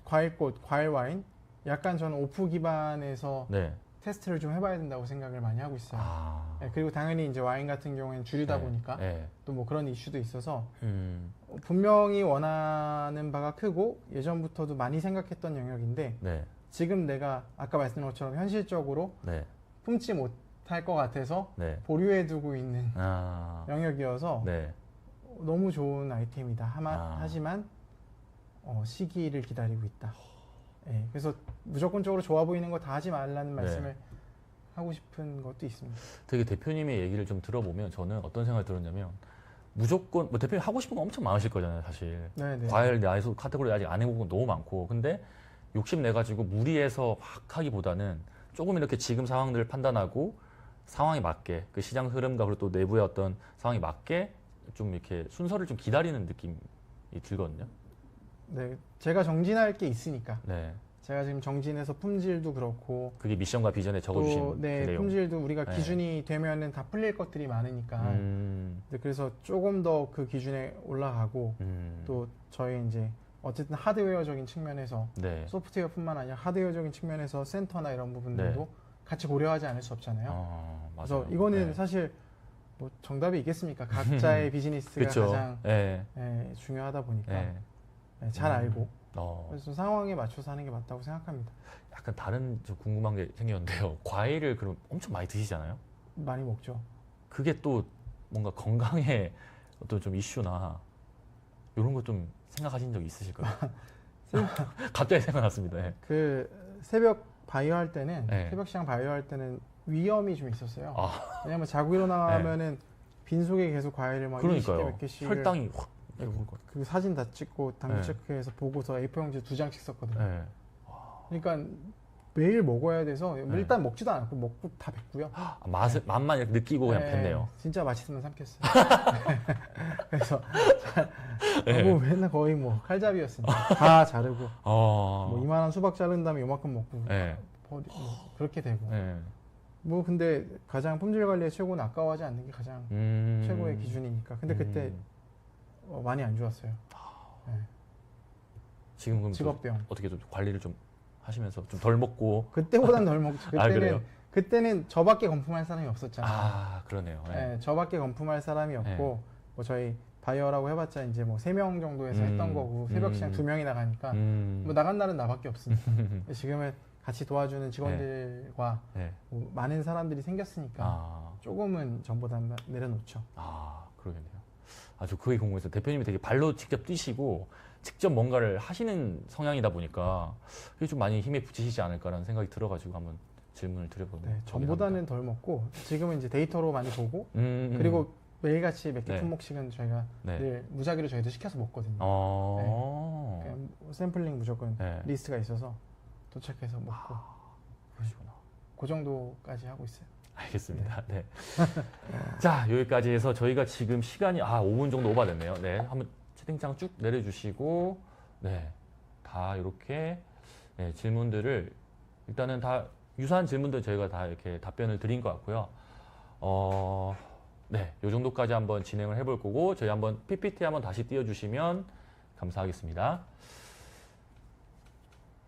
과일꽃, 과일 와인 약간 저는 오프 기반에서 테스트를 좀 해봐야 된다고 생각을 많이 하고 있어요. 그리고 당연히 이제 와인 같은 경우에는 주류다 보니까 또 뭐 그런 이슈도 있어서 분명히 원하는 바가 크고 예전부터도 많이 생각했던 영역인데 지금 내가 아까 말씀드린 것처럼 현실적으로 품지 못할 것 같아서 보류해두고 있는 영역이어서 너무 좋은 아이템이다. 하지만 시기를 기다리고 있다. 그래서 무조건적으로 좋아 보이는 거 다 하지 말라는 말씀을 하고 싶은 것도 있습니다.
되게 대표님의 얘기를 좀 들어보면 저는 어떤 생각이 들었냐면 무조건 뭐 대표님 하고 싶은 거 엄청 많으실 거잖아요, 사실. 과일 내에서 카테고리 아직 안 해본 건 너무 많고. 근데 욕심 내 가지고 무리해서 막 하기보다는 조금 이렇게 지금 상황들을 판단하고 상황에 맞게 그 시장 흐름과 그리고 또 내부의 어떤 상황에 맞게 좀 이렇게 순서를 좀 기다리는 느낌이 들거든요.
네, 제가 정진할 게 있으니까.
네.
제가 지금 정진해서 품질도 그렇고
그게 미션과 비전에 적어주신 내용.
품질도 우리가 기준이 되면은 다 풀릴 것들이 많으니까. 그래서 조금 더 그 기준에 올라가고 또 저희 이제 어쨌든 하드웨어적인 측면에서 소프트웨어뿐만 아니라 하드웨어적인 측면에서 센터나 이런 부분들도 같이 고려하지 않을 수 없잖아요. 그래서 이거는 사실 뭐 정답이 있겠습니까? 각자의 비즈니스가 가장 중요하다 보니까 잘 알고 그래서 상황에 맞춰서 하는 게 맞다고 생각합니다.
약간 다른 좀 궁금한 게 생겼는데요. 과일을 그럼 엄청 많이 드시잖아요?
많이 먹죠. 그게
그게 또 뭔가 건강에 어떤 좀 이슈나 이런 거 좀 생각하신 적 있으실까요? 갑자기 생각났습니다.
그 새벽 바이오 할 때는 새벽 시장 바이오 할 때는 위험이 좀 있었어요. 왜냐면 자고 일어나면은 빈속에 계속 과일을 막 20개 몇 개씩
혈당이 확
그 사진 다 찍고 당뇨 체크해서 보고서 A4 용지 2장씩 썼거든요. 그러니까 매일 먹어야 돼서 일단 먹지도 않았고 먹고 다 뱉고요.
맛만 이렇게 느끼고 그냥 뱉네요.
진짜 맛있으면 삼켰어요. 그래서 뭐 맨날 거의 뭐 칼잡이였으니까 다 자르고 뭐 이만한 수박 자른 다음에 요만큼 먹고 뭐 그렇게 되고 뭐 근데 가장 품질 관리의 최고는 아까워하지 않는 게 가장 최고의 기준이니까. 근데 그때 많이 안 좋았어요.
지금 그럼
직업병.
어떻게 좀 관리를 좀 하시면서 좀 덜 먹고
그때보단 덜 먹죠.
그래요?
그때는 저밖에 건품할 사람이 없었잖아요.
그러네요.
저밖에 건품할 사람이 없고 뭐 저희 바이어라고 해봤자 이제 뭐 3명 정도에서 했던 거고 새벽 시장 2명이 나가니까 뭐 나간 날은 나밖에 없으니까 지금은 같이 도와주는 직원들과 뭐 많은 사람들이 생겼으니까 조금은 전보다 내려놓죠.
그러겠네요. 아주 그게 궁금해서 대표님이 되게 발로 직접 뛰시고 직접 뭔가를 하시는 성향이다 보니까 그게 좀 많이 힘에 부치시지 않을까라는 생각이 들어가지고 한번 질문을 드려보는.
네, 전보다는 덜 먹고 지금은 이제 데이터로 많이 보고
그리고
그리고 매일같이 몇 개
네.
품목씩은 저희가
네.
늘 무작위로 저희도 시켜서 먹거든요. 그냥 샘플링 무조건
네.
리스트가 있어서 도착해서 먹고
그러시구나.
그 정도까지 하고 있어요.
알겠습니다. 네. 자, 여기까지 해서 저희가 지금 시간이 5분 정도 오버됐네요. 네. 한번 채팅창 쭉 내려주시고, 네. 다 이렇게 네, 질문들을 일단은 다 유사한 질문들 저희가 다 이렇게 답변을 드린 것 같고요. 네. 요 정도까지 한번 진행을 해볼 거고, 저희 한번 PPT 한번 다시 띄워주시면 감사하겠습니다.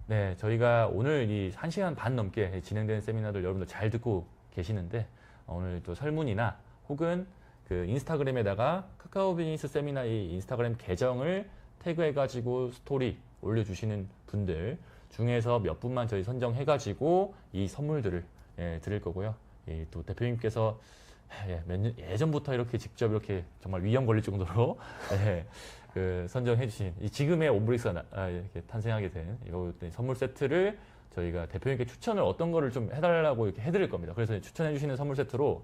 네. 저희가 오늘 이 1시간 반 넘게 진행된 세미나들 여러분들 잘 듣고 계시는데 오늘 또 설문이나 혹은 그 인스타그램에다가 카카오 비즈니스 세미나 이 인스타그램 계정을 태그해가지고 스토리 올려주시는 분들 중에서 몇 분만 저희 선정해가지고 이 선물들을 드릴 거고요. 또 대표님께서 예전부터 이렇게 직접 이렇게 정말 위험 걸릴 정도로 그 선정해주신 이 지금의 옴브릭스가 이렇게 탄생하게 된 이 선물 세트를 저희가 대표님께 추천을 어떤 거를 좀 해달라고 이렇게 해드릴 겁니다. 그래서 추천해 주시는 선물 세트로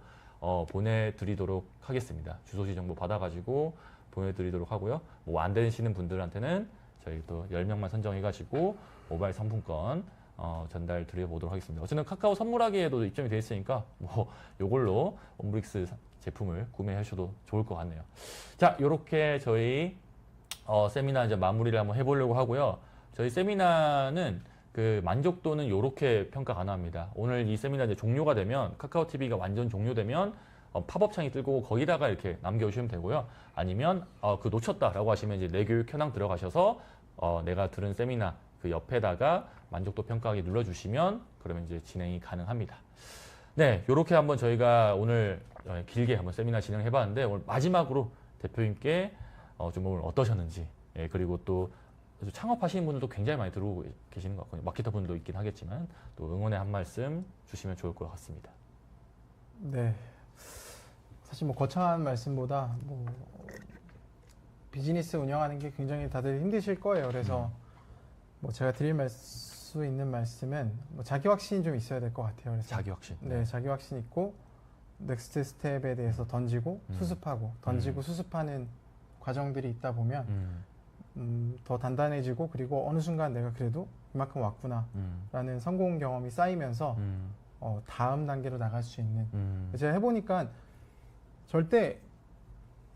보내드리도록 하겠습니다. 주소지 정보 받아가지고 보내드리도록 하고요. 뭐 안 되시는 분들한테는 저희 또 10명만 선정해가지고 모바일 상품권 전달 드려보도록 하겠습니다. 어쨌든 카카오 선물하기에도 입점이 되어 있으니까 뭐 요걸로 옴브릭스 제품을 구매하셔도 좋을 것 같네요. 자, 요렇게 저희 세미나 이제 마무리를 한번 해보려고 하고요. 저희 세미나는 그 만족도는 이렇게 평가 가능합니다. 오늘 이 세미나 이제 종료가 되면 카카오 TV가 완전 종료되면 팝업 창이 뜨고 거기다가 이렇게 남겨주시면 되고요. 아니면 그 놓쳤다라고 하시면 이제 내 교육 현황 들어가셔서 내가 들은 세미나 그 옆에다가 만족도 평가하기 눌러주시면 그러면 이제 진행이 가능합니다. 네, 이렇게 한번 저희가 오늘 길게 한번 세미나 진행해봤는데 오늘 마지막으로 대표님께 좀 오늘 어떠셨는지 그리고 또 창업하시는 분들도 굉장히 많이 들어오고 계시는 것 같고요. 마케터 분도 있긴 하겠지만 또 응원의 한 말씀 주시면 좋을 것 같습니다.
네. 사실 뭐 거창한 말씀보다 뭐 비즈니스 운영하는 게 굉장히 다들 힘드실 거예요. 그래서 뭐 제가 드릴 수 있는 말씀은 뭐 자기 확신이 좀 있어야 될 것 같아요. 그래서
자기 확신.
네, 자기 확신 있고 넥스트 스텝에 대해서 던지고 수습하고 던지고 수습하는 과정들이 있다 보면 더 단단해지고 그리고 어느 순간 내가 그래도 이만큼 왔구나라는 성공 경험이 쌓이면서 다음 단계로 나갈 수 있는 제가 해보니까 절대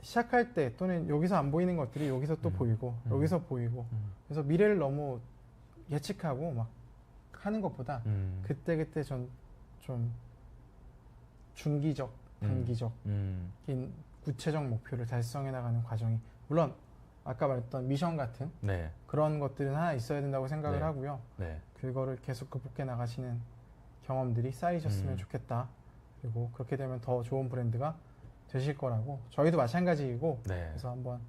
시작할 때 또는 여기서 안 보이는 것들이 여기서 또 보이고 여기서 보이고 그래서 미래를 너무 예측하고 막 하는 것보다 그때 좀 중기적, 단기적인 구체적 목표를 달성해 나가는 과정이 물론 아까 말했던 미션 같은
네.
그런 것들은 하나 있어야 된다고 생각을
네.
하고요.
네.
그거를 계속 극복해 나가시는 경험들이 쌓이셨으면 좋겠다. 그리고 그렇게 되면 더 좋은 브랜드가 되실 거라고 저희도 마찬가지이고
네.
그래서 한번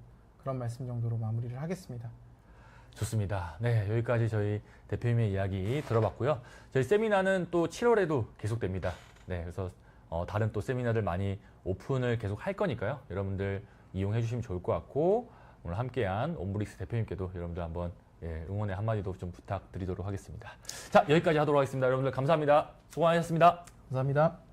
그런 말씀 정도로 마무리를 하겠습니다.
좋습니다. 네, 여기까지 저희 대표님의 이야기 들어봤고요. 저희 세미나는 또 7월에도 계속됩니다. 네, 그래서 다른 또 세미나들 많이 오픈을 계속 할 거니까요. 여러분들 이용해 주시면 좋을 것 같고 오늘 함께한 옴브릭스 대표님께도 여러분들 한번 응원의 한마디도 좀 부탁드리도록 하겠습니다. 자, 여기까지 하도록 하겠습니다. 여러분들 감사합니다. 수고하셨습니다.
감사합니다.